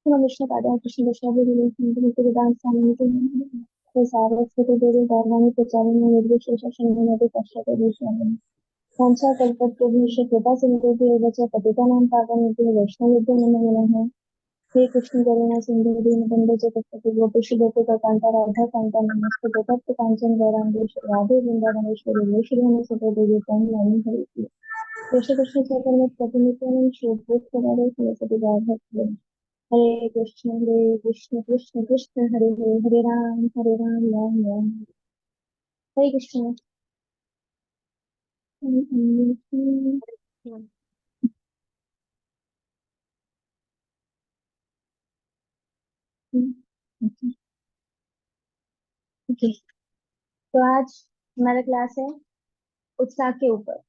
कृष्ण विष्णु पादाय कृष्ण विष्णु गुरु वेदांत स्वामी के सारस्वती देवी गौरवाणी प्रचारिणी निर्विशेष शून्यमति पश्चात विश्वामिनी कांचा कल्पतरुभ्यश्च कृपा सिन्धुभ्यो च पतितानां पावनेभ्यो वैष्णवेभ्यो नमो नमः। हे कृष्ण करुणा सिंधु दीनबंधु जगत्पति गोपेश गोपिकांता राधा कांता नमस्ते गोपस्थ कांचन गौरांगेश राधे वृंदावनेश्वरी जय श्री राम सुखदेव गोस्वामी नाम हरि कृष्ण कृष्ण चैतन्य प्रभु नित्यानंद श्री कृष्ण राधे सरस्वती राधा हरे कृष्ण कृष्ण कृष्ण हरे हरे हरे राम राम राम हरे कृष्ण। ओके, तो आज हमारा क्लास है उत्साह के ऊपर।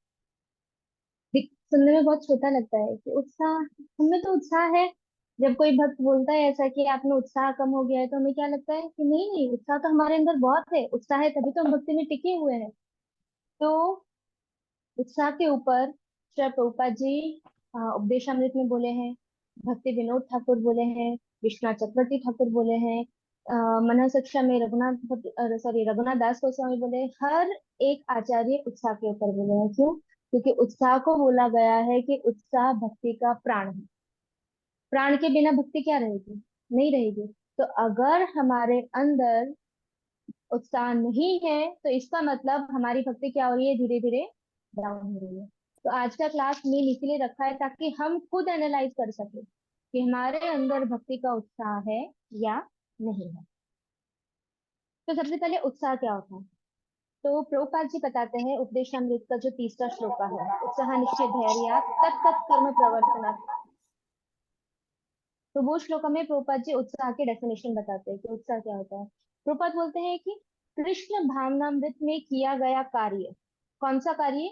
सुनने में बहुत छोटा लगता है कि उत्साह, हमें तो उत्साह है। जब कोई भक्त बोलता है ऐसा कि आप में उत्साह कम हो गया है, तो हमें क्या लगता है कि नहीं नहीं, उत्साह तो हमारे अंदर बहुत है, उत्साह है तभी तो हम भक्ति में टिके हुए हैं। तो उत्साह के ऊपर श्री प्रभुपाद जी उपदेशामृत में बोले हैं, भक्ति विनोद ठाकुर बोले हैं, विश्वनाथ चक्रवर्ती ठाकुर बोले हैं, मनन शिक्षा में रघुनाथ दास गोस्वामी बोले, हर एक आचार्य उत्साह के ऊपर बोले हैं। क्यों? क्योंकि उत्साह को बोला गया है कि उत्साह भक्ति का प्राण है। प्राण के बिना भक्ति क्या रहेगी? नहीं रहेगी। तो अगर हमारे अंदर उत्साह नहीं है, तो इसका मतलब हमारी भक्ति क्या हो रही है? धीरे धीरे डाउन हो रही है। तो आज का क्लास मेन इसीलिए रखा है ताकि हम खुद एनालाइज कर सके कि हमारे अंदर भक्ति का उत्साह है या नहीं है। तो सबसे पहले उत्साह क्या होता है? तो प्रभुपाद जी बताते हैं उपदेशामृत का जो तीसरा श्लोक है, उत्साह निश्चय धैर्य तत् तत् कर्म प्रवर्तना। तो वो श्लोक में प्रभुपाद जी उत्साह के डेफिनेशन बताते हैं कि उत्साह क्या होता है। प्रभुपाद बोलते हैं कि कृष्ण भावनामृत में किया गया कार्य, कौन सा कार्य?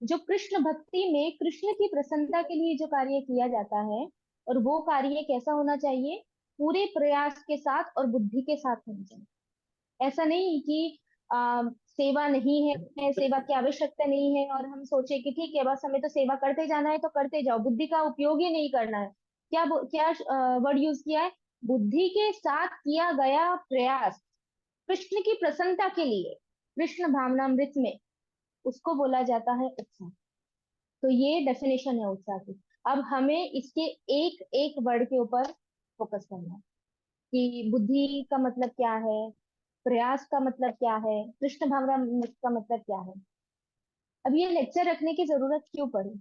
जो कृष्ण भक्ति में कृष्ण की प्रसन्नता के लिए जो कार्य किया जाता है, और वो कार्य कैसा होना चाहिए? पूरे प्रयास के साथ और बुद्धि के साथ होना चाहिए। ऐसा नहीं कि सेवा नहीं है, सेवा की आवश्यकता नहीं है और हम सोचे कि ठीक है बस हमें तो सेवा करते जाना है तो करते जाओ, बुद्धि का उपयोग ही नहीं करना है। क्या वर्ड यूज किया है? बुद्धि के साथ किया गया प्रयास कृष्ण की प्रसन्नता के लिए, कृष्ण भावनामृत में, उसको बोला जाता है उत्साह। तो ये डेफिनेशन है उत्साह की। अब हमें इसके एक एक वर्ड के ऊपर फोकस करना है कि बुद्धि का मतलब क्या है, प्रयास का मतलब क्या है, कृष्ण भावना का मतलब क्या है। अब ये लेक्चर रखने की जरूरत क्यों पड़ी?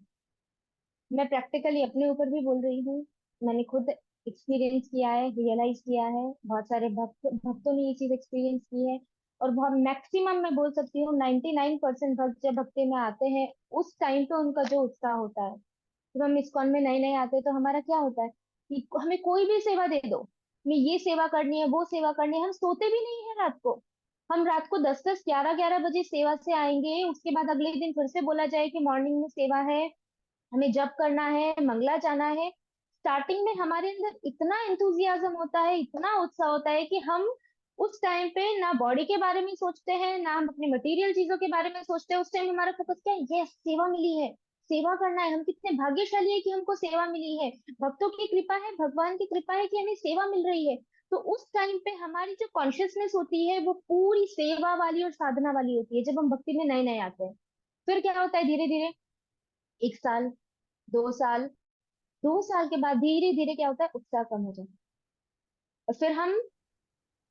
मैं प्रैक्टिकली अपने ऊपर भी बोल रही हूँ। मैंने खुद एक्सपीरियंस किया है, रियलाइज किया है, बहुत सारे भक्तों ने ये चीज एक्सपीरियंस की है। और बहुत मैक्सिमम मैं बोल सकती हूँ 99% भक्त जब भक्ति में आते हैं, उस टाइम पे उनका जो उत्साह होता है। जब हम इस्कॉन में नए नए आते हैं तो हमारा क्या होता है कि हमें कोई भी सेवा दे दो, हमें ये सेवा करनी है वो सेवा करनी है, हम सोते भी नहीं है रात को। हम रात को 10-10 11-11 बजे सेवा से आएंगे, उसके बाद अगले दिन फिर से बोला जाए कि मॉर्निंग में सेवा है, हमें जप करना है, मंगला जाना है। स्टार्टिंग में हमारे अंदर इतना एंथुजियाज्म होता है, इतना उत्साह होता है कि हम उस टाइम पे ना बॉडी के बारे में सोचते हैं, ना हम अपनी मटेरियल चीजों के बारे में सोचते हैं। उस टाइम हमारा फोकस क्या है? ये सेवा मिली है, सेवा करना है, हम कितने भाग्यशाली है कि हमको सेवा मिली है, भक्तों की कृपा है, भगवान की कृपा है कि हमें सेवा मिल रही है। तो उस टाइम पे हमारी जो कॉन्शियसनेस होती है वो पूरी सेवा वाली और साधना वाली होती है, जब हम भक्ति में नए नए आते हैं। फिर क्या होता है? धीरे धीरे 1 साल, 2 साल, 2 साल के बाद धीरे धीरे क्या होता है? उत्साह कम हो जाता है। और फिर हम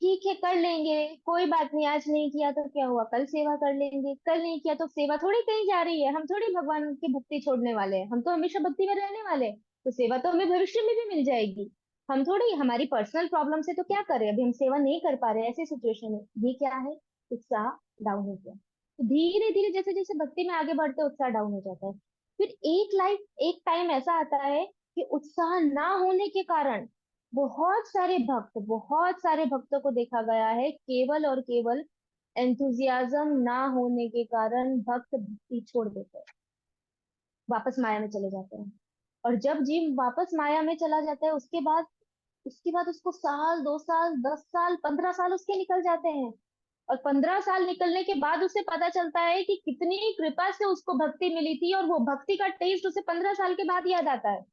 ठीक है कर लेंगे, कोई बात नहीं, आज नहीं किया तो क्या हुआ, कल सेवा कर लेंगे, कल नहीं किया तो सेवा थोड़ी कहीं जा रही है, हम थोड़ी भगवान की भक्ति छोड़ने वाले हैं, हम तो हमेशा भक्ति में रहने वाले हैं। तो सेवा तो हमें भविष्य में भी मिल जाएगी। हम थोड़ी, हमारी पर्सनल प्रॉब्लम से तो क्या करें, अभी हम सेवा नहीं कर पा रहे हैं, ऐसी सिचुएशन है। ये क्या है? उत्साह डाउन हो गया। तो धीरे धीरे जैसे जैसे भक्ति में आगे बढ़ते उत्साह डाउन हो जाता है। फिर एक टाइम ऐसा आता है कि उत्साह ना होने के कारण बहुत सारे भक्तों को देखा गया है, केवल और केवल एंथुजियाज्म ना होने के कारण भक्त भक्ति छोड़ देते हैं, वापस माया में चले जाते हैं। और जब जीव वापस माया में चला जाता है, उसके बाद उसको साल, 2 साल, 10 साल, 15 साल उसके निकल जाते हैं। और 15 साल निकलने के बाद उसे पता चलता है कि कितनी कृपा से उसको भक्ति मिली थी, और वो भक्ति का टेस्ट उसे 15 साल के बाद याद आता है।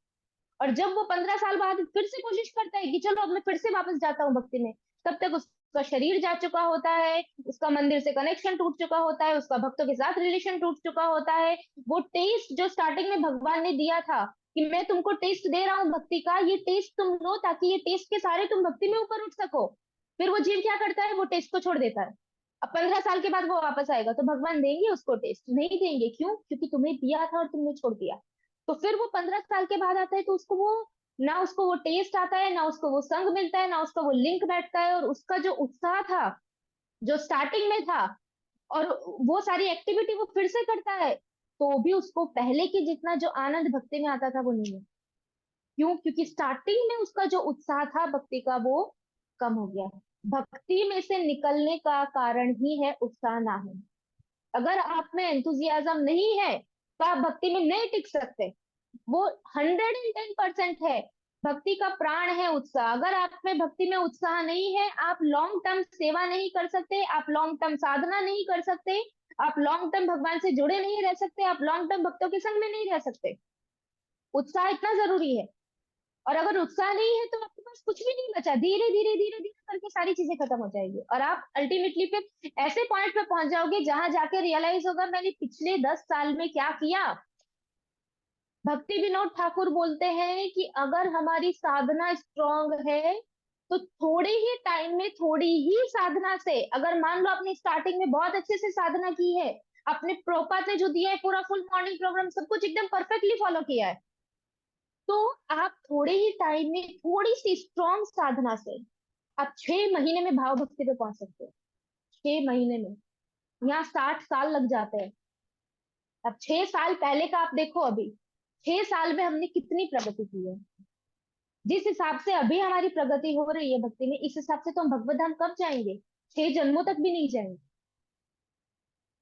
और जब वो 15 साल बाद फिर से कोशिश करता है कि चलो अब मैं फिर से वापस जाता हूँ भक्ति में, तब तक उसका शरीर जा चुका होता है, उसका मंदिर से कनेक्शन टूट चुका होता है, उसका भक्तों के साथ रिलेशन टूट चुका होता है। वो टेस्ट जो स्टार्टिंग में भगवान ने दिया था कि मैं तुमको टेस्ट दे रहा हूँ भक्ति का, ये टेस्ट तुम लो ताकि ये टेस्ट के सारे तुम भक्ति में ऊपर उठ सको, फिर वो जीव क्या करता है, वो टेस्ट को छोड़ देता है। अब 15 साल के बाद वो वापस आएगा तो भगवान देंगे उसको टेस्ट? नहीं देंगे। क्यों? क्योंकि तुम्हें दिया था और तुमने छोड़ दिया। तो फिर वो 15 साल के बाद आता है तो उसको वो, ना उसको वो टेस्ट आता है, ना उसको वो संग मिलता है, ना उसका वो लिंक बैठता है, और उसका जो उत्साह था जो स्टार्टिंग में था, और वो सारी एक्टिविटी वो फिर से करता है, तो भी उसको पहले की जितना जो आनंद भक्ति में आता था वो नहीं है। क्यों? क्योंकि स्टार्टिंग में उसका जो उत्साह था भक्ति का वो कम हो गया है। भक्ति में से निकलने का कारण ही है उत्साह ना हो। अगर आप में एंथुजियाज्म नहीं है तो आप भक्ति में नहीं टिक सकते। वो 110% है। भक्ति का प्राण है उत्साह। अगर आप में भक्ति में उत्साह नहीं है, आप लॉन्ग टर्म सेवा नहीं कर सकते, आप लॉन्ग टर्म साधना नहीं कर सकते, आप लॉन्ग टर्म भगवान से जुड़े नहीं रह सकते, आप लॉन्ग टर्म भक्तों के संग में नहीं रह सकते। उत्साह इतना जरूरी है। और अगर उत्साह नहीं है तो आपके पास कुछ भी नहीं बचा, धीरे धीरे धीरे धीरे करके सारी चीजें खत्म हो जाएगी, और आप अल्टीमेटली फिर ऐसे पॉइंट पे पहुंच जाओगे जहां जाके रियलाइज होगा मैंने पिछले 10 साल में क्या किया। भक्ति विनोद ठाकुर बोलते हैं कि अगर हमारी साधना स्ट्रांग है तो थोड़े ही टाइम में, थोड़ी ही साधना से, अगर मान लो आपने स्टार्टिंग में बहुत अच्छे से साधना की है, अपने प्रोपात ने जो दिया है पूरा फुल मॉर्निंग प्रोग्राम सब कुछ एकदम परफेक्टली फॉलो किया है, तो आप थोड़े ही टाइम में थोड़ी सी स्ट्रांग साधना से आप 6 महीने में भाव भक्ति पे पहुंच सकते हो। 6 महीने में। यहाँ 60 साल लग जाते हैं। अब 6 साल पहले का आप देखो, अभी 6 साल में हमने कितनी प्रगति की है। जिस हिसाब से अभी हमारी प्रगति हो रही है भक्ति में, इस हिसाब से तो हम भगवत धाम कब जाएंगे? 6 जन्मों तक भी नहीं जाएंगे।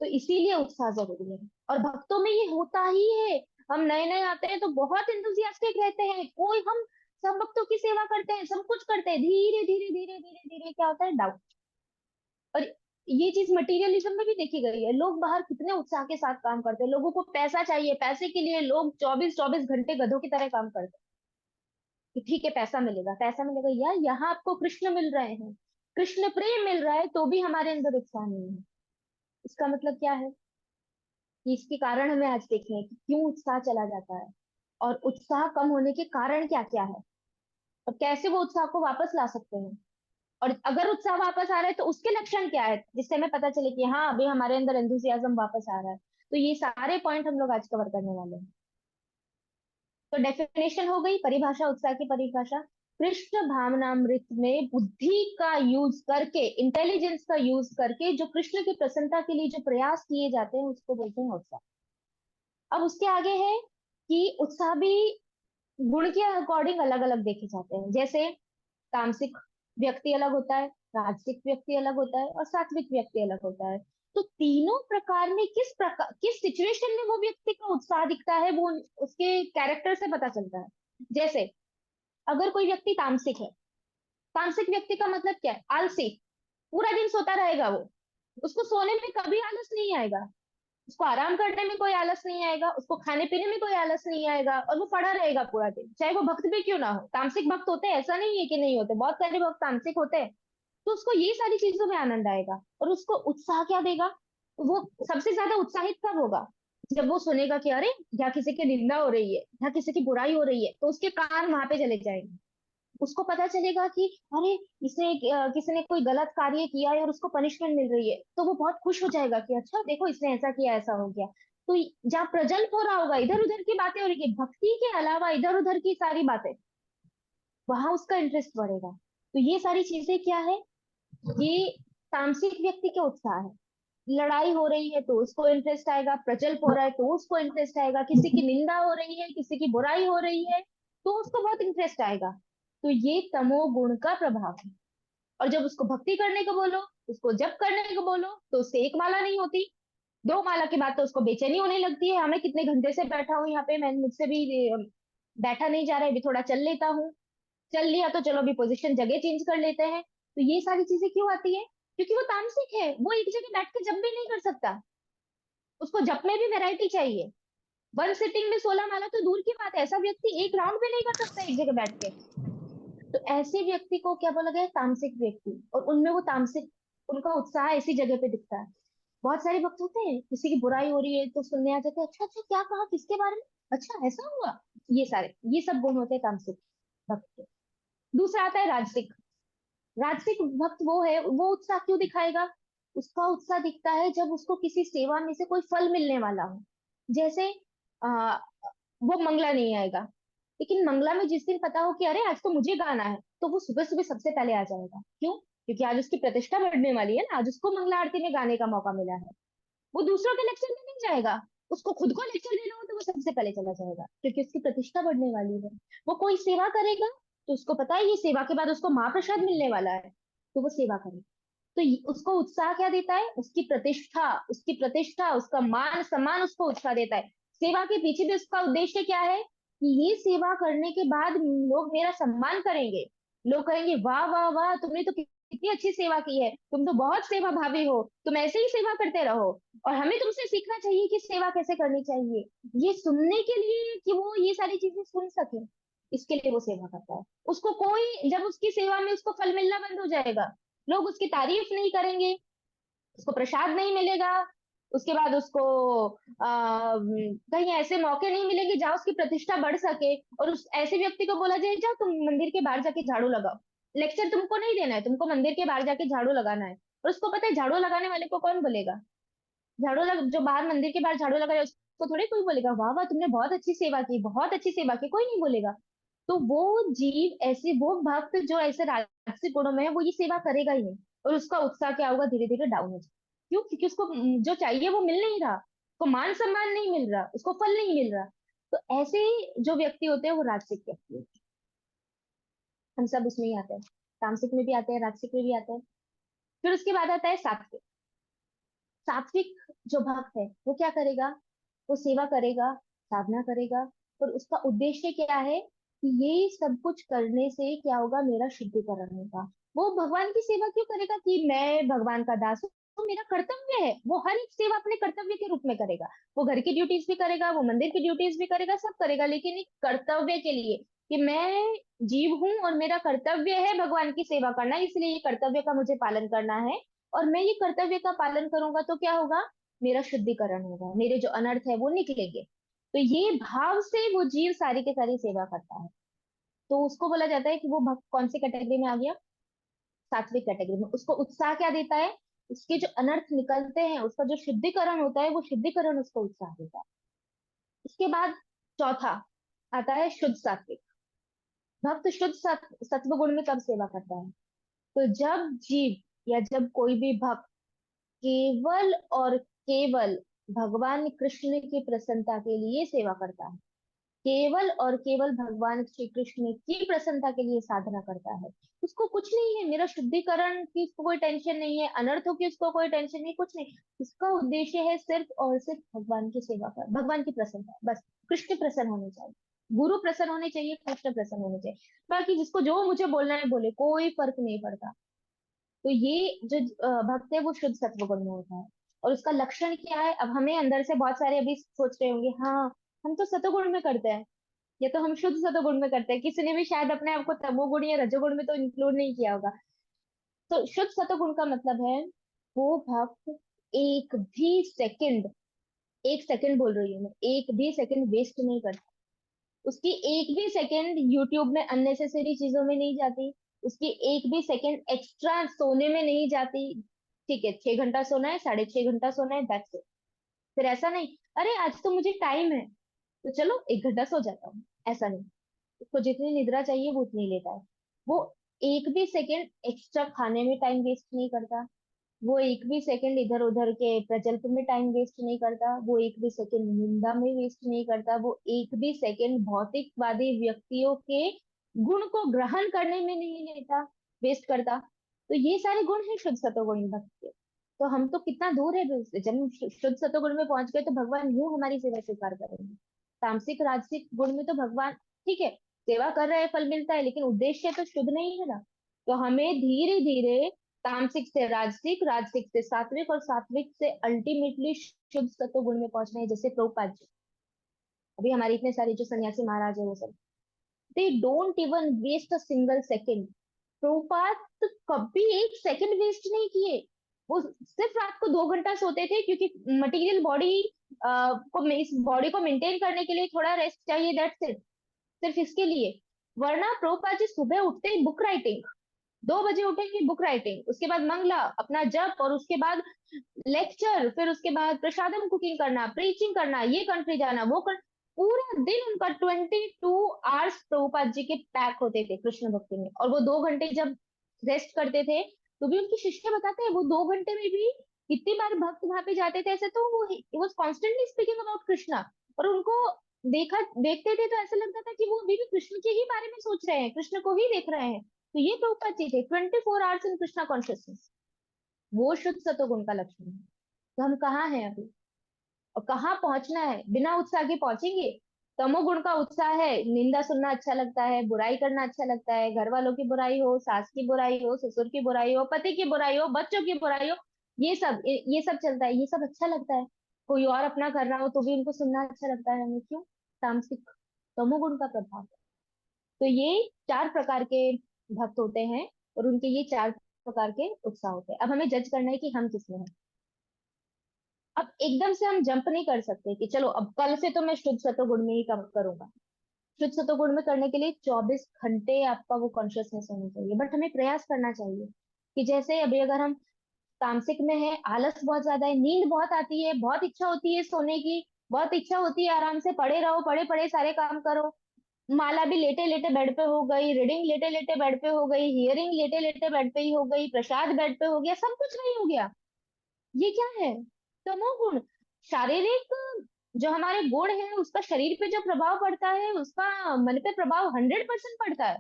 तो इसीलिए उत्साह जरूरी है। और भक्तों में ये होता ही है। हम नए नए आते हैं तो बहुत इंथुजियास्टिक रहते हैं, कोई हम सब भक्तों की सेवा करते हैं, सब कुछ करते हैं, धीरे धीरे धीरे धीरे धीरे क्या होता है, डाउट। और ये चीज मटेरियलिज्म में भी देखी गई है। लोग बाहर कितने उत्साह के साथ काम करते हैं, लोगों को पैसा चाहिए, पैसे के लिए लोग 24-24 घंटे गधों की तरह काम करते हैं कि ठीक है पैसा मिलेगा, पैसा मिलेगा। यार यहाँ आपको कृष्ण मिल रहे हैं, कृष्ण प्रेम मिल रहा है, तो भी हमारे अंदर उत्साह नहीं है। इसका मतलब क्या है? कि इसके कारण हमें आज देखना है कि क्यों उत्साह चला जाता है, और उत्साह कम होने के कारण क्या क्या है, और कैसे वो उत्साह को वापस ला सकते हैं। और अगर उत्साह वापस आ रहा है तो उसके लक्षण क्या है जिससे हमें पता चले कि हाँ अभी हमारे अंदर एंथुसियाज्म वापस आ रहा है। तो ये सारे पॉइंट हम लोग आज कवर करने वाले हैं। तो डेफिनेशन हो गई, परिभाषा, उत्साह की परिभाषा। कृष्ण भावनामृत में बुद्धि का यूज करके, इंटेलिजेंस का यूज करके जो कृष्ण की प्रसन्नता के लिए जो प्रयास किए जाते हैं उसको बोलते हैं उत्साह। अब उसके आगे है कि उत्साह भी गुण के अकॉर्डिंग अलग अलग देखे जाते हैं। जैसे तामसिक व्यक्ति अलग होता है, राजसिक व्यक्ति अलग होता है, और सात्विक व्यक्ति अलग होता है। तो तीनों प्रकार में किस सिचुएशन में वो व्यक्ति का उत्साह दिखता है वो उसके कैरेक्टर से पता चलता है। जैसे अगर कोई व्यक्ति तामसिक है, तामसिक व्यक्ति का मतलब क्या है? आलसी। पूरा दिन सोता रहेगा वो, उसको सोने में कभी आलस नहीं आएगा, उसको आराम करने में कोई आलस नहीं आएगा, उसको खाने पीने में कोई आलस नहीं आएगा, और वो पड़ा रहेगा पूरा दिन, चाहे वो भक्त भी क्यों ना हो। तामसिक भक्त होते हैं, ऐसा नहीं है कि नहीं होते, बहुत सारे भक्त तामसिक होते हैं। तो उसको ये सारी चीजों में आनंद आएगा, और उसको उत्साह क्या देगा? वो सबसे ज्यादा उत्साहित कब होगा? जब वो सुनेगा कि अरे यहाँ किसी की निंदा हो रही है, यहाँ किसी की बुराई हो रही है, तो उसके कान वहां पे चले जाएंगे। उसको पता चलेगा कि अरे इसने किसी ने कोई गलत कार्य किया है और उसको पनिशमेंट मिल रही है, तो वो बहुत खुश हो जाएगा कि अच्छा देखो इसने ऐसा किया, ऐसा हो गया। तो जहाँ प्रजल्प हो रहा होगा, इधर उधर की बातें हो रही है, भक्ति के अलावा इधर उधर की सारी बातें, वहां उसका इंटरेस्ट बढ़ेगा। तो ये सारी चीजें क्या है? ये तामसिक व्यक्ति के उत्साह है। लड़ाई हो रही है तो उसको इंटरेस्ट आएगा, प्रजल्प हो रहा है तो उसको इंटरेस्ट आएगा, किसी की निंदा हो रही है, किसी की बुराई हो रही है, तो उसको बहुत इंटरेस्ट आएगा। तो ये तमोगुण का प्रभाव है। और जब उसको भक्ति करने को बोलो, उसको जप करने को बोलो, तो उससे एक माला नहीं होती, 2 माला के बाद तो उसको बेचैनी होने लगती है, हमें कितने घंटे से बैठा हूँ यहाँ पे, मैं मुझसे भी बैठा नहीं जा रहा है, अभी थोड़ा चल लेता हूँ, चल लिया तो चलो अभी पोजीशन जगह चेंज कर लेते हैं। तो ये सारी चीजें क्यों आती है? क्योंकि वो तामसिक है, वो एक जगह बैठ के जप भी नहीं कर सकता, उसको जप में भी वैरायटी चाहिए। वन सिटिंग में 16 माला तो दूर की बात है, ऐसा व्यक्ति एक राउंड भी नहीं कर सकता एक जगह बैठ के। तो ऐसे व्यक्ति को क्या बोला गया है? तामसिक व्यक्ति। और उनमें वो तामसिक, उनका उत्साह ऐसी जगह पे दिखता है। बहुत सारे भक्त होते हैं, किसी की बुराई हो रही है तो सुनने आ जाते हैं, अच्छा अच्छा क्या कहा किसके बारे में, अच्छा ऐसा हुआ। ये सब गुण होते हैं तामसिक भक्त के। दूसरा आता है राजसिक। राजसिक भक्त वो है, वो उत्साह क्यों दिखाएगा? उसका उत्साह दिखता है जब उसको किसी सेवा में से कोई फल मिलने वाला हो। जैसे आ, वो मंगला नहीं आएगा, लेकिन मंगला में जिस दिन पता हो कि अरे आज तो मुझे गाना है, तो वो सुबह सुबह सबसे पहले आ जाएगा। क्यों? क्योंकि आज उसकी प्रतिष्ठा बढ़ने वाली है ना, आज उसको मंगला आरती में गाने का मौका मिला है। वो दूसरों के लेक्चर में नहीं जाएगा, उसको खुद को लेक्चर देना हो तो वो सबसे पहले चला जाएगा, क्योंकि उसकी प्रतिष्ठा बढ़ने वाली है। वो कोई सेवा करेगा तो उसको पता है ये सेवा के बाद उसको महाप्रसाद मिलने वाला है, तो वो सेवा करेगा। तो उसको उत्साह क्या देता है? उसकी प्रतिष्ठा, उसकी प्रतिष्ठा, उसका मान सम्मान उसको उत्साह देता है। सेवा के पीछे भी उसका उद्देश्य क्या है? कि ये सेवा करने के बाद लोग मेरा सम्मान करेंगे, लोग कहेंगे वाह वाह वाह, तुमने तो कितनी अच्छी सेवा की है, तुम तो बहुत सेवा भावी हो, तुम ऐसे ही सेवा करते रहो, और हमें तुमसे सीखना चाहिए कि सेवा कैसे करनी चाहिए। ये सुनने के लिए कि वो ये सारी चीजें सुन सके, इसके लिए वो सेवा करता है। उसको कोई, जब उसकी सेवा में उसको फल मिलना बंद हो जाएगा, लोग उसकी तारीफ नहीं करेंगे, उसको प्रसाद नहीं मिलेगा, उसके बाद उसको कहीं ऐसे मौके नहीं मिलेंगे जहां उसकी प्रतिष्ठा बढ़ सके, और उस ऐसे व्यक्ति को बोला जाए जाओ तुम मंदिर के बाहर जाके झाड़ू लगाओ। लेक्चर तुमको नहीं देना है, तुमको मंदिर के बाहर जाके झाड़ू लगाना है। और उसको पता है झाड़ू लगाने वाले को कौन बोलेगा? जो बाहर मंदिर के बाहर झाड़ू लगा रहा है उसको थोड़ी कोई बोलेगा वाह वाह तुमने बहुत अच्छी सेवा की, बहुत अच्छी सेवा की, कोई नहीं बोलेगा। तो वो जीव ऐसे, वो भक्त जो ऐसे राजसिक गुणों में है, वो ये सेवा करेगा ही नहीं। और उसका उत्साह क्या होगा? धीरे धीरे डाउन हो जाएगा। क्यों? क्योंकि उसको जो चाहिए वो मिल नहीं रहा, उसको मान सम्मान नहीं मिल रहा, उसको फल नहीं मिल रहा। तो ऐसे जो व्यक्ति होते हैं वो राजसिक व्यक्ति होते हैं। हम सब उसमें ही आते हैं, तामसिक में भी आते हैं, राजसिक में भी आते हैं। फिर उसके बाद आता है सात्विक। सात्विक जो भक्त है वो क्या करेगा? वो सेवा करेगा, साधना करेगा, और उसका उद्देश्य क्या है? कि ये सब कुछ करने से क्या होगा? मेरा शुद्धिकरण होगा। वो भगवान की सेवा क्यों करेगा? कि मैं भगवान का दास हूँ, तो मेरा कर्तव्य है। वो हर एक सेवा अपने कर्तव्य के रूप में करेगा। वो घर की ड्यूटीज भी करेगा, वो मंदिर की ड्यूटीज भी करेगा, सब करेगा, लेकिन एक कर्तव्य के लिए, कि मैं जीव हूँ और मेरा कर्तव्य है भगवान की सेवा करना, इसलिए ये कर्तव्य का मुझे पालन करना है। और मैं ये कर्तव्य का पालन करूंगा तो क्या होगा? मेरा शुद्धिकरण होगा, मेरे जो अनर्थ है वो निकलेंगे। तो ये भाव से वो जीव सारी के सारी सेवा करता है। तो उसको बोला जाता है कि वो भक्त कौन सी कैटेगरी में आ गया? सात्विक कैटेगरी में। उसको उत्साह क्या देता है? उसके जो अनर्थ निकलते हैं, उसका जो शुद्धिकरण होता है, वो शुद्धिकरण उसको उत्साह देता है। इसके बाद चौथा आता है शुद्ध सात्विक। भक्त शुद्ध सत्व गुण में कब सेवा करता है? तो जब जीव या जब कोई भी भक्त केवल और केवल भगवान कृष्ण की प्रसन्नता के लिए सेवा करता है, केवल और केवल भगवान श्री कृष्ण की प्रसन्नता के लिए साधना करता है, उसको कुछ नहीं है, मेरा शुद्धिकरण की उसको कोई टेंशन नहीं है, अनर्थों की उसको कोई टेंशन नहीं, कुछ नहीं। उसका उद्देश्य है सिर्फ और सिर्फ भगवान की सेवा कर, भगवान की प्रसन्नता, बस। कृष्ण प्रसन्न होने चाहिए, गुरु प्रसन्न होने चाहिए, कृष्ण प्रसन्न होने चाहिए। बाकी जिसको जो मुझे बोलना है बोले, कोई फर्क नहीं पड़ता। तो ये जो भक्त है वो शुद्ध सत्व गुण में होता है। और उसका लक्षण क्या है? अब हमें अंदर से बहुत सारे अभी सोच रहे होंगे, हाँ हम तो सतोगुण में करते हैं, ये तो हम शुद्ध सतोगुण में करते हैं, किसी ने भी शायद अपने आप को तमोगुण या रजोगुण में तो इंक्लूड नहीं किया होगा। तो शुद्ध सतोगुण का मतलब है वो भक्त एक भी सेकंड, एक सेकंड बोल रही हूँ मैं, एक भी सेकंड वेस्ट नहीं करता। उसकी एक भी सेकंड यूट्यूब में अननेसेसरी चीजों में नहीं जाती, उसकी एक भी सेकंड एक्स्ट्रा सोने में नहीं जाती। ठीक है 6 घंटा सोना है, 6.5 घंटा सोना है, दैट्स इट। फिर ऐसा नहीं, अरे आज तो मुझे टाइम है तो चलो 1 घंटा सो जाता हूँ, ऐसा नहीं। उसको जितनी निद्रा चाहिए वो उतनी लेता है। वो एक भी सेकंड एक्स्ट्रा खाने में टाइम वेस्ट नहीं करता, वो एक भी सेकंड इधर उधर के प्रजल्प में टाइम वेस्ट नहीं करता, वो एक भी सेकंड निंदा में वेस्ट नहीं करता, वो एक भी सेकंड भौतिकवादी व्यक्तियों के गुण को ग्रहण करने में नहीं लेता, वेस्ट करता। तो ये सारे गुण हैं शुद्ध सतोगुण भक्त के। तो हम तो कितना दूर है उससे। जब हम शुद्ध सतोगुण में पहुंच गए तो भगवान यूं हमारी सेवा स्वीकार करेंगे। तामसिक राजसिक गुण में तो भगवान, ठीक है सेवा कर रहे हैं फल मिलता है, लेकिन उद्देश्य तो शुद्ध नहीं है ना। तो हमें धीरे धीरे तामसिक से राजसिक, राजसिक से सात्विक, और सात्विक से अल्टीमेटली शुद्ध सत्व गुण में पहुंचना है, जैसे प्रभुपाद जी। अभी हमारे इतने सारे जो सन्यासी महाराज है वो सब, they don't even waste a single second. Prabhupada कभी एक सेकंड वेस्ट नहीं किए। वो सिर्फ रात को 2 घंटा सोते थे, क्योंकि मटेरियल बॉडी को, इस बॉडी को मेंटेन करने के लिए थोड़ा रेस्ट चाहिए, दैट्स इट, सिर्फ इसके लिए। वरना प्रभुपाद जी सुबह उठते ही बुक राइटिंग, 2 बजे उठेंगे बुक राइटिंग, उसके बाद मंगला अपना जप, और उसके बाद लेक्चर, फिर उसके बाद प्रसादम कुकिंग करना, प्रीचिंग करना, ये कंट्री जाना, वो कर, पूरा दिन उनका 22 आवर्स प्रभुपाद जी के पैक होते थे कृष्ण भक्ति में। और वो 2 घंटे जब रेस्ट करते थे, तो भी उनके शिष्य बताते हैं वो 2 घंटे में भी कितनी बार भक्त वहां पे जाते थे, ऐसे तो वो was constantly speaking about Krishna. और उनको देखते थे तो ऐसा लगता था कि वो अभी भी कृष्ण के ही बारे में सोच रहे हैं, कृष्ण को ही देख रहे हैं। तो ये प्रभुपाद जी थे, 24 आवर्स इन कृष्णा कॉन्शियसनेस। वो शुद्ध सतोगुण का लक्षण है। तो हम कहाँ हैं अभी, और कहाँ पहुंचना है? बिना उत्साह के पहुंचेंगे? तमोगुण का उत्साह है, निंदा सुनना अच्छा लगता है, बुराई करना अच्छा लगता है, घर वालों की बुराई हो, सास की बुराई हो, ससुर की बुराई हो, पति की बुराई हो, बच्चों की बुराई हो, ये सब चलता है, ये सब अच्छा लगता है। कोई और अपना कर रहा हो तो भी उनको सुनना अच्छा लगता है हमें, क्यों? तामसिक, तमोगुण का प्रभाव। तो ये 4 प्रकार के भक्त होते हैं, और उनके ये 4 प्रकार के उत्साह होते हैं। अब हमें जज करना है कि हम किसमें हैं। अब एकदम से हम जंप नहीं कर सकते कि चलो अब कल से तो मैं शुद्ध सत्वगुण में ही काम करूंगा। शुद्ध सत्वगुण में करने के लिए 24 घंटे आपका वो कॉन्शियसनेस होनी चाहिए, बट हमें प्रयास करना चाहिए। कि जैसे अभी अगर हम तामसिक में है, आलस बहुत ज्यादा है, नींद बहुत आती है, बहुत इच्छा होती है सोने की, बहुत इच्छा होती है आराम से पड़े रहो, पड़े पड़े सारे काम करो, माला भी लेटे लेटे बेड पे हो गई, रीडिंग लेटे लेटे बेड पे हो गई, हियरिंग लेटे लेटे बेड पे ही हो गई, प्रसाद बेड पे हो गया, सब कुछ नहीं हो गया। ये क्या है? तमोगुण। शारीरिक जो हमारे गुण है उसका शरीर पे जो प्रभाव पड़ता है, उसका मन पे प्रभाव 100% पड़ता है।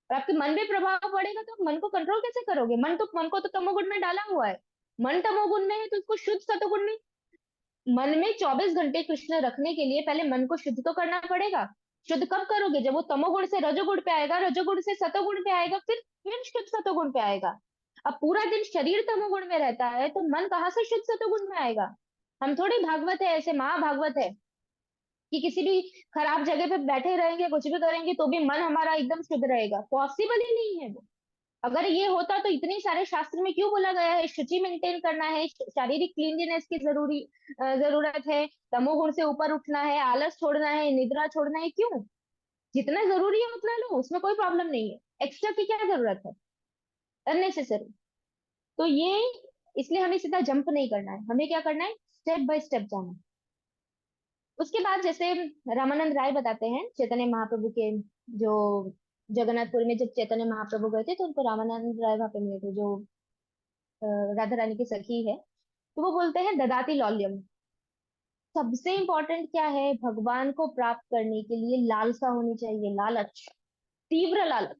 और आपके मन पे प्रभाव पड़ेगा तो मन को कंट्रोल कैसे करोगे? मन को तो तमोगुण में डाला हुआ है। मन तमोगुण में है तो उसको शुद्ध सतोगुण में, मन में 24 घंटे कृष्ण रखने के लिए पहले मन को शुद्ध तो करना पड़ेगा। शुद्ध कब करोगे? जब वो तमोगुण से रजोगुण पे आएगा, रजोगुण से सतोगुण पे आएगा, फिर शुद्ध सतोगुण पे आएगा। अब पूरा दिन शरीर तमोगुण में रहता है तो मन कहाँ से शुद्ध सतोगुण में आएगा? हम थोड़ी भागवत है, ऐसे महाभागवत है कि किसी भी खराब जगह पे बैठे रहेंगे, कुछ भी करेंगे तो भी मन हमारा एकदम शुद्ध रहेगा? पॉसिबल ही नहीं है वो। अगर ये होता तो इतने सारे शास्त्र में क्यों बोला गया है शुचि मेंटेन करना है, शारीरिक क्लीनलीनेस की जरूरत है, तमोगुण से ऊपर उठना है, आलस छोड़ना है, निद्रा छोड़ना है, क्यों? जितना जरूरी है उतना लो, उसमें कोई प्रॉब्लम नहीं है। एक्स्ट्रा की क्या जरूरत है? अननेसेसरी। तो ये, इसलिए हमें सीधा जंप नहीं करना है, हमें क्या करना है? स्टेप बाय स्टेप जाना है। उसके बाद जैसे रामानंद राय बताते हैं, चैतन्य महाप्रभु के, जो जगन्नाथपुरी में जब चैतन्य महाप्रभु गए थे तो उनको रामानंद राय वहां पे मिले थे, जो राधा रानी की सखी है। तो वो बोलते हैं ददाती लौल्यम। सबसे इंपॉर्टेंट क्या है भगवान को प्राप्त करने के लिए? लालसा होनी चाहिए, लालच, तीव्र लालच।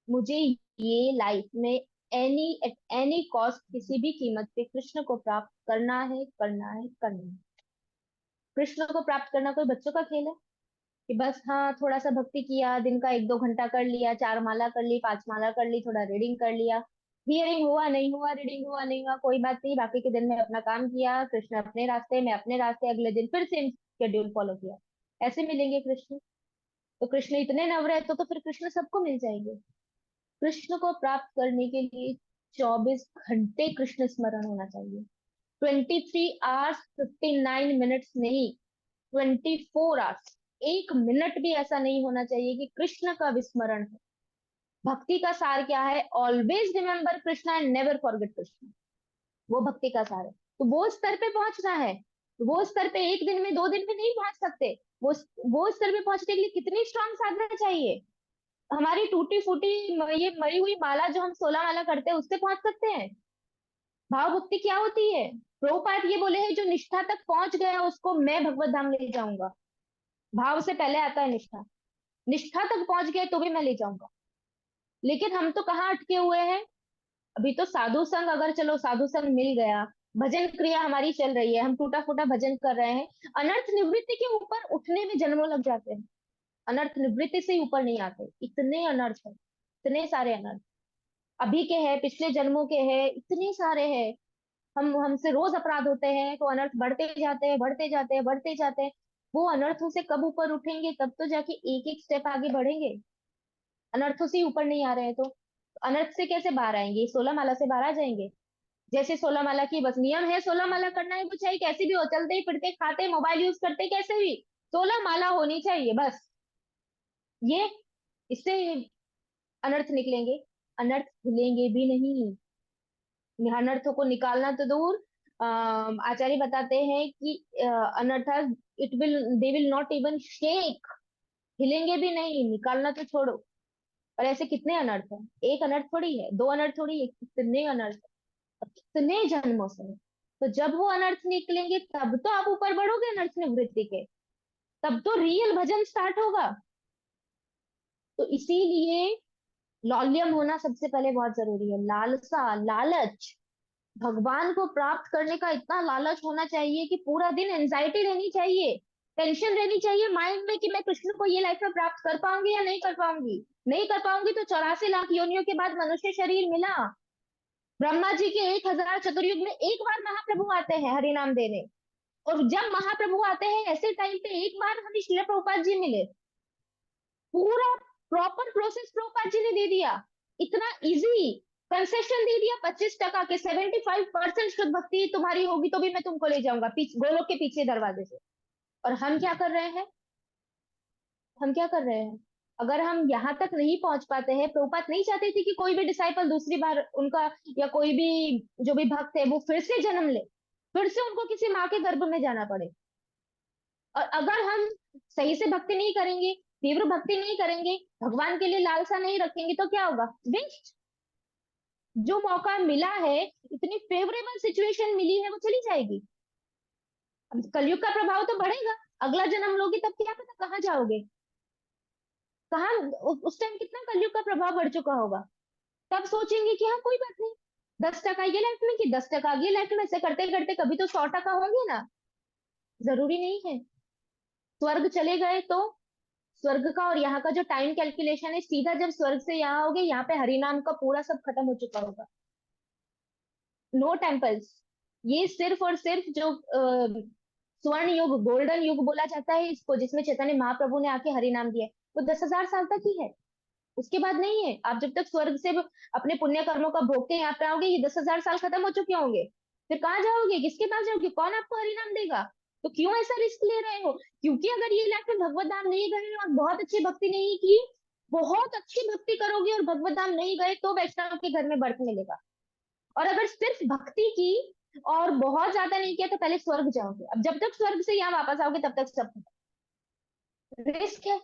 मुझे ये लाइफ में एनी एट एनी कॉस्ट, किसी भी कीमत पे कृष्ण को प्राप्त करना है, करना है, करना है। कृष्ण को प्राप्त करना कोई बच्चों का खेल है कि बस हाँ थोड़ा सा भक्ति किया, दिन का 1-2 घंटा कर लिया, 4 माला कर ली, 5 माला कर ली, थोड़ा रीडिंग कर लिया, हियरिंग हुआ नहीं हुआ, रीडिंग हुआ नहीं हुआ, कोई बात नहीं, बाकी के दिन में अपना काम किया, कृष्ण अपने रास्ते में अपने रास्ते, अगले दिन फिर सेम शेड्यूल फॉलो किया। ऐसे मिलेंगे कृष्ण? तो कृष्ण इतने नवरे तो फिर कृष्ण सबको मिल जाएंगे। कृष्ण को प्राप्त करने के लिए 24 घंटे कृष्ण स्मरण होना चाहिए। 23 आवर्स 59 मिनट्स नहीं, 24 आवर्स। 1 मिनट भी ऐसा नहीं होना चाहिए कि कृष्ण का विस्मरण हो। भक्ति का सार क्या है? Always remember Krishna and never forget Krishna. वो भक्ति का सार है। तो वो स्तर पे पहुंचना है। वो स्तर पे एक दिन में 2 दिन में नहीं पहुंच सकते। वो स्तर पे पहुंचने के लिए कितनी स्ट्रांग साधना चाहिए? हमारी टूटी फूटी ये मरी हुई माला जो हम 16 माला करते हैं उससे पहुंच सकते हैं? भाव भक्ति क्या होती है? प्रभुपाद ये बोले हैं जो निष्ठा तक पहुंच गया उसको मैं भगवत धाम ले जाऊंगा। भाव से पहले आता है निष्ठा। निष्ठा तक पहुंच गए तो भी मैं ले जाऊंगा। लेकिन हम तो कहाँ अटके हुए हैं? अभी तो साधु संग, अगर चलो साधु संग मिल गया, भजन क्रिया हमारी चल रही है, हम टूटा फूटा भजन कर रहे हैं, अनर्थ निवृत्ति के ऊपर उठने में जन्मों लग जाते हैं। अनर्थ निवृत्ति से ऊपर नहीं आते, इतने अनर्थ है, इतने सारे अनर्थ अभी के हैं, पिछले जन्मों के हैं, इतने सारे हैं। हमसे रोज अपराध होते हैं तो अनर्थ बढ़ते जाते हैं, बढ़ते जाते हैं, बढ़ते जाते हैं। वो अनर्थों से कब ऊपर उठेंगे, तब तो जाके एक एक स्टेप आगे बढ़ेंगे। अनर्थों से ही ऊपर नहीं आ रहे हैं तो अनर्थ से कैसे बाहर आएंगे? 16 माला से बाहर आ जाएंगे। जैसे 16 माला की बस नियम है, 16 माला करना है, वो चाहे कैसी भी हो, चलते फिरते खाते मोबाइल यूज करते कैसे भी 16 माला होनी चाहिए बस। ये इससे अनर्थ निकलेंगे? अनर्थ खुलेंगे भी नहीं। अनर्थों को निकालना तो दूर, आचार्य बताते हैं कि अनर्थ it will they will not even shake, हिलेंगे भी नहीं, निकालना तो छोड़ो। और ऐसे कितने अनर्थ है? एक अनर्थ थोड़ी है, दो अनर्थ थोड़ी है, कितने अनर्थ है, और कितने जन्मों से। तो जब वो अनर्थ निकलेंगे तब तो आप ऊपर बढ़ोगे अनर्थ निवृत्ति के, तब तो रियल भजन स्टार्ट होगा। तो इसीलिए लौल्यम होना सबसे पहले बहुत जरूरी है। लालसा, लालच, भगवान को प्राप्त करने का इतना लालच होना चाहिए कि पूरा दिन एंजाइटी रहनी चाहिए, टेंशन रहनी चाहिए माइंड में कि मैं कृष्ण को ये लाइफ में प्राप्त कर पाऊंगी या नहीं कर पाऊंगी। नहीं कर पाऊंगी तो 84 लाख योनियों के बाद मनुष्य शरीर मिला। ब्रह्मा जी के 1000 चतुर्युग में एक बार महाप्रभु आते हैं हरि नाम देने। और जब महाप्रभु आते हैं ऐसे टाइम पे एक बार हमें श्रील प्रभुपाद जी मिले, पूरा प्रॉपर प्रोसेस प्रभुपाद जी ने दे दिया। इतना इजी कंसेशन दे दिया 25% के, 75% शुद्ध भक्ति तुम्हारी होगी तो भी मैं तुमको ले जाऊंगा पीछे गोलोक के पीछे दरवाजे से। और हम क्या कर रहे हैं? हम क्या कर रहे हैं? अगर हम यहाँ तक नहीं पहुंच पाते हैं, प्रभुपाद नहीं चाहते थे कि कोई भी डिसाइपल दूसरी बार उनका, या कोई भी जो भी भक्त है वो फिर से जन्म ले, फिर से उनको किसी माँ के गर्भ में जाना पड़े। और अगर हम सही से भक्ति नहीं करेंगे, तीव्र भक्ति नहीं करेंगे, भगवान के लिए लालसा नहीं रखेंगे तो क्या होगा? वेस्ट। जो मौका मिला है, इतनी फेवरेबल सिचुएशन मिली है, वो चली जाएगी। अब कलयुग का प्रभाव तो बढ़ेगा, अगला जन्म लोगे तब क्या पता कहाँ जाओगे, कहाँ उस टाइम कितना कलयुग का प्रभाव बढ़ चुका होगा। तब सोचेंगे कि हाँ कोई बात नहीं, 10% ये लाइफ में कि 10% अगली लाइफ में, ऐसे करते करते कभी तो 100% होंगे ना। जरूरी नहीं है। स्वर्ग चले गए तो स्वर्ग का और यहाँ का जो टाइम कैलकुलेशन है, सीधा जब स्वर्ग से यहाँ होगे, यहाँ पे हरिनाम का पूरा सब खत्म हो चुका होगा। No temples. ये सिर्फ और सिर्फ जो स्वर्ण युग, गोल्डन युग बोला जाता है इसको, जिसमें चैतन्य महाप्रभु ने आके हरिनाम दिया है, वो 10,000 साल तक ही है। उसके बाद नहीं है। आप जब तक स्वर्ग से अपने पुण्य कर्मों का भोग के यहाँ पे आओगे, ये 10,000 साल खत्म हो चुके होंगे। फिर कहाँ जाओगे? किसके पास जाओगे? कौन आपको हरिनाम देगा? तो क्यों ऐसा रिस्क ले रहे हो? क्योंकि अगर ये लाइफ में भगवत धाम नहीं गए और बहुत अच्छी भक्ति नहीं की, बहुत अच्छी भक्ति करोगे और भगवत धाम नहीं गए तो वैष्णव के घर में बर्फ मिलेगा। और अगर सिर्फ भक्ति की और बहुत ज्यादा नहीं किया तो पहले स्वर्ग जाओगे। अब जब तक स्वर्ग से यहाँ वापस आओगे तब तक सब रिस्क है।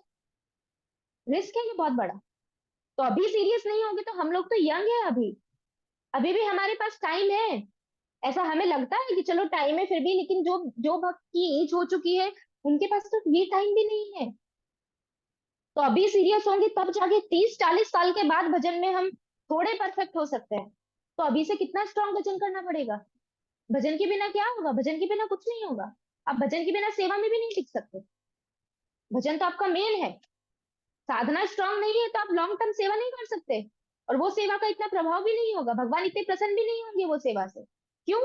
रिस्क है ये बहुत बड़ा। तो अभी सीरियस नहीं होगे तो हम लोग तो यंग है अभी, अभी भी हमारे पास टाइम है। ऐसा हमें लगता है कि चलो टाइम है फिर भी, लेकिन जो जो भक्त की एज हो चुकी है उनके पास तो ये टाइम भी नहीं है। तो अभी सीरियस होंगे तब जाके 30-40 साल के बाद भजन में हम थोड़े परफेक्ट हो सकते हैं। तो अभी से कितना स्ट्रांग भजन करना पड़ेगा। भजन के बिना क्या होगा? भजन के बिना कुछ नहीं होगा। आप भजन के बिना सेवा में भी नहीं टिक सकते। भजन तो आपका मेन है। साधना स्ट्रांग नहीं है तो आप लॉन्ग टर्म सेवा नहीं कर सकते। और वो सेवा का इतना प्रभाव भी नहीं होगा, भगवान इतने प्रसन्न भी नहीं होंगे वो सेवा से। क्यों?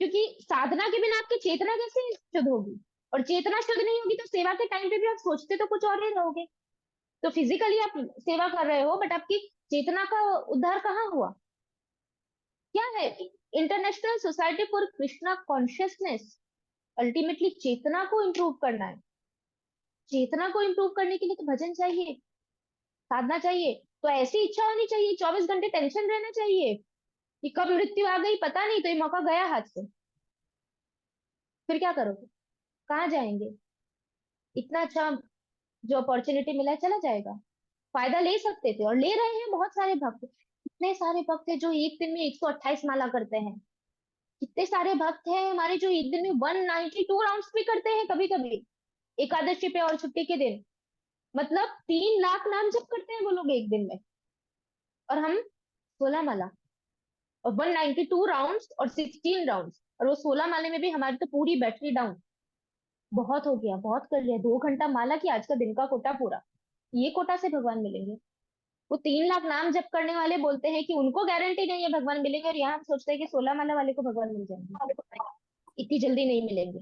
क्योंकि साधना के बिना आपकी चेतना कैसे शुद्ध होगी? और चेतना शुद्ध नहीं होगी तो सेवा के टाइम पे भी आप सोचते तो कुछ और ही रहोगे। तो फिजिकली आप सेवा कर रहे हो बट आपकी चेतना का उद्धार कहाँ हुआ? क्या है? International society for Krishna consciousness. Ultimately चेतना को इंप्रूव करना है। चेतना को इंप्रूव करने के लिए तो भजन चाहिए, साधना चाहिए। तो ऐसी इच्छा होनी चाहिए, 24 घंटे टेंशन रहना चाहिए कि कब मृत्यु आ गई पता नहीं, तो ये मौका गया हाथ से। फिर क्या करोगे? कहाँ जाएंगे? इतना अच्छा जो अपॉर्चुनिटी मिला है चला जाएगा। फायदा ले सकते थे और ले रहे हैं बहुत सारे भक्त। इतने सारे भक्त हैं जो एक दिन में 128 माला करते हैं। कितने सारे भक्त हैं हमारे जो एक दिन में 192 राउंड्स भी करते हैं कभी कभी, एकादशी पे और छुट्टी के दिन। मतलब 3 लाख नाम जप करते हैं वो लोग एक दिन में। और हम 16 माला और 192 राउंड्स और 16 राउंड्स, और वो 16 माले में भी हमारी तो पूरी बैटरी डाउन। बहुत हो गया, बहुत कर लिया। 2 घंटा माला की आज का दिन का कोटा पूरा। ये कोटा से भगवान मिलेंगे? वो 3 लाख नाम जप करने वाले बोलते हैं कि उनको गारंटी नहीं है भगवान मिलेंगे, और यहाँ हम सोचते हैं कि 16 माला वाले को भगवान मिल जाएंगे। इतनी जल्दी नहीं मिलेंगे,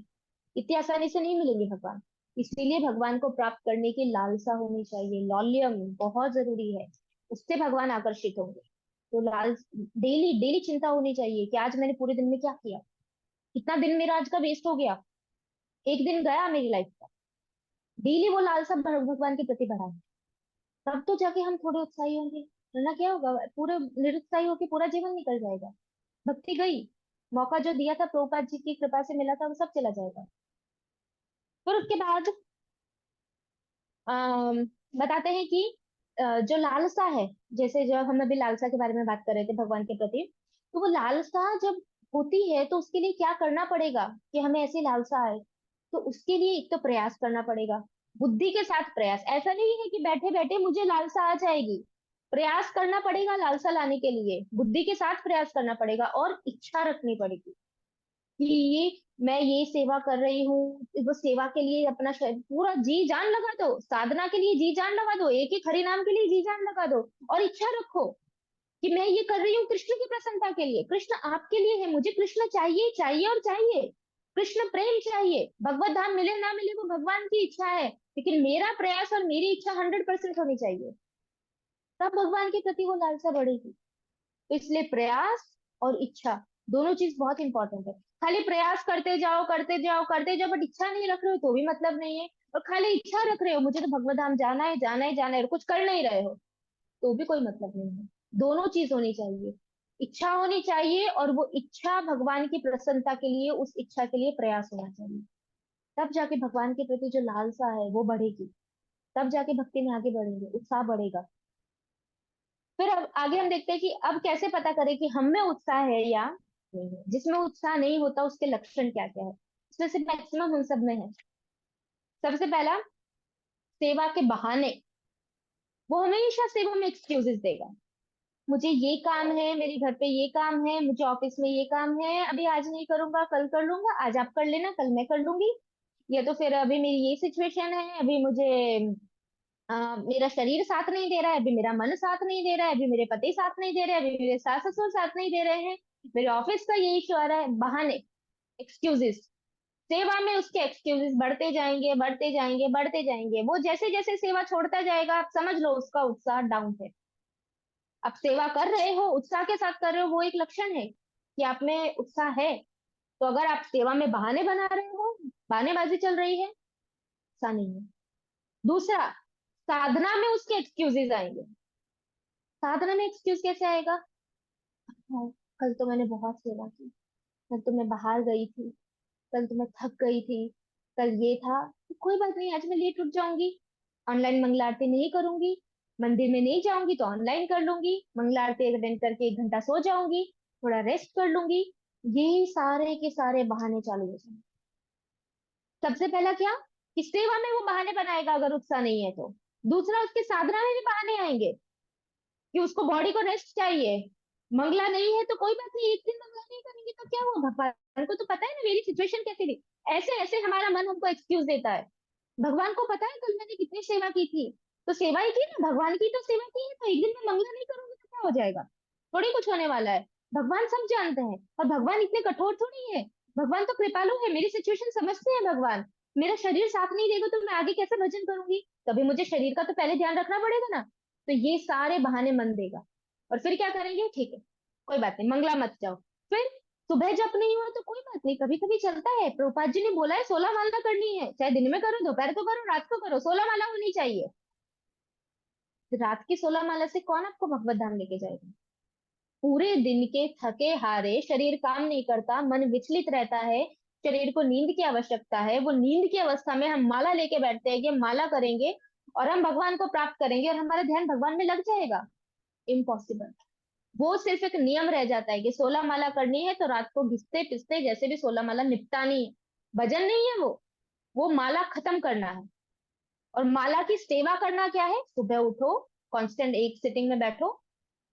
इतनी आसानी से नहीं मिलेंगे भगवान। इसीलिए भगवान को प्राप्त करने की लालसा होनी चाहिए, लौल्यम बहुत जरूरी है, उससे भगवान आकर्षित होंगे। तो लाल डेली डेली चिंता होनी चाहिए कि आज मैंने पूरे दिन में क्या किया, कितना दिन मेरा आज का वेस्ट हो गया, एक दिन गया मेरी लाइफ का। डेली वो लालसा भगवान के प्रति बढ़ाए, तब तो जाके हम थोड़े उत्साही होंगे, वरना क्या होगा, पूरे निरुत्साही होके पूरा जीवन निकल जाएगा। भक्ति गई, मौका जो दिया था प्रभुपाद जी की कृपा से मिला था वो सब चला जाएगा। फिर उसके बाद अम, बताते हैं कि जो लालसा है, जैसे जो हम अभी लालसा के बारे में बात कर रहे थे भगवान के प्रति, तो वो लालसा जब होती है तो उसके लिए क्या करना पड़ेगा कि हमें ऐसी लालसा आए। तो उसके लिए एक तो प्रयास करना पड़ेगा, बुद्धि के साथ प्रयास। ऐसा नहीं है कि बैठे बैठे मुझे लालसा आ जाएगी, प्रयास करना पड़ेगा लालसा लाने के लिए, बुद्धि के साथ प्रयास करना पड़ेगा और इच्छा रखनी पड़ेगी कि ये मैं ये सेवा कर रही हूँ, वो सेवा के लिए अपना पूरा जी जान लगा दो, साधना के लिए जी जान लगा दो, एक एक हरि नाम के लिए जी जान लगा दो, और इच्छा रखो कि मैं ये कर रही हूँ कृष्ण की प्रसन्नता के लिए, कृष्ण आपके लिए है, मुझे कृष्ण चाहिए चाहिए और चाहिए, कृष्ण प्रेम चाहिए, भगवत धाम मिले ना मिले वो भगवान की इच्छा है, लेकिन मेरा प्रयास और मेरी इच्छा 100% होनी चाहिए, तब भगवान के प्रति वो लालसा बढ़ेगी। तो इसलिए प्रयास और इच्छा दोनों चीज बहुत इंपॉर्टेंट है। खाली प्रयास करते जाओ करते जाओ करते जाओ बट इच्छा नहीं रख रहे हो तो भी मतलब नहीं है, और खाली इच्छा रख रहे हो मुझे तो भगवत धाम जाना है जाना है जाना है और कुछ कर नहीं रहे हो तो भी कोई मतलब नहीं है। दोनों चीज होनी चाहिए, इच्छा होनी चाहिए और वो इच्छा भगवान की प्रसन्नता के लिए, उस इच्छा के लिए प्रयास होना चाहिए, तब जाके भगवान के प्रति जो लालसा है वो बढ़ेगी, तब जाके भक्ति में आगे बढ़ेंगे, उत्साह बढ़ेगा। फिर अब आगे हम देखते हैं कि अब कैसे पता करें कि हम में उत्साह है या नहीं है, जिसमें उत्साह नहीं होता उसके लक्षण क्या क्या है। इसमें से मैक्सिमम उन सब में है। सबसे पहला, सेवा के बहाने, वो हमेशा सेवा में एक्सक्यूजेस देगा। मुझे ये काम है, मेरे घर पे ये काम है, मुझे ऑफिस में ये काम है, अभी आज नहीं करूंगा कल कर लूंगा, आज आप कर लेना कल मैं कर लूंगी, या तो फिर अभी मेरी ये सिचुएशन है, अभी मुझे मेरा शरीर साथ नहीं दे रहा है, अभी मेरा मन साथ नहीं दे रहा है, अभी मेरे पति साथ नहीं दे रहे हैं, अभी मेरे सास ससुर साथ नहीं दे रहे हैं, मेरे ऑफिस का ये इशू आ रहा है, बहाने, एक्सक्यूजेस। सेवा में उसके एक्सक्यूजेस बढ़ते जाएंगे बढ़ते जाएंगे बढ़ते जाएंगे, वो जैसे जैसे सेवा छोड़ता जाएगा आप समझ लो उसका उत्साह डाउन है। आप सेवा कर रहे हो उत्साह के साथ कर रहे हो वो एक लक्षण है कि आप में उत्साह है। तो अगर आप सेवा में बहाने बना रहे हो, बहानेबाजी चल रही है, ऐसा नहीं है। दूसरा, साधना में उसके एक्सक्यूजेस आएंगे। साधना में एक्सक्यूज कैसे आएगा? हाँ, कल तो मैंने बहुत सेवा की, कल तो मैं बाहर गई थी, कल तो मैं थक गई थी, कल ये था, तो कोई बात नहीं आज मैं लेट उठ जाऊंगी, ऑनलाइन मंगला आरती नहीं करूंगी, मंदिर में नहीं जाऊंगी तो ऑनलाइन कर लूंगी, मंगला आरती अटेंड करके 1 घंटा सो जाऊंगी, थोड़ा रेस्ट कर लूंगी। ये सारे के सारे बहाने चालू हो जाएंगे। सबसे पहला क्या, कि सेवा में वो बहाने बनाएगा अगर उत्साह नहीं है तो। दूसरा, उसके साधना में भी बहाने आएंगे कि उसको बॉडी को रेस्ट चाहिए, मंगला नहीं है तो कोई बात नहीं, एक दिन मंगला नहीं करेंगे तो क्या हुआ, भगवान को तो पता है ना मेरी सिचुएशन कैसी थी। ऐसे ऐसे हमारा मन हमको एक्सक्यूज देता है। भगवान को पता है कल मैंने कितनी सेवा की थी, तो सेवा ही की ना, भगवान की तो सेवा की है, तो एक दिन में मंगला नहीं करूंगी तो क्या हो जाएगा, थोड़ी कुछ होने वाला है। भगवान सब जानते हैं और भगवान इतने कठोर थोड़ी है, भगवान तो कृपालु है, मेरी सिचुएशन समझते हैं भगवान। मेरा शरीर साथ नहीं देगा तो मैं आगे कैसे भजन करूंगी, तभी मुझे शरीर का तो पहले ध्यान रखना पड़ेगा ना। तो ये सारे बहाने मन देगा, और फिर क्या करेंगे, ठीक है कोई बात नहीं मंगला मत जाओ। फिर सुबह जब नहीं हुआ तो कोई बात नहीं, कभी कभी चलता है, प्रभुपाद जी ने बोला है 16 माला करनी है, चाहे दिन में करो दोपहर को करो रात को करो, 16 माला होनी चाहिए। रात की 16 माला से कौन आपको भगवत धाम लेके जाएगा? पूरे दिन के थके हारे, शरीर काम नहीं करता, मन विचलित रहता है, शरीर को नींद की आवश्यकता है, वो नींद की अवस्था में हम माला लेके बैठते हैं कि हम माला करेंगे और हम भगवान को प्राप्त करेंगे और हमारा ध्यान भगवान में लग जाएगा, इम्पॉसिबल। वो सिर्फ एक नियम रह जाता है कि 16 माला करनी है तो रात को घिसते पिसते जैसे भी 16 माला निपटानी है। भजन नहीं है वो माला खत्म करना है। और माला की सेवा करना क्या है, सुबह उठो, कांस्टेंट एक सिटिंग में बैठो,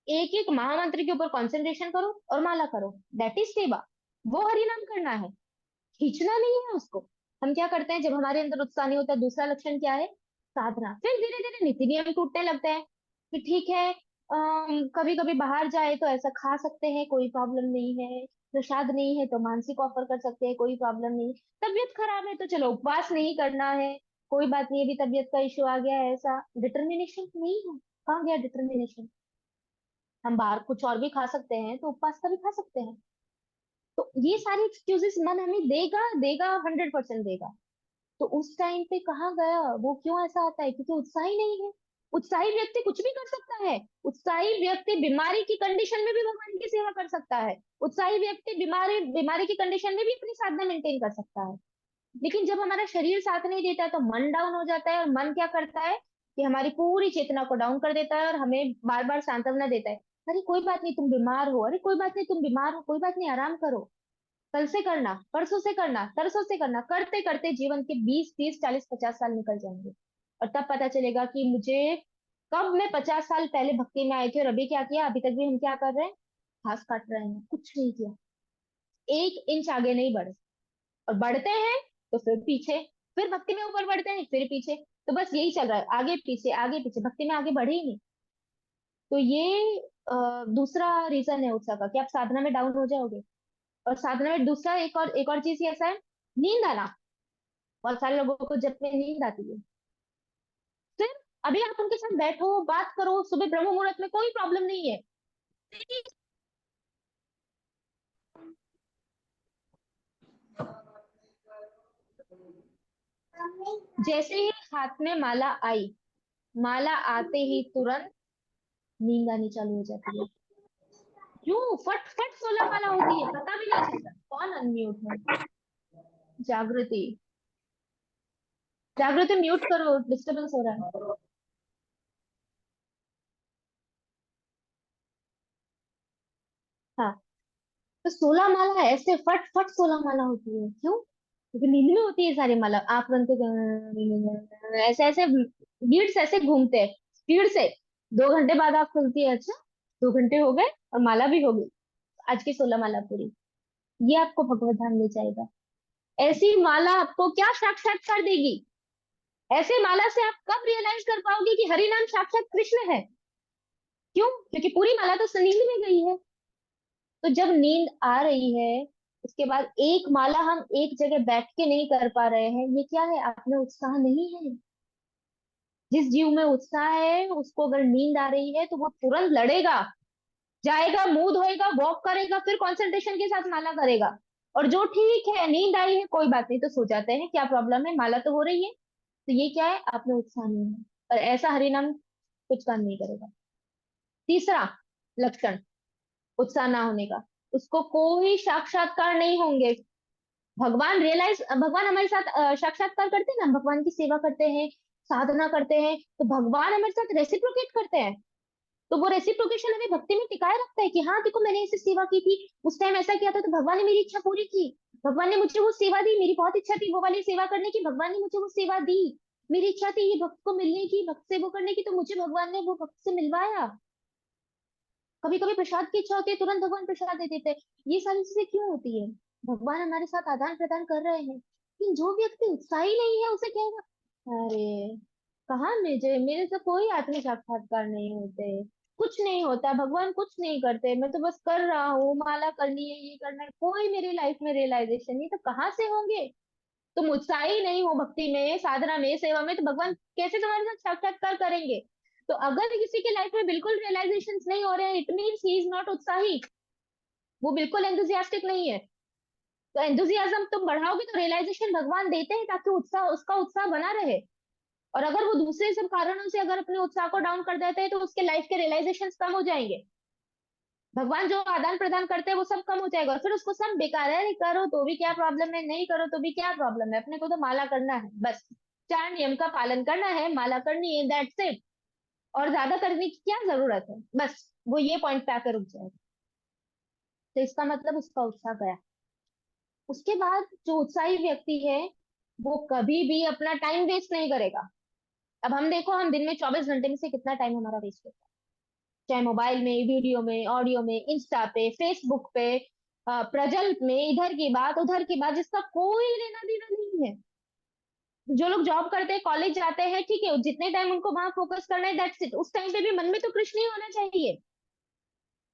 एक एक महामंत्र के ऊपर कंसंट्रेशन करो और माला करो, दैट इज सेवा। वो हरि नाम करना है, खींचना नहीं है उसको। हम क्या करते हैं जब हमारे अंदर उत्साह नहीं होता, दूसरा लक्षण क्या है, साधना, फिर धीरे धीरे नीति नियम टूटने लगते हैं कि ठीक है कभी कभी बाहर जाए तो ऐसा खा सकते हैं कोई प्रॉब्लम नहीं है, प्रसाद नहीं है तो मानसिक ऑफर कर सकते हैं कोई प्रॉब्लम नहीं, तबीयत खराब है तो चलो उपवास नहीं करना है, कोई बात नहीं, अभी तबीयत का इशू आ गया है, ऐसा डिटर्मिनेशन नहीं है। कहाँ गया डिटर्मिनेशन? हम बाहर कुछ और भी खा सकते हैं तो उपवास का भी खा सकते हैं। तो ये सारी एक्सक्यूजेस मन हमें देगा, देगा 100% देगा। तो उस टाइम पे कहाँ गया वो? क्यों ऐसा आता है? क्योंकि उत्साही नहीं है। उत्साही व्यक्ति कुछ भी कर सकता है। उत्साही व्यक्ति बीमारी की कंडीशन में भी भगवान की सेवा कर सकता है। उत्साही व्यक्ति बीमारी बीमारी की कंडीशन में भी अपनी साधना मेंटेन कर सकता है। लेकिन जब हमारा शरीर साथ नहीं देता है तो मन डाउन हो जाता है, और मन क्या करता है कि हमारी पूरी चेतना को डाउन कर देता है और हमें बार बार सांत्वना देता है। अरे कोई बात नहीं, तुम बीमार हो, अरे कोई बात नहीं, तुम बीमार हो, कोई बात नहीं, आराम करो, कल से करना, परसों से करना, तरसों से करना, करते करते जीवन के 20, 30, 40, 50 साल निकल जाएंगे। और तब पता चलेगा कि मुझे कब मैं 50 साल पहले भक्ति में आई थी और अभी क्या किया। अभी तक भी हम क्या कर रहे हैं? घास काट रहे हैं, कुछ नहीं किया, 1 इंच आगे नहीं बढ़े। और बढ़ते हैं तो फिर पीछे, फिर भक्ति में ऊपर बढ़ते हैं, फिर पीछे। तो बस यही चल रहा है, आगे पीछे आगे पीछे, भक्ति में आगे बढ़े ही नहीं। तो ये दूसरा रीजन है उत्साह का, कि आप साधना में डाउन हो जाओगे। और साधना में दूसरा एक और चीज ऐसा है, नींद आना। बहुत सारे लोगों को जब में नींद आती है, फिर अभी आप उनके साथ बैठो, बात करो, सुबह ब्रह्म मुहूर्त में, कोई प्रॉब्लम नहीं है। जैसे ही हाथ में माला आई, माला आते ही तुरंत नींद आनी चालू हो जाती है। क्यों? फट फट 16 माला होती है, पता भी नहीं चलता। कौन अनम्यूट है? जागृति। जागृति म्यूट करो, डिस्टरबेंस हो रहा है। हाँ। तो 16 माला ऐसे फट फट 16 माला होती है, क्यों? क्योंकि नींद में होती है सारी माला, आंख बंद के ऐसे ऐसे बीट्स ऐसे घूमते हैं स्पीड से। 2 घंटे बाद आंख खुलती है, अच्छा 2 घंटे हो गए और माला भी हो गई, आज की 16 माला पूरी। ये आपको भगवत धाम ले जाएगा। ऐसी माला आपको क्या साक्षात्कार देगी? ऐसे माला से आप कब रियलाइज कर पाओगे कि हरि नाम साक्षात कृष्ण है? क्यों? क्योंकि पूरी माला तो नींद में गई है। तो जब नींद आ रही है, उसके बाद एक माला हम एक जगह बैठ के नहीं कर पा रहे हैं, ये क्या है? आप में उत्साह नहीं है। जिस जीव में उत्साह है उसको अगर नींद आ रही है तो वो तुरंत लड़ेगा, जाएगा, मुंह धोएगा, वॉक करेगा, फिर कंसंट्रेशन के साथ माला करेगा। और जो ठीक है, नींद आई है, कोई बात नहीं, तो सो जाते हैं, क्या प्रॉब्लम है, माला तो हो रही है। तो ये क्या है? आप में उत्साह नहीं है। और ऐसा हरिनाम कुछ काम नहीं करेगा। तीसरा लक्षण उत्साह ना होने का, उसको कोई साक्षात्कार नहीं होंगे। भगवान हमारे साथ साक्षात्कार करते हैं ना, भगवान की सेवा करते हैं, साधना करते हैं, तो भगवान हमारे साथ रेसिप्रोकेट करते हैं। तो वो रेसिप्रोकेशन हमें भक्ति में टिकाए रखता है कि हाँ देखो, मैंने ऐसी सेवा की थी, उस टाइम ऐसा किया था, तो भगवान ने मेरी इच्छा पूरी की। भगवान ने मुझे वो सेवा दी, मेरी बहुत इच्छा थी वो वाली सेवा करने की, भगवान ने मुझे वो सेवा दी। मेरी इच्छा थी ये भक्त को मिलने की, भक्त से वो करने की, तो मुझे भगवान ने वो भक्त से मिलवाया। कभी कभी प्रसाद की इच्छा होती है, तुरंत भगवान प्रसाद दे देते हैं। ये सारी चीजें क्यों होती है? भगवान हमारे साथ आदान प्रदान कर रहे हैं। लेकिन जो व्यक्ति उत्साही नहीं है उसे कहेगा, अरे कहाँ मुझे, मेरे से कोई आत्म साक्षात्कार नहीं होते, कुछ नहीं होता, भगवान कुछ नहीं करते, मैं तो बस कर रहा हूँ, माला करनी है, ये करना है, कोई मेरी लाइफ में रियलाइजेशन नहीं, तो कहाँ से होंगे? तुम उत्साही नहीं हो भक्ति में, साधना में, सेवा में, तो भगवान कैसे तुम्हारे साथ साक्षात्कार करेंगे? तो अगर किसी के लाइफ में बिल्कुल रियलाइजेशन नहीं हो रहे हैं, it means he is not उत्साही, वो बिल्कुल एंथुजियास्टिक नहीं है। तो एंथुजियाज्म तुम बढ़ाओगे तो रियलाइजेशन भगवान देते हैं, ताकि उत्साह, उसका उत्साह बना रहे। और अगर वो दूसरे सब कारणों से अगर अपने उत्साह को डाउन कर देते हैं तो उसके लाइफ के रियलाइजेशन कम हो जाएंगे। भगवान जो आदान प्रदान करते हैं वो सब कम हो जाएगा, और फिर उसको सब बेकार है, अरे करो तो भी क्या प्रॉब्लम है, नहीं करो तो भी क्या प्रॉब्लम है, अपने को तो माला करना है बस, 4 नियम का पालन करना है, माला करनी है, दैट्स इट। और ज्यादा करने की क्या जरूरत है, बस वो ये पॉइंट पे आकर रुक जाएगा। तो इसका मतलब उसका उत्साह गया। उसके बाद जो उत्साही व्यक्ति है वो कभी भी अपना टाइम वेस्ट नहीं करेगा। अब हम देखो, हम दिन में 24 घंटे में से कितना टाइम हमारा वेस्ट होता है, चाहे मोबाइल में, वीडियो में, ऑडियो में, इंस्टा पे, फेसबुक पे, प्रजल्प में, इधर की बात उधर की बात, जिसका कोई लेना देना नहीं है। जो लोग जॉब करते हैं, कॉलेज जाते हैं, ठीक है, जितने टाइम उनको वहां फोकस करना है, दैट्स इट। उस टाइम पे भी मन में तो कृष्ण ही होना चाहिए।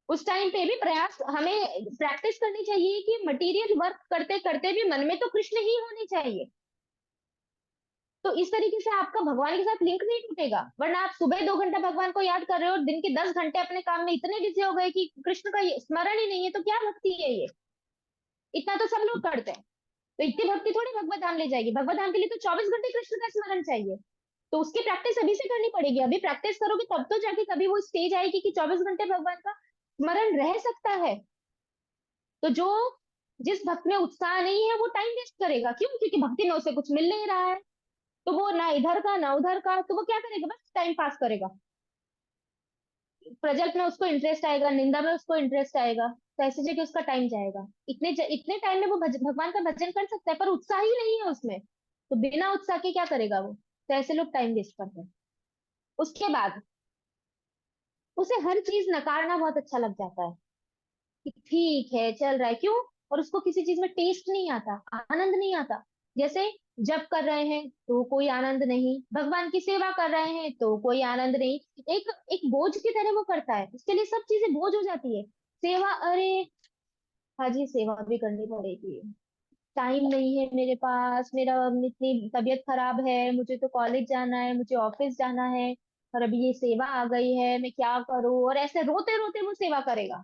उस टाइम पे भी प्रयास हमें प्रैक्टिस करनी चाहिए कि मटेरियल वर्क करते करते भी मन में तो कृष्ण ही होने चाहिए। तो इस तरीके से आपका भगवान के साथ लिंक नहीं टूटेगा। वरना आप सुबह 2 घंटा भगवान को याद कर रहे हो और दिन के 10 घंटे अपने काम में इतने बिजी हो गए कि कृष्ण का स्मरण ही नहीं है, तो क्या भक्ति है ये? इतना तो सब लोग करते हैं। तो इतनी भक्ति थोड़ी भगवत धाम ले जाएगी। भगवत धाम के लिए तो 24 घंटे कृष्ण का स्मरण चाहिए। तो उसकी प्रैक्टिस अभी से करनी पड़ेगी। अभी प्रैक्टिस करोगे तब तो जाके कभी वो स्टेज आएगी कि 24 घंटे भगवान का स्मरण रह सकता है। तो जो जिस भक्त में उत्साह नहीं है वो टाइम वेस्ट करेगा। क्यों? क्योंकि भक्ति में उसे कुछ मिल नहीं रहा है। तो वो ना इधर का ना उधर का, तो वो क्या करेगा? बस टाइम पास करेगा। प्रोजेक्ट में उसको इंटरेस्ट आएगा, निंदा में उसको इंटरेस्ट आएगा, तो ऐसे जगह उसका टाइम जाएगा। इतने टाइम में वो भगवान का भजन कर सकता है, पर उत्साह ही नहीं है उसमें। तो बिना उत्साह के क्या करेगा वो? तो ऐसे लोग टाइम वेस्ट करते हैं। उसके बाद उसे हर चीज नकारना बहुत अच्छा लग जाता है कि ठीक है चल रहा है। क्यों? और उसको किसी चीज में टेस्ट नहीं आता, आनंद नहीं आता। जैसे जप कर रहे हैं तो कोई आनंद नहीं, भगवान की सेवा कर रहे हैं तो कोई आनंद नहीं। एक एक बोझ की तरह वो करता है, उसके लिए सब चीजें बोझ हो जाती है। सेवा, अरे हाजी सेवा भी करनी पड़ेगी, टाइम नहीं है मेरे पास, मेरा इतनी तबीयत खराब है, मुझे तो कॉलेज जाना है, मुझे ऑफिस जाना है, और अभी ये सेवा आ गई है, मैं क्या करूं? और ऐसे रोते रोते वो सेवा करेगा,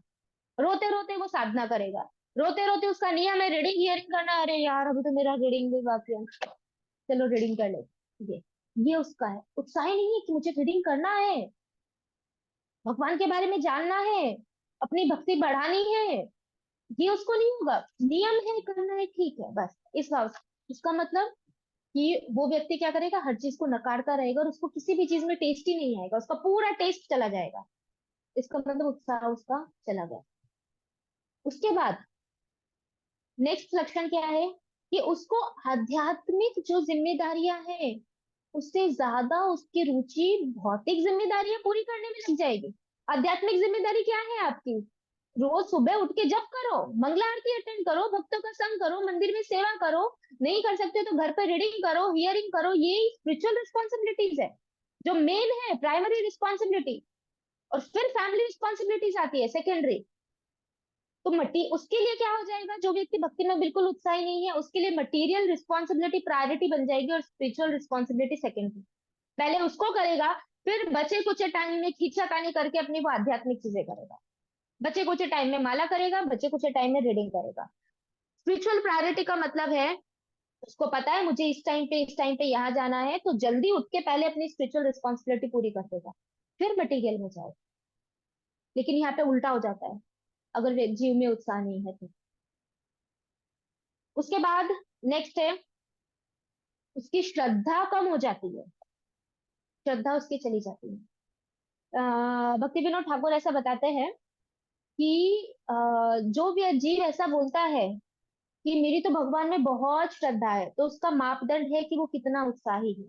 रोते रोते वो साधना करेगा, रोते रोते उसका नियम है रीडिंग हियरिंग करना। अरे यार अभी तो मेरा रीडिंग भी बाकी है, चलो रीडिंग कर ले। ये उसका है। उत्साह ही नहीं है कि मुझे रीडिंग करना है, भगवान के बारे में जानना है, अपनी भक्ति बढ़ानी है। ये उसको नहीं होगा। नियम है करना है, ठीक है बस। इस भाव से इसका मतलब कि वो व्यक्ति क्या करेगा? हर चीज को नकारता रहेगा और उसको किसी भी चीज में टेस्ट ही नहीं आएगा, उसका पूरा टेस्ट चला जाएगा। इसका मतलब उत्साह उसका चला गया। उसके बाद नेक्स्ट लक्षण क्या है? कि उसको आध्यात्मिक जो जिम्मेदारियां हैं उससे ज्यादा उसकी रुचि भौतिक जिम्मेदारियां पूरी करने में लग जाएगी। आध्यात्मिक जिम्मेदारी क्या है आपकी? रोज सुबह उठ के जप करो, मंगला आरती अटेंड करो, भक्तों का संग करो, मंदिर में सेवा करो, नहीं कर सकते तो घर पर रीडिंग करो, हियरिंग करो। ये स्पिरिचुअल रिस्पॉन्सिबिलिटीज है, जो मेन है, प्राइमरी रिस्पॉन्सिबिलिटी। और फिर फैमिली रिस्पॉन्सिबिलिटीज आती है सेकेंडरी। तो मटी उसके लिए क्या हो जाएगा? जो व्यक्ति भक्ति में बिल्कुल उत्साही नहीं है उसके लिए मटेरियल रिस्पॉन्सिबिलिटी प्रायोरिटी बन जाएगी और स्पिरिचुअल रिस्पॉन्सिबिलिटी सेकेंडरी। पहले उसको करेगा, फिर बचे कुछ टाइम में खींचातानी करके अपनी वो आध्यात्मिक चीजें करेगा। बचे कुछ टाइम में माला करेगा, बचे कुछ टाइम में रीडिंग करेगा। स्पिरिचुअल प्रायोरिटी का मतलब है उसको पता है मुझे इस टाइम पे यहाँ जाना है, तो जल्दी उठ के पहले अपनी स्पिरिचुअल रिस्पॉन्सिबिलिटी पूरी कर देगा, फिर मटीरियल में जाएगा। लेकिन यहाँ पे उल्टा हो जाता है अगर जीव में उत्साह नहीं है तो। उसके बाद नेक्स्ट है उसकी श्रद्धा कम हो जाती है, श्रद्धा उसकी चली जाती है। भक्ति विनोद ठाकुर ऐसा बताते हैं कि जो भी जीव ऐसा बोलता है कि मेरी तो भगवान में बहुत श्रद्धा है, तो उसका मापदंड है कि वो कितना उत्साही है।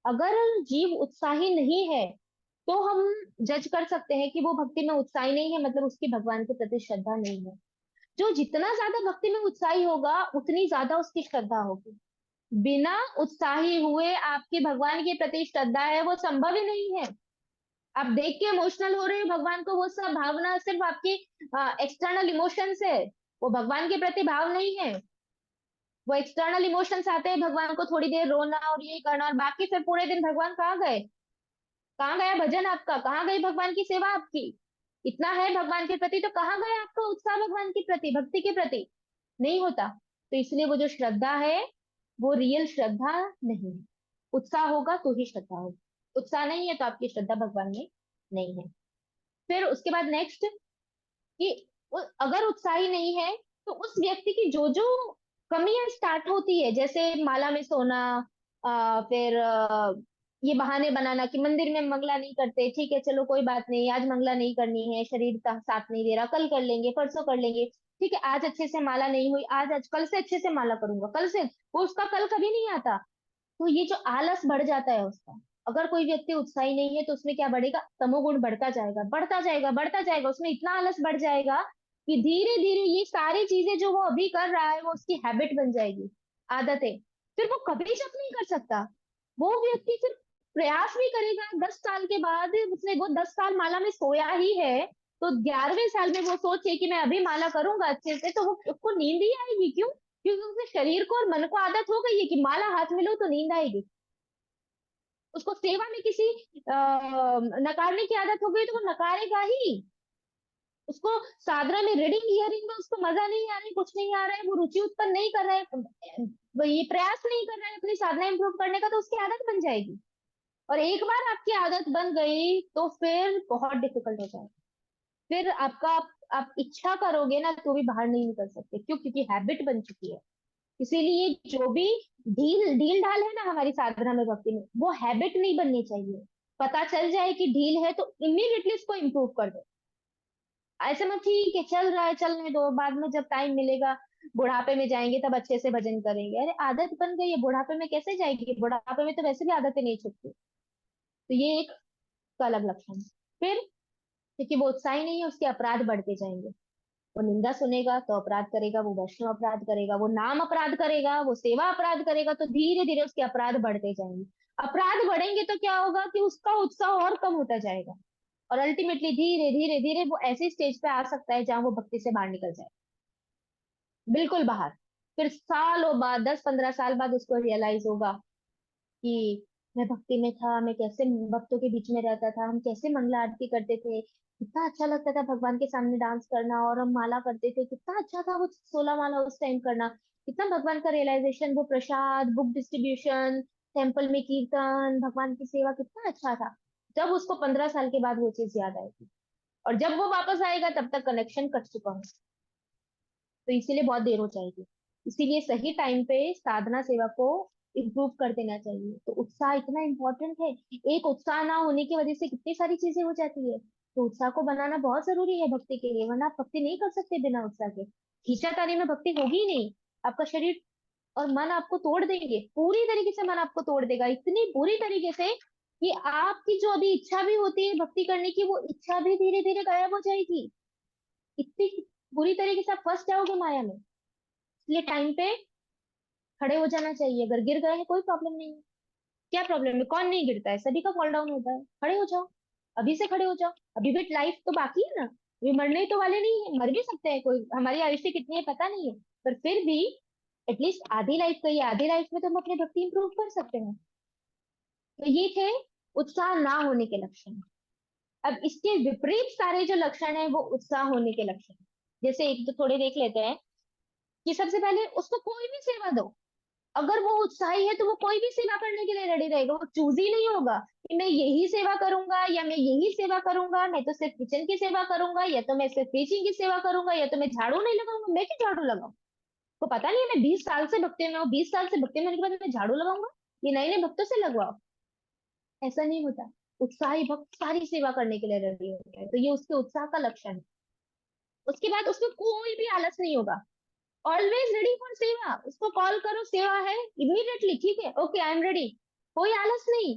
अगर जीव उत्साही नहीं है तो हम जज कर सकते हैं कि वो भक्ति में उत्साही नहीं है, मतलब उसकी भगवान के प्रति श्रद्धा नहीं है। जो जितना ज्यादा भक्ति में उत्साही होगा उतनी ज्यादा उसकी श्रद्धा होगी। बिना उत्साही हुए आपकी भगवान के प्रति श्रद्धा है वो संभव ही नहीं है। आप देख के इमोशनल हो रहे हो भगवान को, वो सब भावना सिर्फ आपकी एक्सटर्नल इमोशंस है, वो भगवान के प्रति भाव नहीं है। वो एक्सटर्नल इमोशंस आते हैं, भगवान को थोड़ी देर रोना और ये करना, और बाकी फिर पूरे दिन भगवान कहाँ गए? कहाँ गया भजन आपका? कहाँ गई भगवान की सेवा आपकी? इतना है भगवान के प्रति तो कहाँ गया आपका उत्साह भगवान के प्रति, भक्ति के प्रति? नहीं होता। तो इसलिए वो जो श्रद्धा है वो रियल श्रद्धा नहीं है। उत्साह होगा तो ही श्रद्धा होगी, उत्साह नहीं है तो आपकी श्रद्धा भगवान में नहीं है। फिर उसके बाद नेक्स्ट कि अगर उत्साही नहीं है तो उस व्यक्ति की जो जो कमियां स्टार्ट होती है, जैसे माला में सोना, फिर ये बहाने बनाना कि मंदिर में मंगला नहीं करते, ठीक है चलो कोई बात नहीं, आज मंगला नहीं करनी है, शरीर साथ नहीं दे रहा, कल कर लेंगे, परसों कर लेंगे, ठीक है आज अच्छे से माला नहीं हुई, आज कल से अच्छे से माला करूंगा, कल से। वो उसका कल कभी नहीं आता। तो ये जो आलस बढ़ जाता है उसका, अगर कोई व्यक्ति उत्साही नहीं है तो उसमें क्या बढ़ेगा? तमोगुण बढ़ता जाएगा, बढ़ता जाएगा, बढ़ता जाएगा, उसमें इतना आलस बढ़ जाएगा कि धीरे धीरे ये सारी चीजें जो वो अभी कर रहा है वो उसकी हैबिट बन जाएगी, आदतें। फिर वो कभी जप नहीं कर सकता। वो व्यक्ति फिर प्रयास भी करेगा, 10 साल के बाद उसने वो 10 साल माला में सोया ही है, तो 11वें साल में वो सोचे कि मैं अभी माला करूंगा अच्छे से, तो वो उसको नींद ही आएगी। क्यों? क्योंकि उसके शरीर को और मन को आदत हो गई है कि माला हाथ में लो तो नींद आएगी। उसको सेवा में किसी नकारने की आदत हो गई तो वो नकारेगा ही। उसको साधना में, रीडिंग हियरिंग में उसको मजा नहीं आ रहा है, कुछ नहीं आ रहा है, वो रुचि उत्पन्न नहीं कर रहा है, वो ये प्रयास नहीं कर रहा है अपनी साधना इंप्रूव करने का, तो उसकी आदत बन जाएगी। और एक बार आपकी आदत बन गई तो फिर बहुत डिफिकल्ट हो जाएगा। फिर आपका आप इच्छा करोगे ना तो भी बाहर नहीं निकल सकते, क्यों? क्योंकि हैबिट बन चुकी है। इसीलिए जो भी ढील ढील ढाल है ना हमारी साधना में, भक्ति में, वो हैबिट नहीं बननी चाहिए। पता चल जाए कि ढील है तो इमीडिएटली इसको इम्प्रूव कर दो। ऐसे में ठीक है, चल रहा है, चलने दो, बाद में जब टाइम मिलेगा, बुढ़ापे में जाएंगे तब अच्छे से भजन करेंगे। अरे आदत बन गई है, बुढ़ापे में कैसे जाएगी? बुढ़ापे में तो वैसे भी आदतें नहीं छूटती। तो ये एक का अलग लक्षण है। फिर क्योंकि वो उत्साही नहीं है, उसके अपराध बढ़ते जाएंगे। वो निंदा सुनेगा तो अपराध करेगा, वो वैष्णव अपराध करेगा, वो नाम अपराध करेगा, वो सेवा अपराध करेगा, तो धीरे धीरे उसके अपराध बढ़ते जाएंगे। अपराध बढ़ेंगे तो क्या होगा कि उसका उत्साह और कम होता जाएगा। और अल्टीमेटली धीरे धीरे धीरे वो ऐसी स्टेज पे आ सकता है जहां वो भक्ति से बाहर निकल जाए, बिल्कुल बाहर। फिर सालों बाद, 10-15 साल बाद उसको रियलाइज होगा कि मैं भक्ति में था, मैं कैसे भक्तों के बीच में रहता था, हम कैसे मंगला आरती करते थे, कितना अच्छा लगता था भगवान के सामने डांस करना, और हम माला करते थे, कितना अच्छा था वो 16 माला उस टाइम करना। कितना भगवान का रियलाइजेशन, वो प्रसाद, बुक डिस्ट्रीब्यूशन, टेम्पल में कीर्तन, भगवान की सेवा, कितना अच्छा था। जब उसको 15 साल के बाद वो चीज याद आएगी, और जब वो वापस आएगा तब तक कनेक्शन कट चुका हो, तो इसीलिए बहुत देर हो जाएगी। इसीलिए सही टाइम पे साधना सेवा को इम्प्रूव कर देना चाहिए। तो उत्साह इतना इंपॉर्टेंट है। एक उत्साह ना होने की वजह से कितनी सारी चीजें हो जाती है। तो उत्साह को बनाना बहुत जरूरी है भक्ति के लिए, वरना आप भक्ति नहीं कर सकते बिना उत्साह के। खींचातानी में भक्ति होगी ही नहीं। आपका शरीर और मन आपको तोड़ देंगे, पूरी तरीके से मन आपको तोड़ देगा, इतनी बुरी तरीके से कि आपकी जो अभी इच्छा भी होती है भक्ति करने की, वो इच्छा भी धीरे धीरे गायब हो जाएगी। इतनी बुरी तरीके से आप फंस जाओगे माया में। इसलिए टाइम पे खड़े हो जाना चाहिए। अगर गिर गए हैं कोई प्रॉब्लम नहीं है। क्या प्रॉब्लम है? कौन नहीं गिरता है? सभी का फॉल डाउन होता है। खड़े हो जाओ, अभी से खड़े हो जाओ। अभी भी लाइफ तो बाकी है ना, अभी मरने तो वाले नहीं है, मर भी सकते हैं, कोई हमारी आयुष्य कितनी है पता नहीं है, पर फिर भी एटलीस्ट आधी लाइफ तो ये आधी लाइफ में तो हम अपनी भक्ति इंप्रूव कर सकते हैं। तो ये थे उत्साह ना होने के लक्षण। अब इसके विपरीत सारे जो लक्षण है वो उत्साह होने के लक्षण। जैसे एक तो थोड़े देख लेते हैं कि सबसे पहले उसको कोई भी सेवा दो, अगर वो उत्साही है तो वो कोई भी सेवा करने के लिए रेडी रहेगा। वो चूज ही नहीं होगा कि मैं यही सेवा करूंगा या मैं यही सेवा करूंगा, मैं तो सिर्फ किचन की सेवा करूंगा, या तो मैं सिर्फ टीचिंग की सेवा करूंगा, या तो मैं झाड़ू नहीं लगाऊंगा। मैं क्यों झाड़ू लगाऊं? को पता नहीं है मैं 20 साल से भक्ति में हूँ, 20 साल से भक्ति में होने के बाद मैं झाड़ू लगाऊंगा? ये नए नए भक्तों से लगवाओ। ऐसा नहीं होता। उत्साही भक्त सारी सेवा करने के लिए रेडी होता है, तो ये उसके उत्साह का लक्षण है। उसके बाद उसमें कोई भी आलस नहीं होगा। ऑलवेज रेडी फॉर सेवा। उसको कॉल करो, सेवा है, इमीडिएटली ठीक है, ओके आई एम रेडी। कोई आलस नहीं।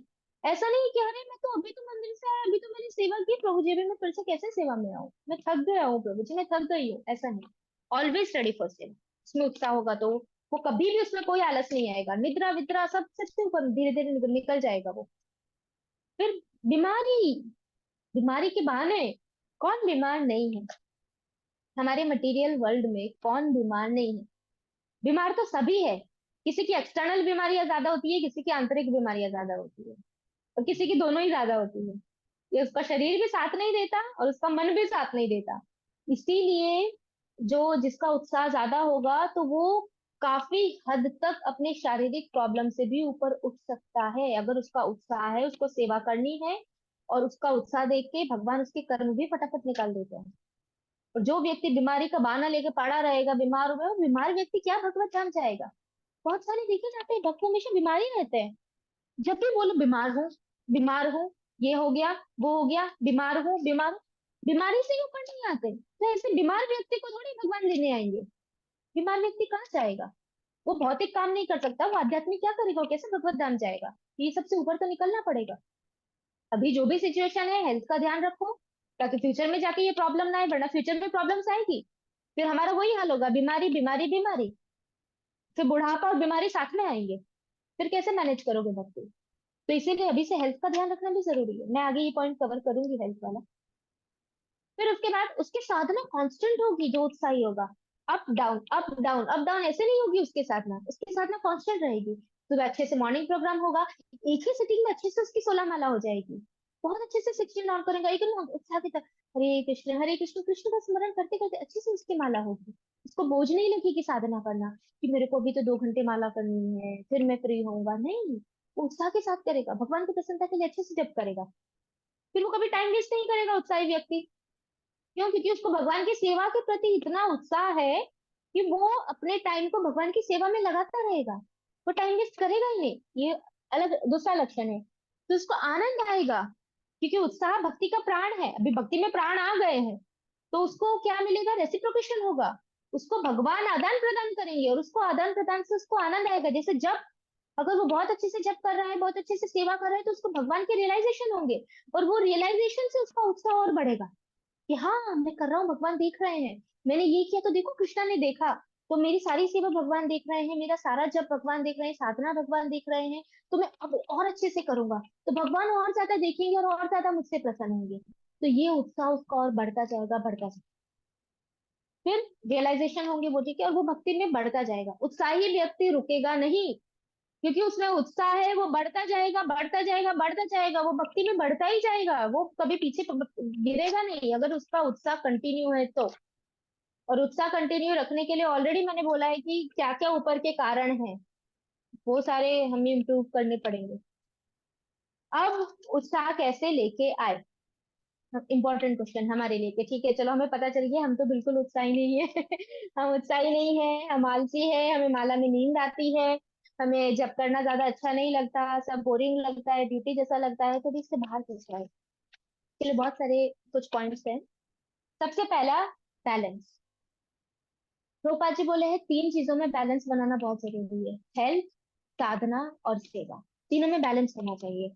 ऐसा नहीं कि अरे मैं तो अभी तो मंदिर से आया, अभी तो मैंने सेवा की प्रभु जी, अभी मैं फिर से कैसे सेवा में आऊँ, मैं थक गया हूँ प्रभु जी, मैं थक गई हूँ। ऐसा नहीं। ऑलवेज रेडी फॉर सेवा। उसमें उत्साह होगा तो वो कभी भी, उसमें कोई आलस नहीं आएगा। निद्रा विद्रा सब सबसे ऊपर धीरे धीरे निकल जाएगा वो। फिर बीमारी, बीमारी के बहाने कौन बीमार नहीं है? हमारे मटेरियल वर्ल्ड में कौन बीमार नहीं है? बीमार तो सभी है। किसी की एक्सटर्नल बीमारियां ज्यादा होती है, किसी की आंतरिक बीमारियां ज्यादा होती है, और किसी की दोनों ही ज्यादा होती है। ये उसका शरीर भी साथ नहीं देता और उसका मन भी साथ नहीं देता। इसीलिए जो जिसका उत्साह ज्यादा होगा तो वो काफी हद तक अपने शारीरिक प्रॉब्लम से भी ऊपर उठ सकता है, अगर उसका उत्साह है, उसको सेवा करनी है। और उसका उत्साह देख के भगवान उसके कर्म भी फटाफट निकाल देते हैं। और जो व्यक्ति बीमारी का बहाना लेके पड़ा रहेगा, बीमार हो गया, वो बीमार व्यक्ति क्या भगवत धाम जाएगा? बहुत सारे देखे जाते हैं भक्त हमेशा बीमार ही रहते हैं। जब भी बोलो बीमार हूँ, बीमार हूँ, ये हो गया, वो हो गया, बीमार हूँ, बीमार हूँ। बीमारी से ही ऊपर नहीं आते, तो ऐसे बीमार व्यक्ति को थोड़ी भगवान लेने आएंगे। बीमार व्यक्ति कहाँ जाएगा? वो भौतिक काम नहीं कर सकता, वो आध्यात्मिक क्या करेगा? वो कैसे भगवत धाम जाएगा? ये सबसे ऊपर तो निकलना पड़ेगा। अभी जो भी सिचुएशन है, हेल्थ का ध्यान रखो, ताकि फ्यूचर में जाके ये प्रॉब्लम ना आए, वरना फ्यूचर में प्रॉब्लम्स आएगी। फिर हमारा वही हाल होगा, बीमारी बीमारी बीमारी। फिर बुढ़ापा और बीमारी साथ में आएंगे। फिर कैसे मैनेज करोगे भक्ति? तो इसीलिए अभी से हेल्थ का ध्यान रखना भी जरूरी है। मैं आगे ये पॉइंट कवर करूंगी हेल्थ वाला। फिर उसके बाद उसकी साधना कांस्टेंट होगी, जो उत्साही होगा। Up down up down up down ऐसे नहीं होगी उसके साधना, उसकी साधना कांस्टेंट रहेगी। सुबह अच्छे से मॉर्निंग प्रोग्राम होगा, एक ही सिटिंग में अच्छे से उसकी 16 माला हो जाएगी, बहुत अच्छे से 16 राउंड करेगा एकदम उत्साह के साथ, हरे कृष्ण कृष्ण का स्मरण करते करते अच्छे से उसकी माला होगी। उसको बोझ नहीं लगेगी साधना करना, कि मेरे को अभी तो 2 घंटे माला करनी है फिर मैं फ्री होऊंगा, नहीं, वो उत्साह के साथ करेगा, भगवान की प्रसन्नता के लिए अच्छे से जप करेगा, फिर वो कभी टाइम वेस्ट नहीं करेगा उत्साही व्यक्ति। क्यों? क्योंकि उसको भगवान की सेवा के प्रति इतना उत्साह है कि वो अपने टाइम को भगवान की सेवा में लगाता रहेगा, वो टाइम वेस्ट करेगा ही नहीं। ये अलग दूसरा लक्षण है। तो उसको आनंद आएगा, क्योंकि उत्साह भक्ति का प्राण है, अभी भक्ति में प्राण आ गए हैं, तो उसको क्या मिलेगा? रेसिप्रोकेशन होगा, उसको भगवान आदान प्रदान करेंगे और उसको आदान प्रदान से उसको आनंद आएगा। जैसे जब अगर वो बहुत अच्छे से जप कर रहा है, बहुत अच्छे से सेवा कर रहा है, तो उसको भगवान के रियलाइजेशन होंगे, और वो रियलाइजेशन से उसका उत्साह और बढ़ेगा कि हाँ मैं कर रहा हूँ, भगवान देख रहे हैं, मैंने ये किया तो देखो कृष्णा ने देखा, तो मेरी सारी सेवा भगवान देख रहे हैं, मेरा सारा जप भगवान देख रहे हैं, साधना भगवान देख रहे हैं, तो मैं अब और अच्छे से करूंगा, तो भगवान और ज्यादा देखेंगे और ज्यादा मुझसे प्रसन्न होंगे, तो ये उत्साह उसका और बढ़ता जाएगा, बढ़ता जाएगा। फिर रियलाइजेशन होंगे वो, ठीक है, और वो भक्ति में बढ़ता जाएगा। उत्साही व्यक्ति रुकेगा नहीं, क्योंकि उसमें उत्साह है, वो बढ़ता जाएगा, बढ़ता जाएगा, बढ़ता जाएगा, वो भक्ति में बढ़ता ही जाएगा, वो कभी पीछे गिरेगा नहीं अगर उसका उत्साह कंटिन्यू है तो। और उत्साह कंटिन्यू रखने के लिए ऑलरेडी मैंने बोला है कि क्या क्या ऊपर के कारण हैं, वो सारे हमें इम्प्रूव करने पड़ेंगे। अब उत्साह कैसे लेके आए, इंपॉर्टेंट क्वेश्चन हमारे लिए कि ठीक है चलो हमें पता चल गया हम तो बिल्कुल उत्साही नहीं है हम उत्साही नहीं है, हम आलसी है, हमें माला में नींद आती है, हमें जब करना ज्यादा अच्छा नहीं लगता, सब बोरिंग लगता है, ड्यूटी जैसा लगता है, तो भी इससे बाहर कैसे आए? इसके लिए बहुत सारे कुछ पॉइंट्स हैं। सबसे पहला, बैलेंस। प्रभुपाद जी बोले हैं 3 चीजों में बैलेंस बनाना बहुत जरूरी है, हेल्थ, साधना और सेवा, तीनों में बैलेंस होना चाहिए।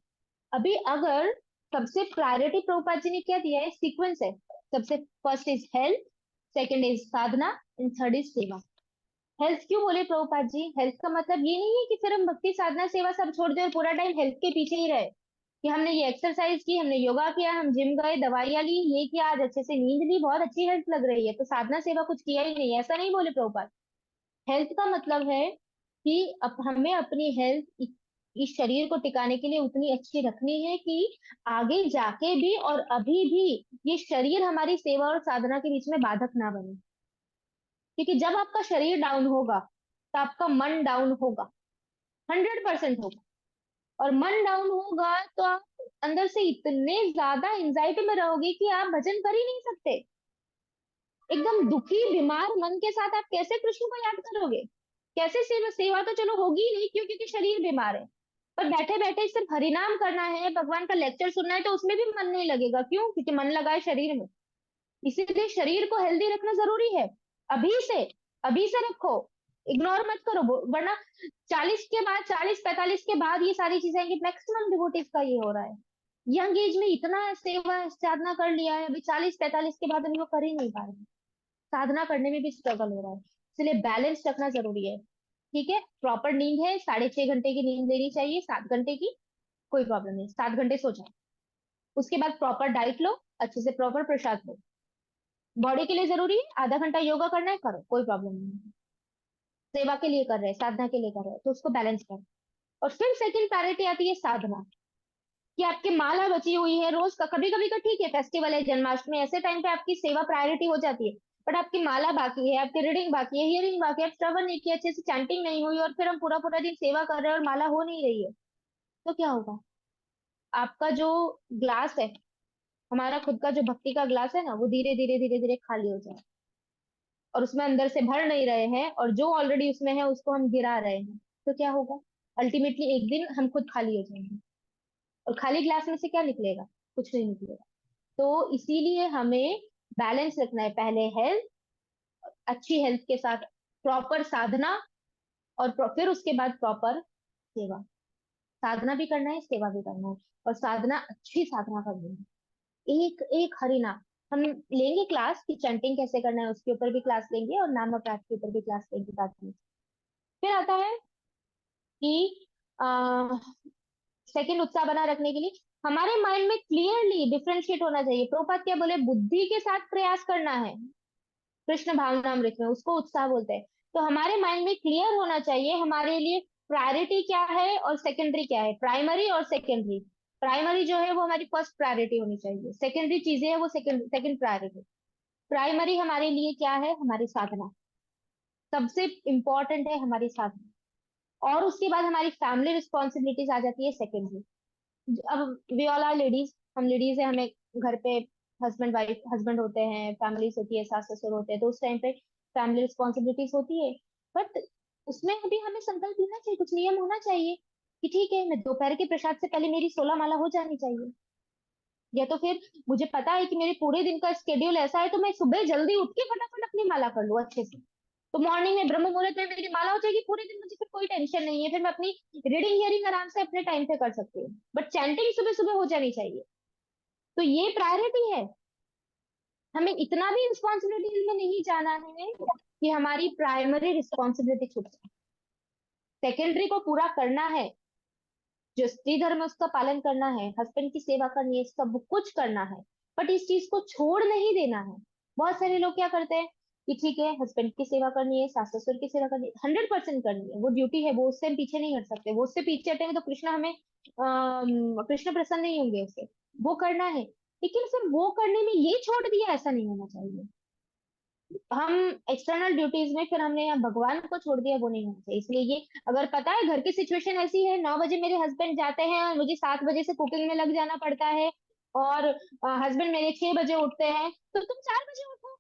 अभी अगर सबसे प्रायोरिटी प्रभुपाद जी ने क्या दिया है, सीक्वेंस है, सबसे first is health, second is Sadhana, and third is सेवा। हेल्थ क्यों बोले प्रभुपाद जी? हेल्थ का मतलब ये नहीं है कि फिर हम भक्ति साधना सेवा सब छोड़ दें और पूरा टाइम हेल्थ के पीछे ही रहे, कि हमने ये एक्सरसाइज की, हमने योगा किया, हम जिम गए, दवाइयां ली, ये किया, आज अच्छे से नींद ली, बहुत अच्छी हेल्थ लग रही है, तो साधना सेवा कुछ किया ही नहीं, ऐसा नहीं बोले प्रभुपाद। हेल्थ का मतलब है कि अब हमें अपनी हेल्थ इस शरीर को टिकाने के लिए उतनी अच्छी रखनी है कि आगे जाके भी और अभी भी ये शरीर हमारी सेवा और साधना के बीच में बाधक ना बने। क्योंकि जब आपका शरीर डाउन होगा तो आपका मन डाउन होगा, 100% होगा। और मन डाउन होगा तो आप अंदर से इतने ज्यादा एंजाइटी में रहोगे कि आप भजन कर ही नहीं सकते। एकदम दुखी बीमार मन के साथ आप कैसे कृष्ण को याद करोगे? कैसे सेवा? सेवा तो चलो होगी ही नहीं, क्यों? क्योंकि शरीर बीमार है। पर बैठे बैठे सिर्फ हरिनाम करना है, भगवान का लेक्चर सुनना है, तो उसमें भी मन नहीं लगेगा। क्यों? क्योंकि मन लगा है शरीर में। इसीलिए शरीर को हेल्दी रखना जरूरी है, अभी से, अभी से रखो, इग्नोर मत करो, वरना 40 के बाद, 40-45 के बाद ये सारी चीजें आएंगी। मैक्सिमम डिवोटीज का ये हो रहा है, यंग एज में इतना सेवा साधना कर लिया है, अभी 40-45 के बाद अभी वो कर ही नहीं पा रहे हैं, साधना करने में भी स्ट्रगल हो रहा है। इसलिए बैलेंस रखना जरूरी है। ठीक है, प्रॉपर नींद है, 6.5 घंटे की नींद लेनी चाहिए, 7 घंटे की, कोई प्रॉब्लम नहीं, 7 घंटे सो जाओ। उसके बाद प्रॉपर डाइट लो, अच्छे से प्रॉपर प्रसाद लो, बॉडी के लिए जरूरी है, आधा घंटा योगा करना है करो, कोई प्रॉब्लम नहीं है। सेवा के लिए कर रहे हैं, साधना के लिए कर रहे हैं, तो उसको बैलेंस करो। और फिर सेकंड प्रायोरिटी आती है साधना, कि आपकी माला बची हुई है रोज का, कभी कभी तो ठीक है फेस्टिवल है, जन्माष्टमी, ऐसे टाइम पे आपकी सेवा प्रायोरिटी हो जाती है, बट आपकी माला बाकी है, आपकी रीडिंग बाकी है, हियरिंग बाकी है, आप श्रवण नहीं किया, अच्छे से चैंटिंग नहीं हुई, और फिर हम पूरा पूरा दिन सेवा कर रहे हैं और माला हो नहीं रही है, तो क्या होगा? आपका जो ग्लास है, हमारा खुद का जो भक्ति का ग्लास है ना, वो धीरे धीरे धीरे धीरे खाली हो जाए, और उसमें अंदर से भर नहीं रहे हैं, और जो ऑलरेडी उसमें है उसको हम गिरा रहे हैं, तो क्या होगा? अल्टीमेटली एक दिन हम खुद खाली हो जाएंगे, और खाली ग्लास में से क्या निकलेगा? कुछ नहीं निकलेगा। तो इसीलिए हमें बैलेंस रखना है, पहले हेल्थ, अच्छी हेल्थ के साथ प्रॉपर साधना, और फिर उसके बाद प्रॉपर सेवा। साधना भी करना है, सेवा भी करना है, और साधना अच्छी साधना करनी है। एक एक हरि नाम, हम लेंगे क्लास कि चैंटिंग कैसे करना है, उसके ऊपर भी क्लास लेंगे, और नाम अपराध के ऊपर भी क्लास लेंगे बाद में। फिर आता है कि सेकंड, उत्साह बना रखने के लिए हमारे माइंड में क्लियरली डिफरेंशिएट होना चाहिए। प्रोपात क्या बोले? बुद्धि के साथ प्रयास करना है, कृष्ण भावनामृत में उसको उत्साह बोलते हैं। तो हमारे माइंड में क्लियर होना चाहिए हमारे लिए प्रायोरिटी क्या है और सेकेंडरी क्या है, प्राइमरी और सेकेंडरी। प्राइमरी जो है वो हमारी फर्स्ट प्रायोरिटी होनी चाहिए, सेकेंडरी चीजें है वो सेकेंड सेकेंड प्रायोरिटी। प्राइमरी हमारे लिए क्या है, हमारी साधना, सबसे इंपॉर्टेंट है हमारी साधना। और उसके बाद हमारी फैमिली रिस्पॉन्सिबिलिटीज आ जाती है सेकेंडरी। अब वी ऑल आर लेडीज, हम लेडीज है, हमें घर पे हस्बैंड वाइफ, हस्बैंड होते हैं, फैमिलीज होती है, सास ससुर होते हैं, तो उस टाइम पे फैमिली रिस्पॉन्सिबिलिटीज होती है। बट उसमें अभी हमें संकल्प लेना चाहिए, कुछ नियम होना चाहिए कि ठीक है, मैं दोपहर के प्रसाद से पहले मेरी 16 माला हो जानी चाहिए। या तो फिर मुझे पता है कि मेरे पूरे दिन का स्केड्यूल ऐसा है, तो मैं सुबह जल्दी उठ के फटाफट अपनी माला कर लूँ अच्छे से। तो मॉर्निंग में ब्रह्म मुहूर्त में मेरी माला हो जाएगी, पूरे दिन मुझे फिर कोई टेंशन नहीं है, फिर मैं अपनी रीडिंग हियरिंग आराम से अपने टाइम पे कर सकती हूँ। बट चैंटिंग सुबह सुबह हो जानी चाहिए। तो ये प्रायोरिटी है। हमें इतना भी रिस्पॉन्सिबिलिटीज में नहीं जाना है कि हमारी प्राइमरी रिस्पॉन्सिबिलिटी छूट जाए। सेकेंडरी को पूरा करना है, जो स्त्री धर्म है उसका पालन करना है, हस्बैंड की सेवा करनी है, सब कुछ करना है। बट इस चीज को छोड़ नहीं देना है। बहुत सारे लोग क्या करते हैं कि ठीक है, हस्बैंड की सेवा करनी है, सास ससुर की सेवा करनी है, 100% करनी है, वो ड्यूटी है, वो उससे हम पीछे नहीं हट सकते। वो उससे पीछे हटेंगे तो कृष्ण हमें कृष्ण प्रसन्न नहीं होंगे उससे। वो करना है, लेकिन सिर्फ वो करने में ये छोड़ दिया, ऐसा नहीं होना चाहिए। हम एक्सटर्नल ड्यूटीज में फिर हमने यहाँ भगवान को छोड़ दिया, वो नहीं होना चाहिए। इसलिए ये, अगर पता है घर की सिचुएशन ऐसी है, 9 बजे मेरे हस्बैंड जाते हैं और मुझे 7 बजे से कुकिंग में लग जाना पड़ता है, और हस्बैंड मेरे 6 बजे उठते हैं, तो तुम 4 बजे उठो,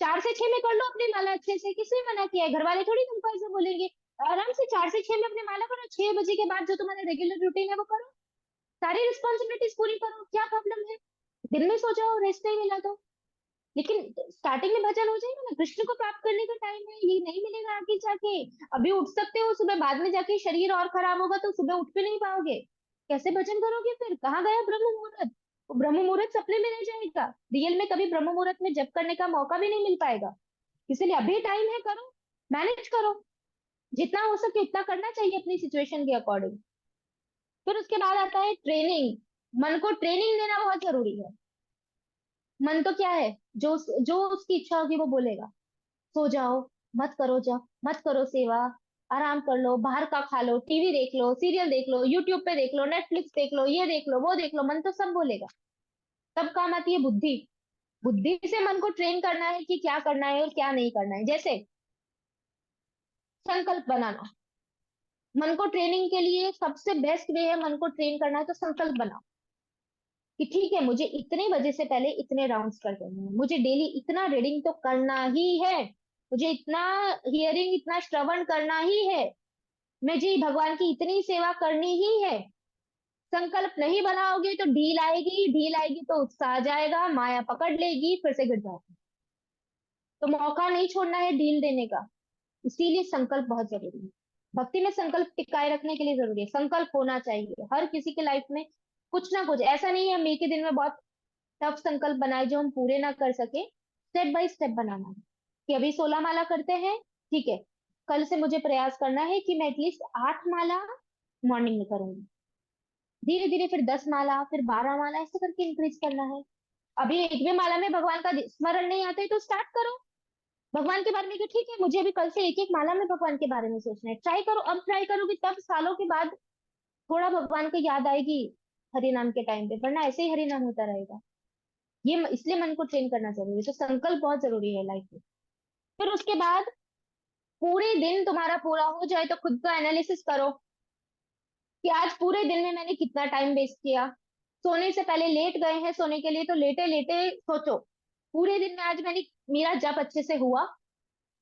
4 से 6 में कर लो अपनी माला अच्छे से। किसने मना किया है? घर वाले थोड़ी तुमको ऐसे बोलेंगे। आराम से 4 से 6 में अपनी माला करो, 6 बजे के बाद जो तुम्हारा रेगुलर रूटीन है वो करो, सारी रिस्पॉन्सिबिलिटीज पूरी करो, क्या प्रॉब्लम है? दिन में सो जाओ, रेस्ट नहीं मिला तो। लेकिन स्टार्टिंग में भजन हो जाएगा ना, कृष्ण को प्राप्त करने का टाइम है, ये नहीं मिलेगा आगे जाके। अभी उठ सकते हो सुबह, बाद में जाके शरीर और खराब होगा तो सुबह उठ भी नहीं पाओगे, कैसे भजन करोगे फिर? कहाँ गया ब्रह्म मुहूर्त? वो ब्रह्म मुहूर्त सपने में रह जाएगा, रियल में कभी ब्रह्म मुहूर्त में जप करने का मौका भी नहीं मिल पाएगा। इसलिए अभी टाइम है, करो, मैनेज करो, जितना हो सके उतना करना चाहिए अपनी सिचुएशन के अकॉर्डिंग। फिर उसके बाद आता है ट्रेनिंग। मन को ट्रेनिंग देना बहुत जरूरी है। मन तो क्या है, जो जो उसकी इच्छा होगी वो बोलेगा। सो जाओ, मत करो जब, मत करो सेवा, आराम कर लो, बाहर का खा लो, टीवी देख लो, सीरियल देख लो, यूट्यूब पे देख लो, नेटफ्लिक्स देख लो, ये देख लो, वो देख लो, मन तो सब बोलेगा। तब काम आती है बुद्धि। बुद्धि से मन को ट्रेन करना है कि क्या करना है और क्या नहीं करना है। जैसे संकल्प बनाना, मन को ट्रेनिंग के लिए सबसे बेस्ट वे है, मन को ट्रेन करना है तो संकल्प बनाओ कि ठीक है, मुझे इतने बजे से पहले इतने राउंड्स कर देने हैं, मुझे डेली इतना रीडिंग तो करना ही है, मुझे इतना हियरिंग, इतना श्रवण करना ही है, मुझे भगवान की इतनी सेवा करनी ही है। संकल्प नहीं बनाओगे तो ढील आएगी, ढील आएगी तो उत्साह जाएगा, माया पकड़ लेगी, फिर से गिर जाओगे। तो मौका नहीं छोड़ना है ढील देने का। इसीलिए संकल्प बहुत जरूरी है। भक्ति में संकल्प टिकाए रखने के लिए जरूरी है, संकल्प होना चाहिए हर किसी के लाइफ में। कुछ ना कुछ, ऐसा नहीं है हम एक ही दिन में बहुत टफ संकल्प बनाए जो हम पूरे ना कर सके। स्टेप बाय स्टेप बनाना है कि अभी 16 माला करते हैं, ठीक है, कल से मुझे प्रयास करना है कि मैं एटलीस्ट 8 माला मॉर्निंग में करूंगी। धीरे धीरे फिर 10 माला, फिर 12 माला, ऐसे करके इंक्रीज करना है। अभी एक भी माला में भगवान का स्मरण नहीं आता है तो स्टार्ट करो भगवान के बारे में कि ठीक है, मुझे अभी कल से एक एक माला में भगवान के बारे में सोचना है। ट्राई करो, अब ट्राई करोगे तब सालों के बाद थोड़ा भगवान को याद आएगी हरि नाम के टाइम पे, वरना ऐसे ही हरि नाम होता रहेगा। ये इसलिए मन को ट्रेन करना जरूरी है, तो संकल्प बहुत जरूरी है लाइफ में। फिर उसके बाद पूरे दिन तुम्हारा पूरा हो जाए तो खुद का एनालिसिस करो कि आज पूरे दिन में मैंने कितना टाइम वेस्ट किया। सोने से पहले लेट गए हैं सोने के लिए, तो लेटे लेटे सोचो पूरे दिन में आज मैंने, मेरा जप अच्छे से हुआ,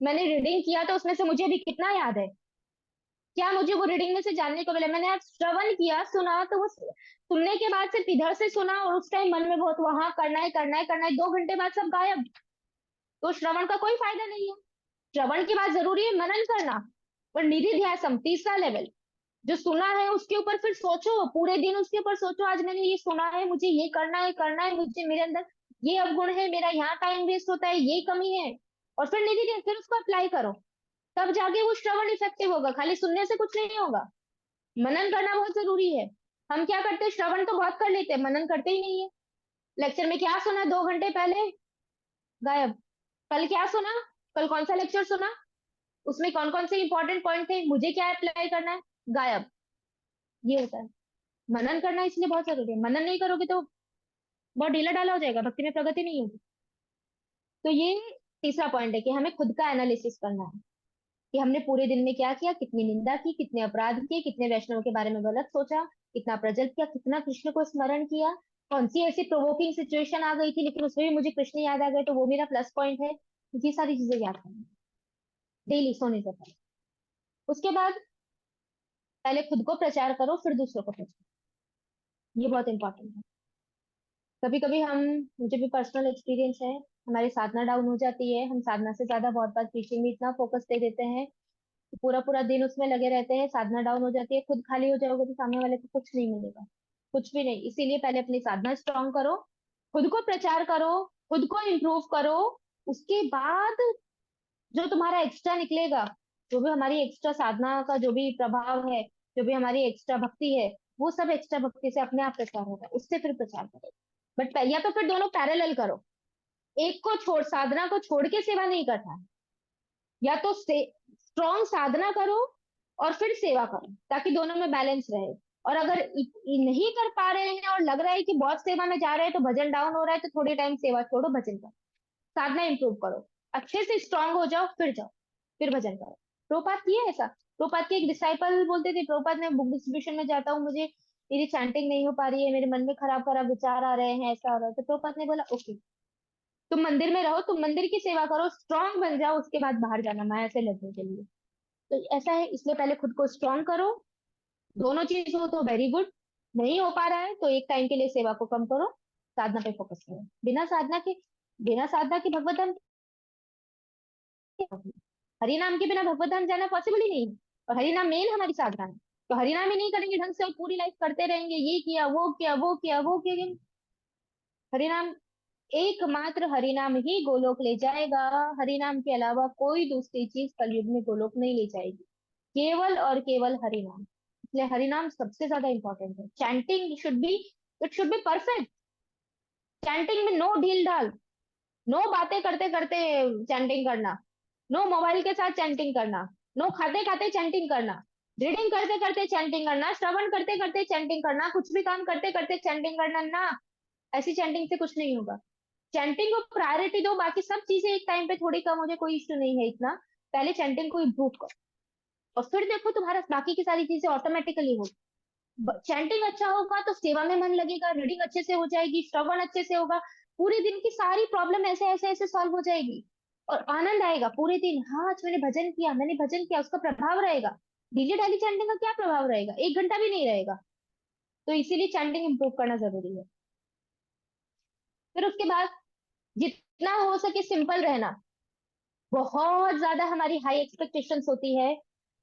मैंने रीडिंग किया तो उसमें से मुझे अभी कितना याद है, क्या मुझे वो रीडिंग में से जानने को मिला। मैंने आज श्रवण किया, सुना, तो वो सुनने के बाद सिर्फ इधर से सुना और उस टाइम मन में बहुत वहां करना है करना है करना है, 2 घंटे बाद सब गायब। तो श्रवण का कोई फायदा नहीं है। श्रवण की बात जरूरी है, मनन करना। और निधि ध्यासम, तीसरा लेवल, जो सुना है उसके ऊपर फिर सोचो, पूरे दिन उसके ऊपर सोचो, आज मैंने ये सुना है, मुझे ये करना है, मुझे मेरे अंदर ये अवगुण है, मेरा यहाँ टाइम वेस्ट होता है, ये कमी है। और फिर निधि ध्यान, फिर उसको अप्लाई करो, तब जाके वो श्रवण इफेक्टिव होगा। खाली सुनने से कुछ नहीं होगा, मनन करना बहुत जरूरी है। हम क्या करते हैं, श्रवण तो बहुत कर लेते हैं, मनन करते ही नहीं है। लेक्चर में क्या सुना 2 घंटे पहले, गायब। कल क्या सुना, कल कौन सा लेक्चर सुना, उसमें कौन कौन से इंपॉर्टेंट पॉइंट थे, मुझे क्या अप्लाई करना है, गायब। ये होता है। मनन करना इसलिए बहुत जरूरी है, मनन नहीं करोगे तो बहुत ढीला ढाला हो जाएगा, भक्ति में प्रगति नहीं होगी। तो ये तीसरा पॉइंट है कि हमें खुद का एनालिसिस करना है कि हमने पूरे दिन में क्या किया, कितनी निंदा की, कितने अपराध किए, कितने वैष्णव के बारे में गलत सोचा, कितना प्रजल्प किया, कितना कृष्ण को स्मरण किया, कौन सी ऐसी प्रोवोकिंग सिचुएशन आ गई थी लेकिन उसमें भी मुझे कृष्ण याद आ गए तो वो मेरा प्लस पॉइंट है। ये सारी चीजें याद करना डेली सोने से पहले। उसके बाद पहले खुद को प्रचार करो, फिर दूसरों को प्रचार। ये बहुत इंपॉर्टेंट है। कभी कभी हम, मुझे भी पर्सनल एक्सपीरियंस है, हमारी साधना डाउन हो जाती है, हम साधना से ज्यादा बहुत बार टीचिंग में इतना फोकस दे देते हैं, पूरा पूरा दिन उसमें लगे रहते हैं, साधना डाउन हो जाती है, खुद खाली हो जाओगे तो सामने वाले को कुछ नहीं मिलेगा, कुछ भी नहीं। इसीलिए पहले अपनी साधना स्ट्रांग करो, खुद को प्रचार करो, खुद को इम्प्रूव करो। उसके बाद जो तुम्हारा एक्स्ट्रा निकलेगा, जो भी हमारी एक्स्ट्रा साधना का जो भी प्रभाव है, जो भी हमारी एक्स्ट्रा भक्ति है, वो सब एक्स्ट्रा भक्ति से अपने आप प्रचार होगा, उससे फिर प्रचार करो। बट या तो फिर दोनों पैरेलल करो, एक को छोड़, साधना को छोड़ के सेवा नहीं करना है, या तो स्ट्रॉन्ग साधना करो और फिर सेवा करो, ताकि दोनों में बैलेंस रहे। और अगर नहीं कर पा रहे हैं और लग रहा है कि बहुत सेवा में जा रहे हैं तो भजन डाउन हो रहा है, तो थोड़ी टाइम सेवा छोड़ो, भजन करो, साधना इंप्रूव करो, अच्छे से स्ट्रांग हो जाओ, फिर जाओ, फिर भजन करो। प्रभुपाद किए ऐसा। प्रभुपाद के एक डिसाइपल बोलते थे, प्रभुपाद मैं बुक डिस्ट्रीब्यूशन में जाता हूँ, मुझे मेरी चैंटिंग नहीं हो पा रही है, मेरे मन में खराब खराब विचार आ रहे हैं, ऐसा हो रहा है। तो प्रभुपाद ने बोला ओके, तुम मंदिर में रहो, तुम मंदिर की सेवा करो, स्ट्रांग बन जाओ, उसके बाद बाहर जाना माया से लड़ने के लिए। तो ऐसा है, इसलिए पहले खुद को स्ट्रांग करो, दोनों चीज हो तो वेरी गुड। नहीं हो पा रहा है तो एक टाइम के लिए सेवा को कम करो, साधना पे फोकस करो। बिना साधना के भगवत धाम, हरि नाम के बिना भगवत धाम जाना पॉसिबल ही नहीं है। और हरि नाम मेन हमारी साधना है। तो हरि नाम ही नहीं करेंगे ढंग से और पूरी लाइफ करते रहेंगे, ये किया वो किया वो किया वो किया, हरि नाम, एकमात्र हरि नाम ही गोलोक ले जाएगा। हरि नाम के अलावा कोई दूसरी चीज कलयुग में गोलोक नहीं ले जाएगी, केवल और केवल हरि नाम। इसलिए हरि नाम सबसे ज्यादा इंपॉर्टेंट है। Chanting should be, it should be perfect. Chanting में नो ढील ढाल, नो बातें करते करते चैंटिंग करना, नो मोबाइल के साथ चैंटिंग करना, नो खाते खाते चैंटिंग करना, रीडिंग करते करते चैंटिंग करना, श्रवण करते करते चैंटिंग करना, कुछ भी काम करते करते चैंटिंग करना ना। ऐसी चैंटिंग से कुछ नहीं होगा। चैंटिंग को प्रायोरिटी दो, बाकी सब चीजें एक टाइम पे थोड़ी कम हो जाए, कोई इश्यू नहीं है इतना। पहले चैंटिंग को इम्प्रूव करो और फिर देखो तुम्हारा बाकी की सारी चीजें ऑटोमेटिकली होगी। चैंटिंग अच्छा होगा तो सेवा में मन लगेगा, रीडिंग अच्छे से हो जाएगी, श्रवण अच्छे से होगा, पूरे दिन की सारी प्रॉब्लम ऐसे ऐसे ऐसे सॉल्व हो जाएगी। और आनंद आएगा पूरे दिन, हाँ आज मैंने भजन किया, मैंने भजन किया, उसका प्रभाव रहेगा। डीजे डेली चैंटिंग का क्या प्रभाव रहेगा, 1 घंटा भी नहीं रहेगा। तो इसीलिए चैंटिंग इंप्रूव करना जरूरी है। फिर उसके बाद जितना हो सके सिंपल रहना। बहुत ज्यादा हमारी हाई एक्सपेक्टेशंस होती है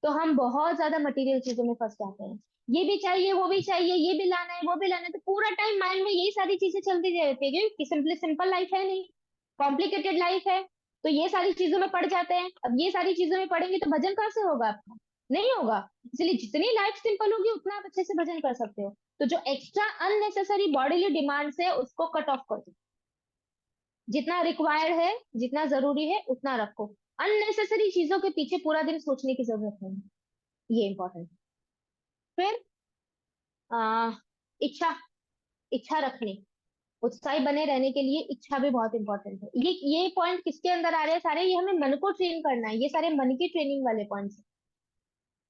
तो हम बहुत ज्यादा मटेरियल चीजों में फंस जाते हैं। ये भी चाहिए, वो भी चाहिए, ये भी लाना है, वो भी लाना है, तो पूरा टाइम माइंड में यही सारी चीजें चलती रहती है, क्योंकि सिंपली सिंपल लाइफ है नहीं, कॉम्प्लिकेटेड लाइफ है। तो ये सारी चीजों में पड़ जाते हैं। अब ये सारी चीजों में पड़ेंगे तो भजन कहाँ से होगा आपका, नहीं होगा। इसलिए जितनी लाइफ सिंपल होगी उतना आप अच्छे से भजन कर सकते हो। तो जो एक्स्ट्रा अननेसेसरी बॉडीली डिमांड्स है उसको कट ऑफ कर दो, जितना रिक्वायर्ड है, जितना जरूरी है उतना रखो। अननेसेसरी चीजों के पीछे पूरा दिन सोचने की जरूरत नहीं है। ये इंपॉर्टेंट। फिर आ, इच्छा, इच्छा रखनी, उत्साही बने रहने के लिए इच्छा भी बहुत इंपॉर्टेंट है। ये पॉइंट किसके अंदर आ रहे हैं सारे, ये हमें मन को ट्रेन करना है, ये सारे मन की ट्रेनिंग वाले पॉइंट्स।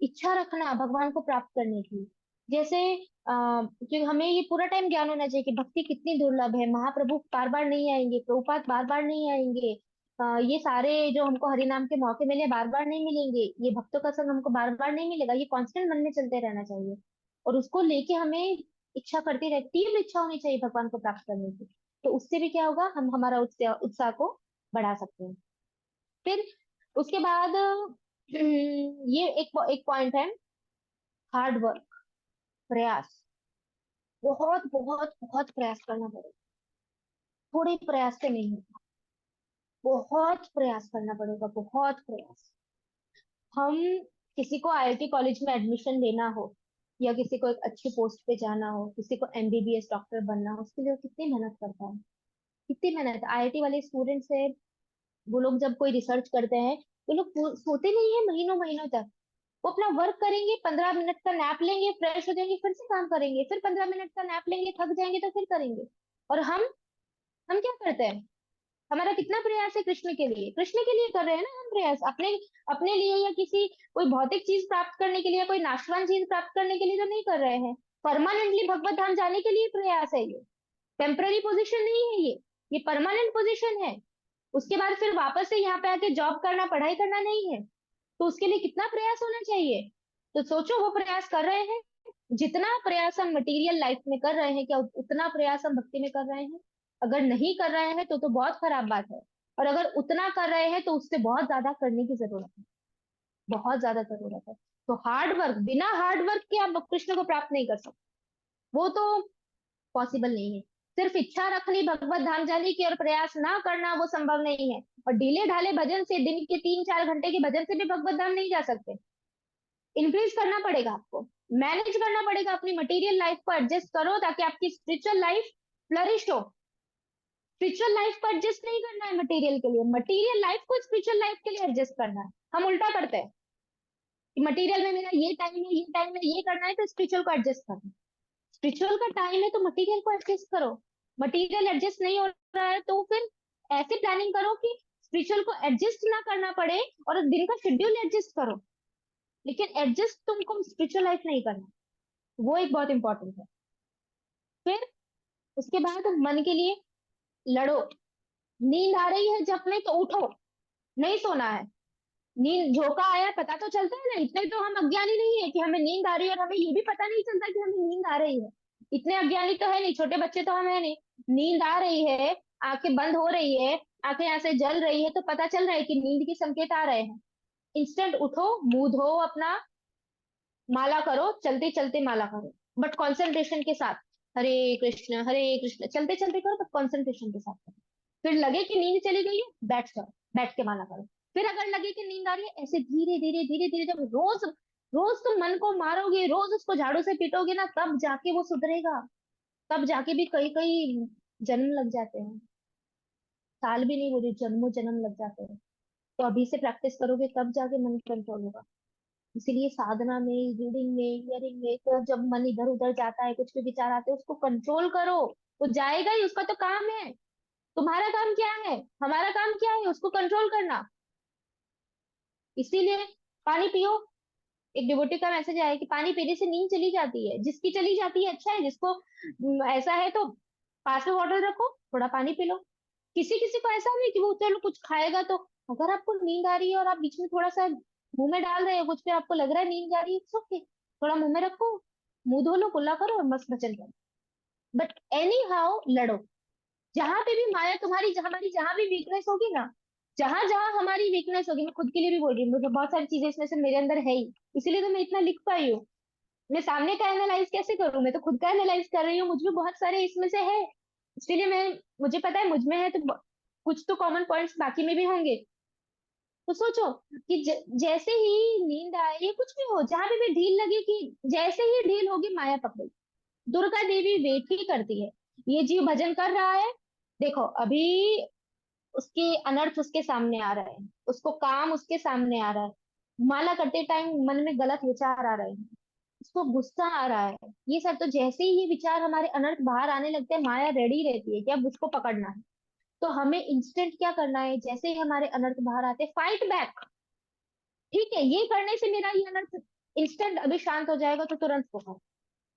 इच्छा रखना भगवान को प्राप्त करने की। जैसे कि हमें ये पूरा टाइम ज्ञान होना चाहिए कि भक्ति कितनी दुर्लभ है, महाप्रभु बार बार नहीं आएंगे, प्रभुपाद बार बार नहीं आएंगे, ये सारे जो हमको हरि नाम के मौके मिले बार बार नहीं मिलेंगे, ये भक्तों का संग हमको बार बार नहीं मिलेगा, ये कांस्टेंट मन में चलते रहना चाहिए। और उसको लेके हमें इच्छा करती रहती है, इच्छा होनी चाहिए भगवान को प्राप्त करने की। तो उससे भी क्या होगा, हम हमारा उत्साह उत्साह को बढ़ा सकते हैं। फिर उसके बाद ये एक एक पॉइंट है, हार्ड वर्क, प्रयास। बहुत बहुत बहुत प्रयास करना पड़ेगा, थोड़े प्रयास से नहीं होगा, बहुत प्रयास करना पड़ेगा, बहुत प्रयास। हम, किसी को आईआईटी कॉलेज में एडमिशन लेना हो या किसी को एक अच्छी पोस्ट पे जाना हो, किसी को एमबीबीएस डॉक्टर बनना हो, उसके लिए वो कितनी मेहनत करता है, कितनी मेहनत। आईआईटी वाले स्टूडेंट्स है, वो लोग जब कोई रिसर्च करते हैं वो लोग सोते नहीं है महीनों महीनों तक। वो अपना वर्क करेंगे, 15 मिनट का नैप लेंगे, फ्रेश हो जाएंगे, फिर से काम करेंगे, फिर 15 मिनट का नैप लेंगे, थक जाएंगे तो फिर करेंगे। और हम क्या करते हैं? हमारा कितना प्रयास है कृष्ण के लिए? कृष्ण के लिए कर रहे हैं ना हम प्रयास, अपने अपने लिए या किसी कोई भौतिक चीज प्राप्त करने के लिए, कोई नाशवान चीज प्राप्त करने के लिए तो नहीं कर रहे हैं। परमानेंटली भगवत धाम जाने के लिए प्रयास है ये। टेम्पररी पोजीशन नहीं है ये परमानेंट पोजीशन है। उसके बाद फिर वापस से यहाँ पे आके जॉब करना, पढ़ाई करना नहीं है। तो उसके लिए कितना प्रयास होना चाहिए? तो सोचो, वो प्रयास कर रहे हैं। जितना प्रयास हम मटेरियल लाइफ में कर रहे हैं, क्या उतना प्रयास हम भक्ति में कर रहे हैं? अगर नहीं कर रहे हैं तो बहुत खराब बात है। और अगर उतना कर रहे हैं तो उससे बहुत ज्यादा करने की जरूरत है, बहुत ज्यादा जरूरत है। तो हार्ड वर्क, बिना हार्ड वर्क के आप कृष्ण को प्राप्त नहीं कर सकते। वो तो पॉसिबल नहीं है। सिर्फ इच्छा रखनी भगवत धाम जाने की और प्रयास ना करना, वो संभव नहीं है। और ढीले ढाले भजन से, दिन के 3-4 घंटे के भजन से भी भगवत धाम नहीं जा सकते। इंक्रीज करना पड़ेगा आपको, मैनेज करना पड़ेगा, अपनी मटेरियल लाइफ को एडजस्ट करो ताकि आपकी स्पिरिचुअल लाइफ फ्लरिश हो। स्पिरिचुअल लाइफ को एडजस्ट नहीं करना है मटेरियल के लिए, मटेरियल लाइफ को स्पिरिचुअल लाइफ के लिए एडजस्ट करना है। हम उल्टा करते हैं कि मटेरियल में मेरा ये टाइम है, ये टाइम है, ये करना है, तो स्पिरिचुअल को एडजस्ट करना है। स्पिरिचुअल का टाइम है तो मटेरियल को एडजस्ट करो। मटेरियल एडजस्ट नहीं हो रहा है तो फिर ऐसे प्लानिंग करो कि स्पिरिचुअल को एडजस्ट ना करना पड़े, और दिन का शेड्यूल एडजस्ट करो। लेकिन एडजस्ट तुमको स्पिरिचुअल लाइफ नहीं करना, वो एक बहुत इंपॉर्टेंट है। फिर उसके बाद मन के लिए लड़ो। नींद आ रही है जब नहीं तो उठो, नहीं सोना है। नींद झोंका आया पता तो चलता है ना, इतने तो हम अज्ञानी नहीं है कि हमें नींद आ रही है और हमें ये भी पता नहीं चलता कि हमें नींद आ रही है। इतने अज्ञानी तो है नहीं, छोटे बच्चे तो हम है नहीं। नींद आ रही है, आंखें बंद हो रही है, आंखें यहाँ से जल रही है, तो पता चल रहा है कि नींद के संकेत आ रहे हैं। इंस्टेंट उठो, मुंह धो अपना, माला करो, चलते चलते माला करो, बट कॉन्सेंट्रेशन के साथ। हरे कृष्ण चलते चलते करो, बट कॉन्सेंट्रेशन के साथ करो। फिर लगे कि नींद चली गई है, बैठ जाओ, बैठ के माला करो। फिर अगर लगे कि नींद आ रही है, ऐसे धीरे धीरे धीरे धीरे, जब रोज रोज तुम मन को मारोगे, रोज उसको झाड़ू से पीटोगे ना, तब जाके वो सुधरेगा। तब जाके भी कई कई जन्म लग जाते हैं, साल भी नहीं बोली, जन्मों जन्म लग जाते हैं। तो अभी से प्रैक्टिस करोगे तब जाके मन कंट्रोल होगा। इसीलिए साधना में, रीडिंग में, हियरिंग में, तो जब मन इधर उधर जाता है, कुछ भी विचार आते हैं, उसको कंट्रोल करो। वो जाएगा ही, उसका तो काम है। तुम्हारा काम क्या है? हमारा काम क्या है? उसको कंट्रोल करना। इसीलिए पानी पियो। एक डिवोटी का मैसेज आया कि पानी पीने से नींद चली जाती है। जिसकी चली जाती है अच्छा है, जिसको ऐसा है तो पास में वाटर रखो, थोड़ा पानी पी लो। किसी किसी को ऐसा नहीं कि वो चलो कुछ खाएगा तो। अगर आपको नींद आ रही है और आप बीच में थोड़ा सा मुंह में डाल रहे हो कुछ, पे आपको लग रहा है नींद आ रही है, इट्स ओके, थोड़ा मुंह में रखो, मुंह धो लो, कुल्ला करो और मस्त भजन करो। बट एनी हाउ लड़ो। जहां पे भी माया तुम्हारी, हमारी जहां भी वीकनेस होगी ना, जहां जहां हमारी वीकनेस होगी, मैं खुद के लिए भी बोल रही हूँ, मुझे बहुत सारी चीजें इसमें से मेरे अंदर है ही, इसीलिए तो मैं इतना लिख पाई हूँ। मैं सामने का एनालाइज कैसे करूं? मैं तो खुद का एनालाइज कर रही हूँ, मुझ में बहुत सारे इसमें से है। इसलिए मैं, मुझे पता है मुझ में है, तो कुछ तो कॉमन पॉइंट्स बाकी में भी होंगे। तो सोचो कि जैसे ही नींद आए, ये कुछ भी हो, जहां पे भी ढील लगे, कि जैसे ही ढील होगी माया पकड़ी। दुर्गा देवी वेट ही करती है। ये जीव भजन कर रहा है, देखो अभी उसके अनर्थ उसके सामने आ रहे हैं, उसको काम उसके सामने आ रहा है। माला करते टाइम मन में गलत विचार आ रहे हैं, उसको गुस्सा आ रहा है, ये सब। तो जैसे ही ये विचार हमारे अनर्थ बाहर आने लगते हैं, माया रेडी रहती है कि अब उसको पकड़ना है। तो हमें इंस्टेंट क्या करना है? जैसे ही हमारे अनर्थ बाहर आते, फाइट बैक। ठीक है, ये करने से मेरा ये अनर्थ इंस्टेंट अभी शांत हो जाएगा, तो तुरंत पकड़।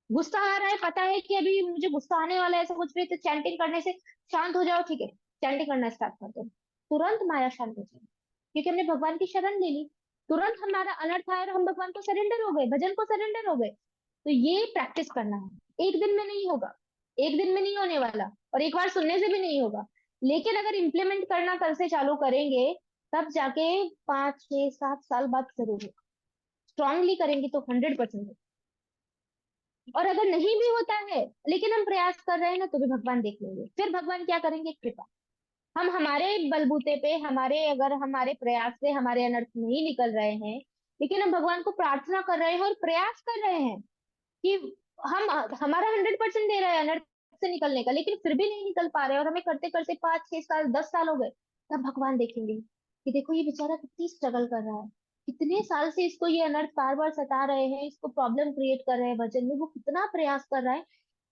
गुस्सा आ रहा है, पता है कि अभी मुझे गुस्सा आने वाला है, ऐसा कुछ भी, तो चैंटिंग करने से शांत हो जाओ, ठीक है, चैंटिंग करना स्टार्ट कर दो, तुरंत माया शांत हो जाएगी, क्योंकि हमने भगवान की शरण ले ली। तुरंत हमारा अनर्थ आया और हम भगवान को सरेंडर हो गए, भजन को सरेंडर हो गए। तो ये प्रैक्टिस करना है, एक दिन में नहीं होगा, एक दिन में नहीं होने वाला, और एक बार सुनने से भी नहीं होगा। लेकिन अगर इम्प्लीमेंट करना कल से चालू करेंगे, तब जाके 5-6-7 साल बाद जरूर होगा। स्ट्रांगली करेंगे तो 100%। और अगर नहीं भी होता है, लेकिन हम प्रयास कर रहे हैं ना, तो भी भगवान देख लेंगे। फिर भगवान क्या करेंगे? कृपा। हम हमारे बलबूते पे, हमारे अगर हमारे प्रयास से हमारे अनर्थ नहीं निकल रहे हैं, लेकिन हम भगवान को प्रार्थना कर रहे हैं और प्रयास कर रहे हैं कि हम हमारा 100% दे रहे हैं अनर्थ से निकलने का, लेकिन फिर भी नहीं निकल पा रहे, और हमें करते करते 5-6 साल 10 साल हो गए, तब भगवान देखेंगे कि देखो ये बेचारा कितनी स्ट्रगल कर रहा है, कितने साल से इसको ये अनर्थ बार बार सता रहे हैं, इसको प्रॉब्लम क्रिएट कर रहे हैं भजन में, वो कितना प्रयास कर रहा है,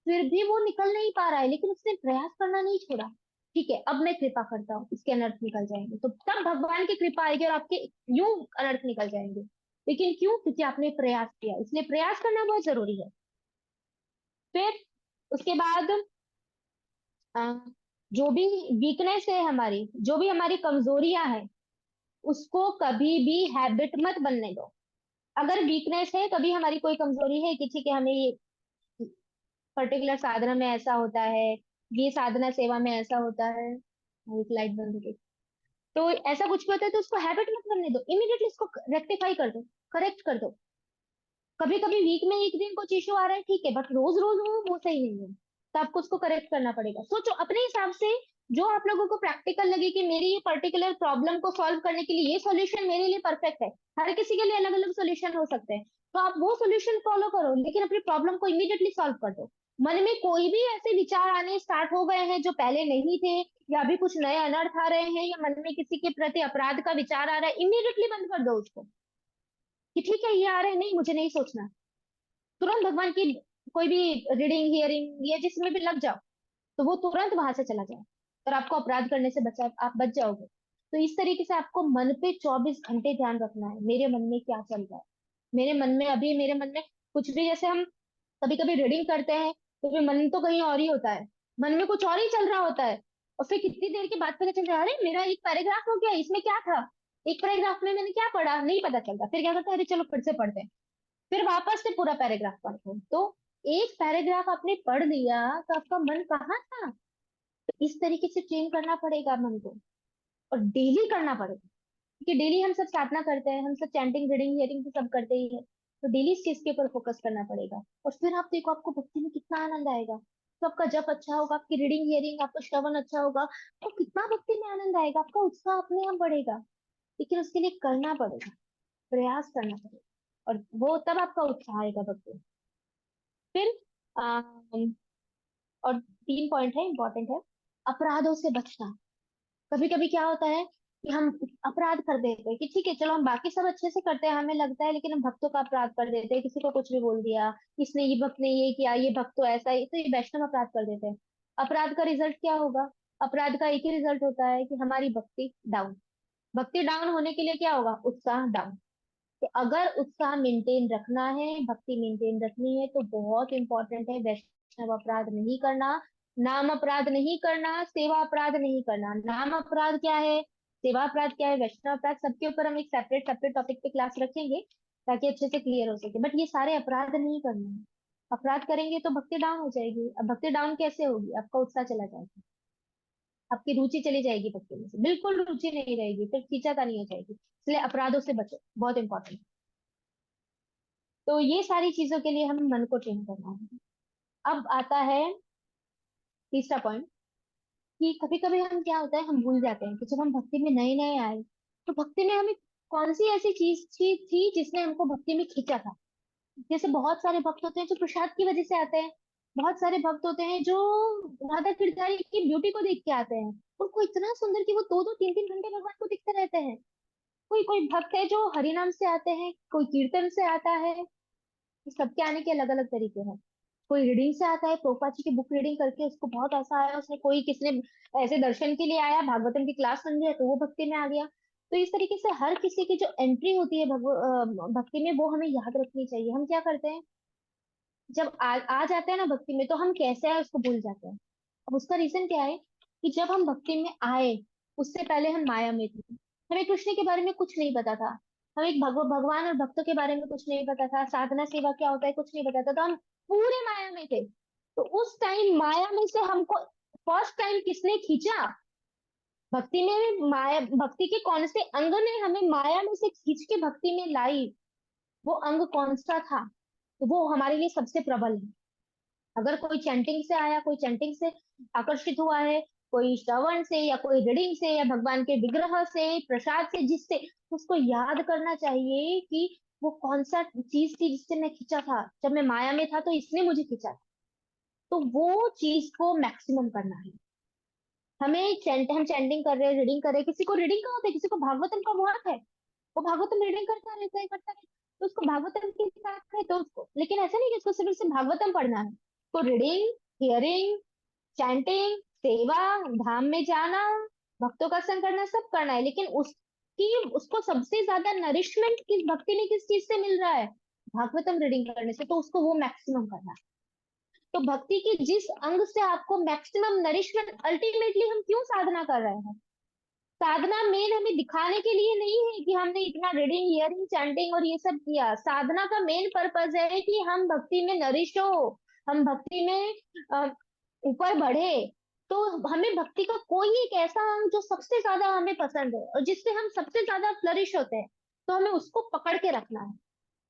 फिर भी वो निकल नहीं पा रहा है, लेकिन उसने प्रयास करना नहीं छोड़ा। ठीक है, अब मैं कृपा करता हूँ, इसके अनर्थ निकल जाएंगे, तो तब भगवान की कृपा आएगी और आपके यूं अनर्थ निकल जाएंगे। लेकिन क्यों? क्योंकि आपने प्रयास किया, इसलिए प्रयास करना बहुत जरूरी है। फिर उसके बाद अ, जो भी वीकनेस है हमारी, जो भी हमारी कमजोरियां हैं, उसको कभी भी हैबिट मत बनने दो। अगर वीकनेस है, कभी हमारी कोई कमजोरी है कि ठीक है हमें ये पर्टिकुलर साधना में ऐसा होता है, ये साधना सेवा में ऐसा होता है, एक लाइट बंद हो गई, तो ऐसा कुछ भी होता है, तो उसको हैबिट मत बनने दो, इमीडिएटली इसको रेक्टिफाई कर दो, करेक्ट कर दो। कभी कभी वीक में एक दिन कुछ इशू आ रहा है, ठीक है, बट रोज रोज वो सही नहीं है, तो आपको उसको करेक्ट करना पड़ेगा। सोचो अपने हिसाब से, जो आप लोगों को प्रैक्टिकल लगे कि मेरी ये पर्टिकुलर प्रॉब्लम को सॉल्व करने के लिए ये सॉल्यूशन मेरे लिए परफेक्ट है। हर किसी के लिए अलग अलग सॉल्यूशन हो सकते हैं, तो आप वो सॉल्यूशन फॉलो करो, लेकिन अपनी प्रॉब्लम को इमीडिएटली सॉल्व कर दो। मन में कोई भी ऐसे विचार आने स्टार्ट हो गए हैं जो पहले नहीं थे, या अभी कुछ नए अनर्थ आ रहे हैं, या मन में किसी के प्रति अपराध का विचार आ रहा है, इमीडिएटली बंद कर दो उसको, कि ठीक है ये आ रहे हैं, नहीं मुझे नहीं सोचना। तुरंत भगवान की कोई भी रीडिंग हियरिंग या जिसमें भी लग जाओ, तो वो तुरंत वहां से चला जाए और आपको अपराध करने से बचा, आप बच जाओगे। तो इस तरीके से आपको मन पे 24 घंटे ध्यान रखना है, मेरे मन में क्या चल रहा है, मेरे मन में अभी, मेरे मन में कुछ भी, जैसे हम कभी कभी रीडिंग करते हैं तो फिर मन तो कहीं और ही होता है, मन में कुछ और ही चल रहा होता है, और फिर कितनी देर के बाद पता चल रहा है अरे मेरा एक पैराग्राफ हो गया, इसमें क्या था, एक पैराग्राफ में मैंने क्या पढ़ा, नहीं पता चलता, फिर क्या करते हैं, अरे चलो फिर से पढ़ते हैं, फिर वापस से पूरा पैराग्राफ पढ़ते हैं। तो एक पैराग्राफ आपने पढ़ लिया तो आपका मन कहाँ था। तो इस तरीके से ट्रेन करना पड़ेगा मन को, और डेली करना पड़ेगा, क्योंकि डेली हम सब साधना करते हैं, हम सब चैंटिंग रीडिंग हियरिंग तो सब करते ही है, तो डेली इस चीज के ऊपर फोकस करना पड़ेगा। और फिर आप देखो आपको भक्ति में कितना आनंद आएगा, तो आपका जप अच्छा होगा, आपकी रीडिंग हियरिंग, आपका श्रवण अच्छा होगा, तो कितना भक्ति में आनंद आएगा, आपका उत्साह अपने आप बढ़ेगा। लेकिन उसके लिए करना पड़ेगा, प्रयास करना पड़ेगा, और वो तब आपका उत्साह आएगा भक्ति में। फिर और 3 पॉइंट है, इंपॉर्टेंट है, अपराधों से बचना। कभी कभी क्या होता है कि हम अपराध कर देते हैं, कि ठीक है चलो हम बाकी सब अच्छे से करते हैं हमें लगता है, लेकिन हम भक्तों का अपराध कर देते हैं, किसी को कुछ भी बोल दिया, इसने ये भक्त ने ये किया, ये भक्त तो ऐसा ही, तो ये वैष्णव अपराध कर देते हैं। अपराध का रिजल्ट क्या होगा? अपराध का एक ही रिजल्ट होता है कि हमारी भक्ति डाउन। भक्ति डाउन होने के लिए क्या होगा? उत्साह डाउन। तो अगर उत्साह मेंटेन रखना है, भक्ति मेंटेन रखनी है, तो बहुत इंपॉर्टेंट है वैष्णव अपराध नहीं करना, नाम अपराध नहीं करना, सेवा अपराध नहीं करना। नाम अपराध क्या है, सेवा अपराध क्या है, वैष्णव अपराध, सबके ऊपर हम एक सेपरेट सेपरेट टॉपिक पे क्लास रखेंगे ताकि अच्छे से क्लियर हो सके, बट ये सारे अपराध नहीं करने हैं। अपराध करेंगे तो भक्ति डाउन हो जाएगी। अब भक्ति डाउन कैसे होगी? आपका उत्साह चला जाएगा, आपकी रुचि चली जाएगी भक्ति में से, बिल्कुल रुचि नहीं रहेगी, फिर खींचाता नहीं हो जाएगी। इसलिए अपराधों से बचो, बहुत इंपॉर्टेंट। तो ये सारी चीजों के लिए हमें मन को ट्रेन करना है। अब आता है तीसरा पॉइंट, कि कभी कभी हम क्या होता है, हम भूल जाते हैं कि जब हम भक्ति में नए नए आए, तो भक्ति में हमें कौन सी ऐसी चीज थी जिसने हमको भक्ति में खींचा था। जैसे बहुत सारे भक्त होते हैं जो प्रसाद की वजह से आते हैं, बहुत सारे भक्त होते हैं जो राधा गिरधारी की ब्यूटी को देख के आते हैं, उनको इतना सुंदर कि वो दो दो तीन तीन घंटे भगवान को दिखते रहते हैं। कोई कोई भक्त है जो हरिनाम से आते हैं, कोई कीर्तन से आता है, सबके आने के अलग अलग तरीके हैं। कोई रीडिंग से आता है, प्रोपा जी की बुक रीडिंग करके उसको बहुत ऐसा आया, उसने कोई किसने ऐसे दर्शन के लिए आया, भागवतम की क्लास सुन लिया तो वो भक्ति में आ गया। तो इस तरीके से हर किसी की जो एंट्री होती है भक्ति में, वो हमें याद रखनी चाहिए। हम क्या करते हैं, जब आ जाते हैं ना भक्ति में, तो हम कैसे आए उसको भूल जाते हैं। अब उसका रीजन क्या है, कि जब हम भक्ति में आए, उससे पहले हम माया में थे, हमें कृष्ण के बारे में कुछ नहीं पता था, हमें भगवान और भक्तों के बारे में कुछ नहीं पता था, साधना सेवा क्या होता है कुछ नहीं पता था, तो हम पूरे माया में थे। तो उस टाइम माया में से हमको फर्स्ट टाइम किसने खींचा? भक्ति में माया, भक्ति के कौन से अंग ने हमें माया में से खींच के भक्ति में लाई? वो अंग कौन सा था? तो वो हमारे लिए सबसे प्रबल है। अगर कोई चैंटिंग से आया, कोई चैंटिंग से आकर्षित हुआ है, कोई श्रवण से या कोई रीडिंग से या भगवान के विग्रह से, प्रसाद से, जिससे, उसको याद करना चाहिए कि वो कौन सा चीज थी जिससे मैं खींचा था, जब मैं माया में था तो इसने मुझे खींचा था। तो वो चीज को मैक्सिमम करना है। हम चैंटिंग कर रहे हैं, रीडिंग कर रहे हैं, किसी को रीडिंग का होता है, किसी को भागवतम का बहुत है, वो भागवतम रीडिंग करता रहता है, करता रहता है, तो उसको भागवतम की साथ है तो उसको, लेकिन ऐसा नहीं कि उसको सिर्फ सिर्फ भागवतम पढ़ना है, तो रीडिंग, हियरिंग, चैंटिंग, सेवा, धाम में जाना, भक्तों का संग करना, सब करना है, लेकिन उसकी उसको सबसे ज्यादा नरिशमेंट किस भक्ति में किस चीज से मिल रहा है, भागवतम रीडिंग करने से, तो उसको वो मैक्सिमम करना है। तो भक्ति की जिस अंग से आपको मैक्सिमम नरिशमेंट, अल्टीमेटली हम क्यों साधना कर रहे हैं, साधना मेन हमें दिखाने के लिए नहीं है कि हमने इतना रीडिंग, हियरिंग, चैंटिंग और ये सब किया, साधना का मेन पर्पज है कि हम भक्ति में नरिश हो, हम भक्ति में ऊपर बढ़े। तो हमें भक्ति का कोई एक ऐसा अंग जो सबसे ज्यादा हमें पसंद है और जिससे हम सबसे ज्यादा फ्लरिश होते हैं, तो हमें उसको पकड़ के रखना है।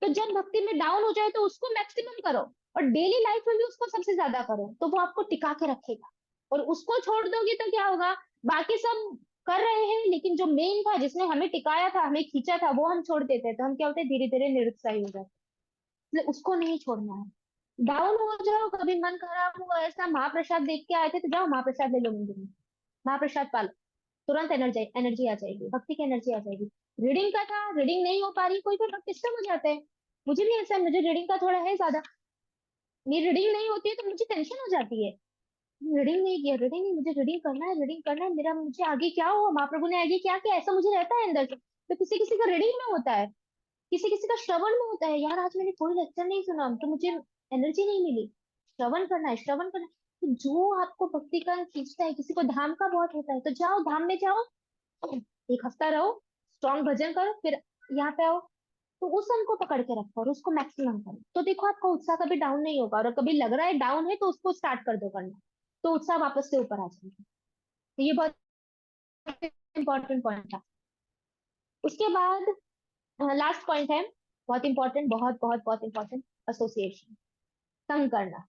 तो जब भक्ति में डाउन हो जाए तो उसको मैक्सिमम करो, और डेली लाइफ में भी उसको सबसे ज्यादा करो, तो वो आपको टिका के रखेगा। और उसको छोड़ दोगे तो क्या होगा, बाकी सब कर रहे हैं लेकिन जो मेन था, जिसने हमें टिकाया था, हमें खींचा था, वो हम छोड़ देते हैं, तो हम क्या होते हैं, धीरे धीरे निरुत्साही हो जाते हैं। इसलिए उसको नहीं छोड़ना है। डाउन हो जाओ, कभी मन खराब हुआ, ऐसा महाप्रसाद देख के आए थे तो जाओ महाप्रसाद ले लो मंदिर में, महाप्रसाद पालो, तुरंत एनर्जी एनर्जी आ जाएगी, भक्ति की एनर्जी आ जाएगी। रीडिंग का था, रीडिंग नहीं हो पा रही, कोई कोई लोग डिस्टर्ब हो जाते हैं, मुझे भी ऐसा है, मुझे रीडिंग का थोड़ा है ज्यादा, मेरी रीडिंग नहीं होती है तो मुझे टेंशन हो जाती है, रीडिंग नहीं किया, रीडिंग नहीं, मुझे रीडिंग करना है, रीडिंग करना है, मेरा मुझे आगे क्या हुआ, महाप्रभु ने आगे क्या किया, ऐसा मुझे रहता है अंदर से। तो किसी किसी का रीडिंग में होता है, किसी किसी का श्रवण में होता है, यार आज मैंने कोई लेक्चर नहीं सुना तो मुझे एनर्जी नहीं मिली, श्रवण करना है, श्रवण करना है। तो जो आपको भक्ति का खींचता है, किसी को धाम का बहुत होता है तो जाओ धाम में जाओ, एक हफ्ता रहो, स्ट्रॉन्ग भजन करो, फिर यहाँ पे आओ, तो उस अंग को पकड़ के रखो और उसको मैक्सिमम करो, तो देखो आपका उत्साह कभी डाउन नहीं होगा, और कभी लग रहा है डाउन है तो उसको स्टार्ट कर दो करना, तो उत्साह वापस से ऊपर आ जाएगा। तो ये बहुत इंपॉर्टेंट पॉइंट था। उसके बाद लास्ट पॉइंट है, बहुत इंपॉर्टेंट, बहुत बहुत बहुत इंपॉर्टेंट, एसोसिएशन, संग करना।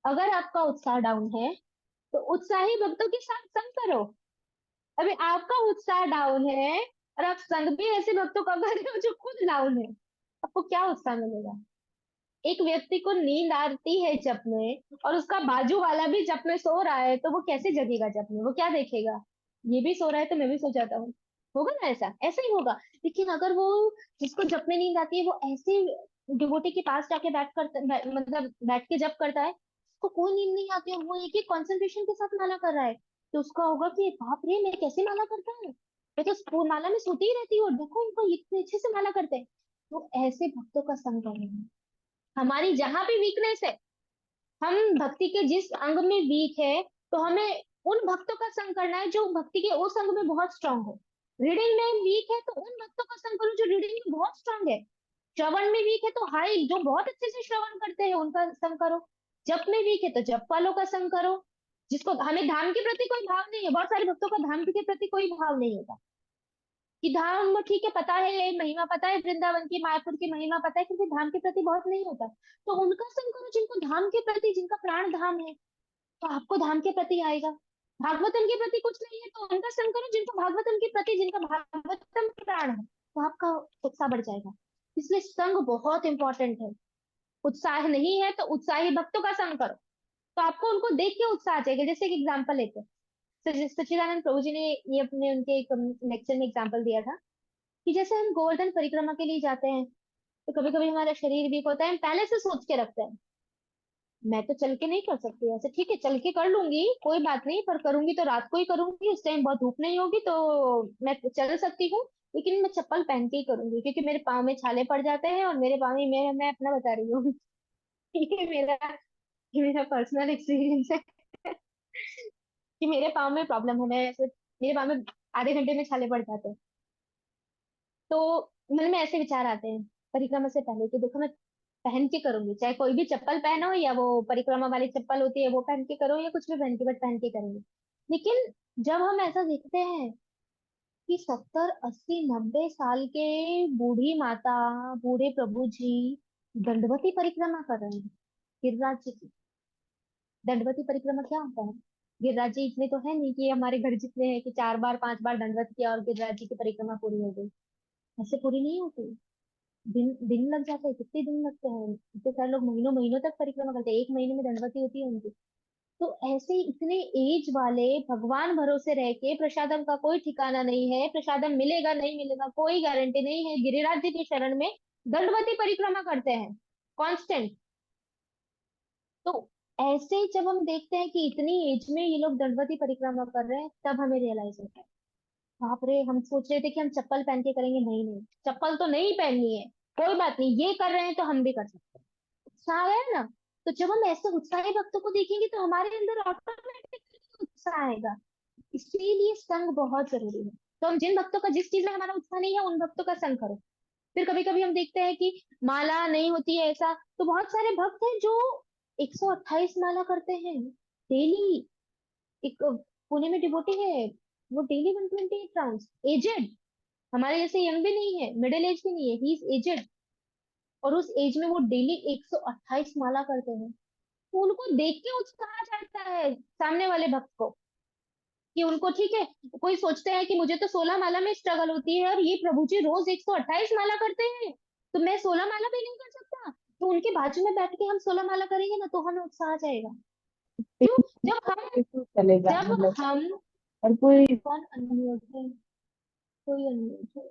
अगर आपका उत्साह डाउन है तो उत्साही भक्तों के साथ संग करो। अभी आपका उत्साह डाउन है और आप संग भी ऐसे भक्तों का कर रहे हो जो खुद डाउन है, आपको क्या उत्साह मिलेगा। एक व्यक्ति को नींद आती है जप में और उसका बाजू वाला भी जप में सो रहा है, तो वो कैसे जगेगा जप में, वो क्या देखेगा, ये भी सो रहा है तो मैं भी सो जाता हूँ, होगा ना, ऐसा ऐसा ही होगा। लेकिन अगर वो, जिसको जप में नींद आती है, वो ऐसे डिवोटी के पास जाके मतलब बैठ के जप करता है, उसको कोई नींद नहीं आती है, वो एक ही कॉन्सेंट्रेशन के साथ माला कर रहा है, तो उसका होगा कि बाप रे मैं कैसे माला करता हूँ, मैं तो माला में सोती ही रहती हूँ, देखो इनको इतने अच्छे से माला करते हैं। तो ऐसे भक्तों का संग करेंगे। हमारी जहां भी वीकनेस है, हम भक्ति के जिस अंग में वीक है, तो हमें उन भक्तों का संग करना है जो भक्ति के उस अंग में बहुत स्ट्रांग हो। रीडिंग में वीक है तो उन भक्तों का संग करो जो रीडिंग में बहुत स्ट्रांग है। श्रवण में वीक है तो हाई जो बहुत अच्छे से श्रवण करते हैं उनका संग करो। जप में वीक है तो जप वालों का संग करो। जिसको हमें धाम के प्रति कोई भाव नहीं है, बहुत सारे भक्तों का धाम के प्रति कोई भाव नहीं होता, कि धाम ठीक है, पता है महिमा, पता है वृंदावन की मायापुर की महिमा पता है, क्योंकि धाम के प्रति बहुत नहीं होता, तो उनका संग करो जिनको धाम के प्रति, जिनका प्राण धाम है, तो आपको धाम के प्रति आएगा। भागवतम के प्रति कुछ नहीं है तो उनका संग करो जिनको भागवतम के प्रति, जिनका भागवतम प्राण है, तो आपका उत्साह बढ़ जाएगा। इसलिए संग बहुत इंपॉर्टेंट है। उत्साह नहीं है तो उत्साही भक्तों का संग करो, तो आपको उनको देख के उत्साह आ जाएगा। जैसे एक एग्जाम्पल लेते हैं, सच्चिदानंद प्रभु जी ने ये अपने उनके एक लेक्चर में एग्जाम्पल दिया था, कि जैसे हम गोवर्धन परिक्रमा के लिए जाते हैं, तो कभी कभी हमारा शरीर वीक होता है, हम पहले से सोच के रखते हैं, मैं तो चल के नहीं कर सकती ऐसे, ठीक है चल के कर लूंगी कोई बात नहीं, पर करूंगी तो रात को ही करूंगी, उस टाइम बहुत धूप नहीं होगी, तो मैं चल सकती हूँ, लेकिन मैं चप्पल पहन के ही करूंगी, क्योंकि मेरे पाँव में छाले पड़ जाते हैं, और मेरे पाँव में, मैं अपना बता रही हूँ ठीक है, ये मेरा पर्सनल एक्सपीरियंस है कि मेरे पाँव में प्रॉब्लम है, मैं ऐसे, मेरे पाँव में आधे घंटे में छाले पड़ जाते हैं। तो मन में ऐसे विचार आते हैं परिक्रमा से पहले कि देखो मैं पहन के करूंगी, चाहे कोई भी चप्पल पहनो, या वो परिक्रमा वाली चप्पल होती है वो पहन के करो, या कुछ भी पहन के, बट पहन के करेंगे। लेकिन जब हम ऐसा देखते हैं कि 70 80 90 साल के बूढ़ी माता, बूढ़े प्रभु जी दंडवती परिक्रमा कर रहे हैं, गिरिराज जी की। दंडवती परिक्रमा क्या होता है, गिरिराज जी इतने तो है नहीं कि हमारे घर जितने हैं कि 4 बार 5 बार दंडवत किया और गिरिराज जी की परिक्रमा पूरी हो गई, ऐसे पूरी नहीं होती। दिन दिन लग जाते हैं, कितने दिन लगते हैं, इतने सारे लोग महीनों महीनों तक परिक्रमा करते हैं, एक महीने में दंडवती होती है उनकी। तो ऐसे इतने एज वाले भगवान भरोसे रह के प्रसादम का कोई ठिकाना नहीं है, प्रसादम मिलेगा नहीं मिलेगा कोई गारंटी नहीं है, गिरिराज जी की शरण में दंडवती परिक्रमा करते हैं कांस्टेंट। तो ऐसे ही जब हम देखते हैं कि इतनी एज में ये लोग दंडवती परिक्रमा कर रहे हैं, तब हमें रियलाइज होता है बाप रे, हम सोच रहे थे कि हम चप्पल पहन के करेंगे, नहीं नहीं, चप्पल तो नहीं पहननी है, कोई बात नहीं, ये कर रहे हैं तो हम भी कर सकते हैं। उत्साह है ना। तो जब हम ऐसे उत्साही भक्तों को देखेंगे तो हमारे अंदर ऑटोमेटिकली उत्साह आएगा। इसीलिए संग बहुत जरूरी है। तो हम जिन भक्तों का जिस चीज में हमारा उत्साह नहीं है उन भक्तों का संग करो। फिर कभी कभी हम देखते हैं कि माला नहीं होती है ऐसा, तो बहुत सारे भक्त हैं जो 128 माला करते हैं डेली। एक पुणे में डिवोटी है, वो डेली 128 राउंड, एजेड, हमारे जैसे यंग भी नहीं है, मिडिल एज भी नहीं है, ही इज एजेड। और उस एज में वो डेली 128 माला करते हैं। तो उनको देख के उत्साह जाता है सामने वाले भक्त को, कि उनको ठीक है। कोई सोचते हैं कि मुझे तो 16 माला में स्ट्रगल होती है और ये प्रभु जी रोज 128 माला करते हैं, तो मैं 16 माला भी नहीं कर सकता। तो उनके बाजू में बैठ के हम 16 माला करेंगे ना, तो हमें उत्साह आ जाएगा। क्यों? जब हम बिल्कुल चलेगा जब मतलब। हम और कोई कौन अनम्यूट है? कोई अनम्यूट है?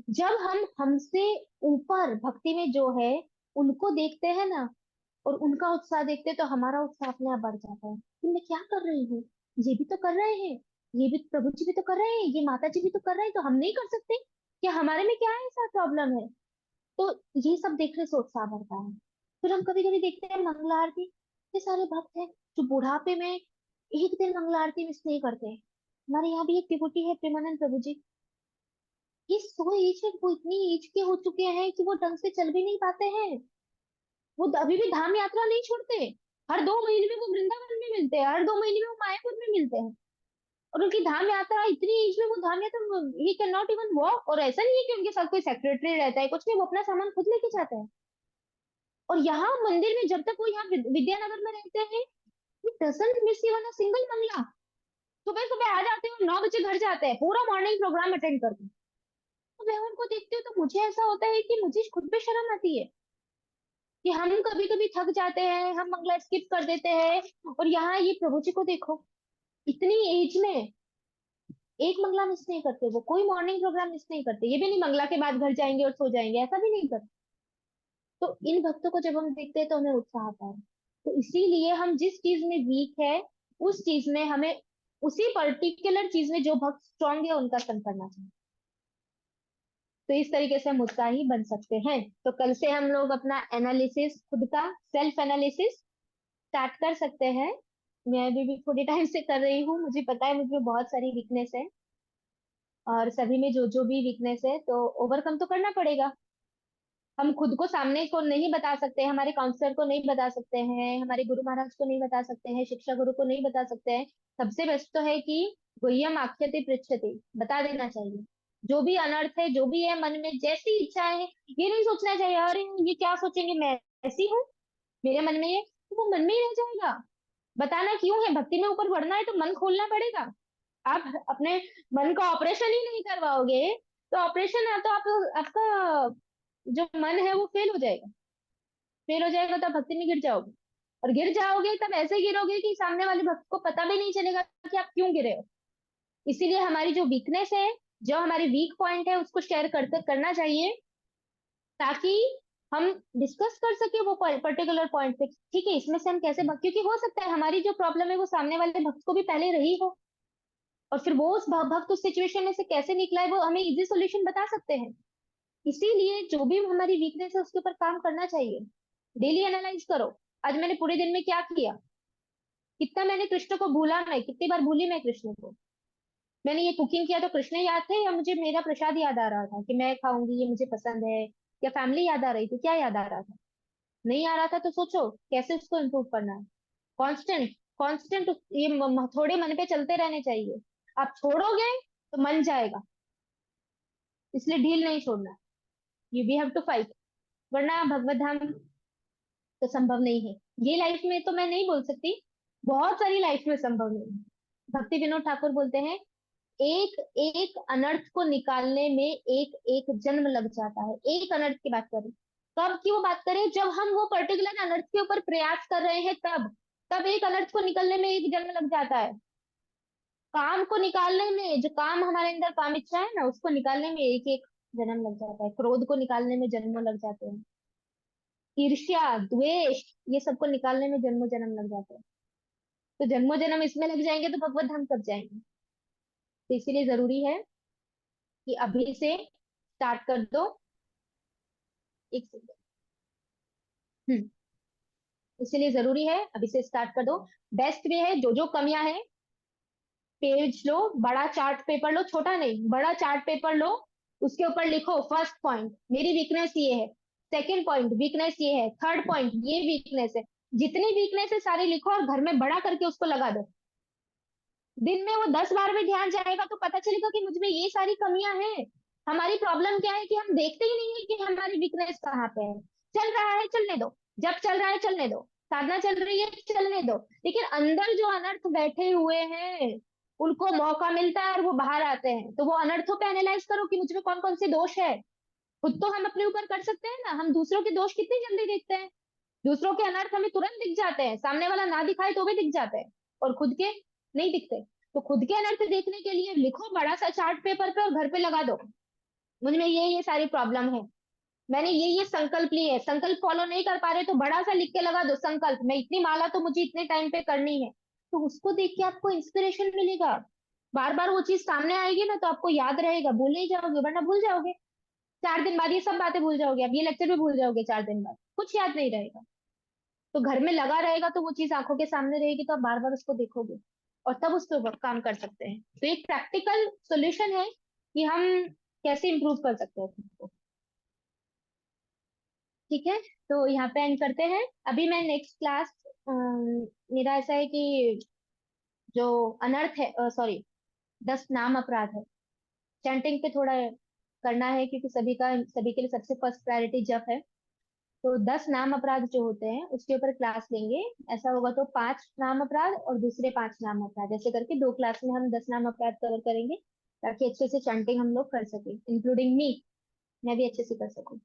जब हम हमसे ऊपर भक्ति में जो है उनको देखते हैं ना, और उनका उत्साह देखते हैं, तो हमारा उत्साह अपने आप बढ़ जाता है कि मैं क्या कर रही हूँ, ये भी तो कर रहे हैं, ये भी प्रभु जी भी तो कर रहे हैं, ये माता जी भी तो कर रहे हैं, तो हम नहीं कर सकते क्या? हमारे में क्या ऐसा प्रॉब्लम है? तो ये सब देखने से उत्साह बढ़ता है। फिर हम कभी कभी देखते हैं मंगला आरती, इतने सारे भक्त हैं जो बुढ़ापे में एक दिन मंगला आरती मिस नहीं करते। हमारे यहाँ भी एक डिवोटी है प्रेमानंद प्रभु जी, ये सो एज है, वो इतनी एज के हो चुके हैं कि वो ढंग से चल भी नहीं पाते हैं। वो अभी भी धाम यात्रा नहीं छोड़ते। हर 2 महीने में वो वृंदावन में मिलते हैं, हर 2 महीने में वो मायापुर में मिलते हैं। और उनकी धाम यात्रा, इतनी एज में वो धाम यात्रा, he can not even walk. और ऐसा नहीं है कि उनके साथ कोई सेक्रेटरी रहता है, कुछ नहीं, वो अपना सामान खुद लेके जाते हैं। और यहाँ मंदिर में जब तक वो यहाँ विद्यानगर में रहते हैं, doesn't miss even a single mangala. सुबह सुबह आ जाते हैं और 9 बजे घर जाते हैं, पूरा मॉर्निंग प्रोग्राम अटेंड करते हैं। तो मैं उनको देखती हूँ तो मुझे ऐसा होता है कि मुझे खुद पे शर्म आती है कि हम कभी कभी थक जाते हैं, हम मंगला स्किप कर देते हैं। और यहाँ ये प्रभु जी को देखो, इतनी एज में एक मंगला मिस नहीं करते, वो कोई मॉर्निंग प्रोग्राम मिस नहीं करते। ये भी नहीं मंगला के बाद घर जाएंगे और सो जाएंगे, ऐसा भी नहीं करते। तो इन भक्तों को जब हम देखते हैं तो हमें उत्साह आता है। तो इसीलिए हम जिस चीज में वीक है उस चीज में हमें, उसी पर्टिकुलर चीज में जो भक्त स्ट्रांग है उनका संग करना चाहिए। तो इस तरीके से हम उत्साही बन सकते हैं। तो कल से हम लोग अपना एनालिसिस, खुद का सेल्फ एनालिसिस स्टार्ट कर सकते हैं। मैं भी थोड़ी टाइम से कर रही हूँ, मुझे पता है मुझमें बहुत सारी वीकनेस है, और सभी में जो जो भी वीकनेस है तो ओवरकम तो करना पड़ेगा। हम खुद को सामने को नहीं बता सकते, हमारे काउंसलर को नहीं बता सकते हैं, हमारे गुरु महाराज को नहीं बता सकते हैं, शिक्षा गुरु को नहीं बता सकते हैं। सबसे बेस्ट तो है कि गुह्यम आख्यते पृच्छते, बता देना चाहिए। जो भी अनर्थ है, जो भी है मन में, जैसी इच्छा है, ये नहीं सोचना चाहिए अरे ये क्या सोचेंगे, मैं ऐसी हूँ, मेरे मन में ये, तो वो मन में ही रह जाएगा। बताना क्यों है? भक्ति में ऊपर बढ़ना है तो मन खोलना पड़ेगा। आप अपने मन का ऑपरेशन ही नहीं करवाओगे, तो ऑपरेशन है तो आप, आपका जो मन है वो फेल हो जाएगा। फेल हो जाएगा तो आप भक्ति में गिर जाओगे। और गिर जाओगे तब ऐसे गिरोगे कि सामने वाले भक्त को पता भी नहीं चलेगा कि आप क्यों गिरे हो। इसीलिए हमारी जो वीकनेस है, जो हमारी वीक पॉइंट है, उसको शेयर करते करना चाहिए, ताकि हम डिस्कस कर सके वो पर्टिकुलर पॉइंट पे, ठीक है इसमें से हम कैसे क्योंकि हो सकता है हमारी जो प्रॉब्लम है वो सामने वाले भक्त को भी पहले रही हो, और फिर वो उस भक्त उस सिचुएशन में से कैसे निकला है वो हमें इजी सोल्यूशन बता सकते हैं। इसीलिए जो भी हमारी वीकनेस है उसके ऊपर काम करना चाहिए। डेली एनालाइज करो, आज मैंने पूरे दिन में क्या किया, कितना मैंने कृष्ण को भूला, मैं कितनी बार भूली मैं कृष्ण को। मैंने ये कुकिंग किया तो कृष्ण याद थे, या मुझे मेरा प्रसाद याद आ रहा था कि मैं खाऊंगी ये मुझे पसंद है, या फैमिली याद आ रही थी, क्या याद आ रहा था? नहीं आ रहा था तो सोचो कैसे उसको इम्प्रूव करना है। कांस्टेंट, कांस्टेंट ये थोड़े मन पे चलते रहने चाहिए। आप छोड़ोगे तो मन जाएगा, इसलिए ढील नहीं छोड़ना, you we have to fight, वरना भगवत धाम तो संभव नहीं है। ये लाइफ में तो मैं नहीं बोल सकती, बहुत सारी लाइफ में संभव नहीं है। भक्ति विनोद ठाकुर बोलते हैं, एक एक अनर्थ को निकालने में एक एक जन्म लग जाता है। एक अनर्थ की बात करें, कब की वो बात करें, जब हम वो पर्टिकुलर अनर्थ के ऊपर प्रयास कर रहे हैं तब, तब एक अनर्थ को निकलने में एक जन्म लग जाता है। काम को निकालने में, जो काम हमारे अंदर काम इच्छा है ना, उसको निकालने में एक एक जन्म लग जाता है। क्रोध को निकालने में जन्म लग जाते हैं। ईर्ष्या, द्वेष, ये सबको निकालने में जन्मों जन्म लग जाते हैं। तो जन्मों जन्म इसमें लग जाएंगे तो भगवत धाम कब जाएंगे। तो इसीलिए जरूरी है कि अभी से स्टार्ट कर दो। एक सेकंड। हम्म। इसीलिए जरूरी है अभी से स्टार्ट कर दो। बेस्ट वे है, जो जो कमियां हैं, पेज लो, बड़ा चार्ट पेपर लो, छोटा नहीं, बड़ा चार्ट पेपर लो। उसके ऊपर लिखो, फर्स्ट पॉइंट मेरी वीकनेस ये है, सेकंड पॉइंट वीकनेस ये है, थर्ड पॉइंट ये वीकनेस है। जितनी वीकनेस है सारी लिखो और घर में बड़ा करके उसको लगा दो। दिन में वो 10 बार भी ध्यान जाएगा तो पता चलेगा कि मुझ में ये सारी कमियां हैं। हमारी प्रॉब्लम क्या है कि हम देखते ही नहीं है कि हमारी वीकनेस कहाँ पे है। चल रहा है चलने दो, जब चल रहा है चलने दो, साधना चल रही है चलने दो। लेकिन अंदर जो अनर्थ बैठे हुए हैं, उनको मौका मिलता है और वो बाहर आते हैं, तो वो अनर्थों पे एनालाइज करो कि मुझ में कौन कौन से दोष है। खुद तो हम अपने ऊपर कर सकते हैं ना, हम दूसरों के दोष कितनी जल्दी देखते हैं। दूसरों के अनर्थ हमें तुरंत दिख जाते हैं, सामने वाला ना दिखाए तो भी दिख जाते हैं, और खुद के नहीं दिखते। तो खुद के अनर्थ देखने के लिए लिखो बड़ा सा चार्ट पेपर पे और घर पे लगा दो, मुझ में ये सारी प्रॉब्लम है, मैंने ये संकल्प लिए है, संकल्प फॉलो नहीं कर पा रहे तो बड़ा सा लिख के लगा दो, संकल्प मैं इतनी माला तो मुझे इतने टाइम पे करनी है। तो उसको देख के आपको इंस्पिरेशन मिलेगा। बार बार वो चीज सामने आएगी ना तो आपको याद रहेगा, भूल नहीं जाओगे, वरना भूल जाओगे। 4 दिन बाद ये सब बातें भूल जाओगे, अब ये लेक्चर भी भूल जाओगे, 4 दिन बाद कुछ याद नहीं रहेगा। तो घर में लगा रहेगा तो वो चीज आंखों के सामने रहेगी तो आप बार बार उसको देखोगे, और तब उस पर काम कर सकते हैं। तो एक प्रैक्टिकल सॉल्यूशन है कि हम कैसे इंप्रूव कर सकते हैं खुद को। ठीक है, तो यहाँ पे एंड करते हैं। अभी मैं नेक्स्ट क्लास, मेरा ऐसा है कि जो अनर्थ है, सॉरी, 10 नाम अपराध है, चैंटिंग पे थोड़ा करना है, क्योंकि सभी के लिए सबसे फर्स्ट प्रायोरिटी जप है। तो 10 नाम अपराध जो होते हैं उसके ऊपर क्लास लेंगे। ऐसा होगा तो 5 नाम अपराध और दूसरे 5 नाम अपराध, ऐसे करके 2 क्लास में हम 10 नाम अपराध कवर करेंगे, ताकि अच्छे से चैंटिंग हम लोग कर सके, इंक्लूडिंग मी, मैं भी अच्छे से कर सकूँ।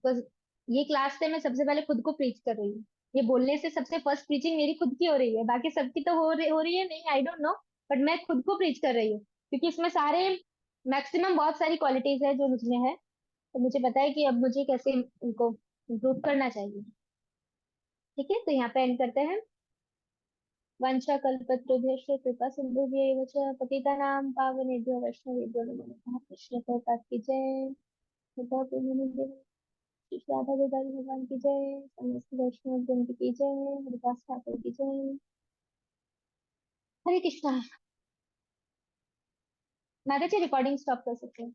बस ये क्लास से मैं सबसे पहले खुद को प्रीच कर रही हूँ। ये बोलने से सबसे फर्स्ट प्रीचिंग मेरी खुद की हो रही है, बाकी सबकी तो हो रही है नहीं, आई डोंट नो। बट मैं खुद को प्रीच कर रही हूँ, क्योंकि इसमें सारे मैक्सिमम बहुत सारी क्वालिटीज है जो मुझमें है। तो मुझे पता है कि अब मुझे कैसे इनको इम्प्रूव करना चाहिए। ठीक है, तो यहाँ पे एंड करते हैं। वंशा कल्पतरुभ्यश्च कृपा सिंधुभ्यैव च पतितानां पावनेभ्यो वैष्णवेभ्यो नमो नमः। कृष्ण प्रभुपाद की जय। कृपा पूर्ण श्री राधा गोपाल भगवान की जय, समस्त वैष्णव जन की जय, हरिदास ठाकुर की जय। हरे कृष्णा। नागा जी रिकॉर्डिंग स्टॉप कर सकते हैं।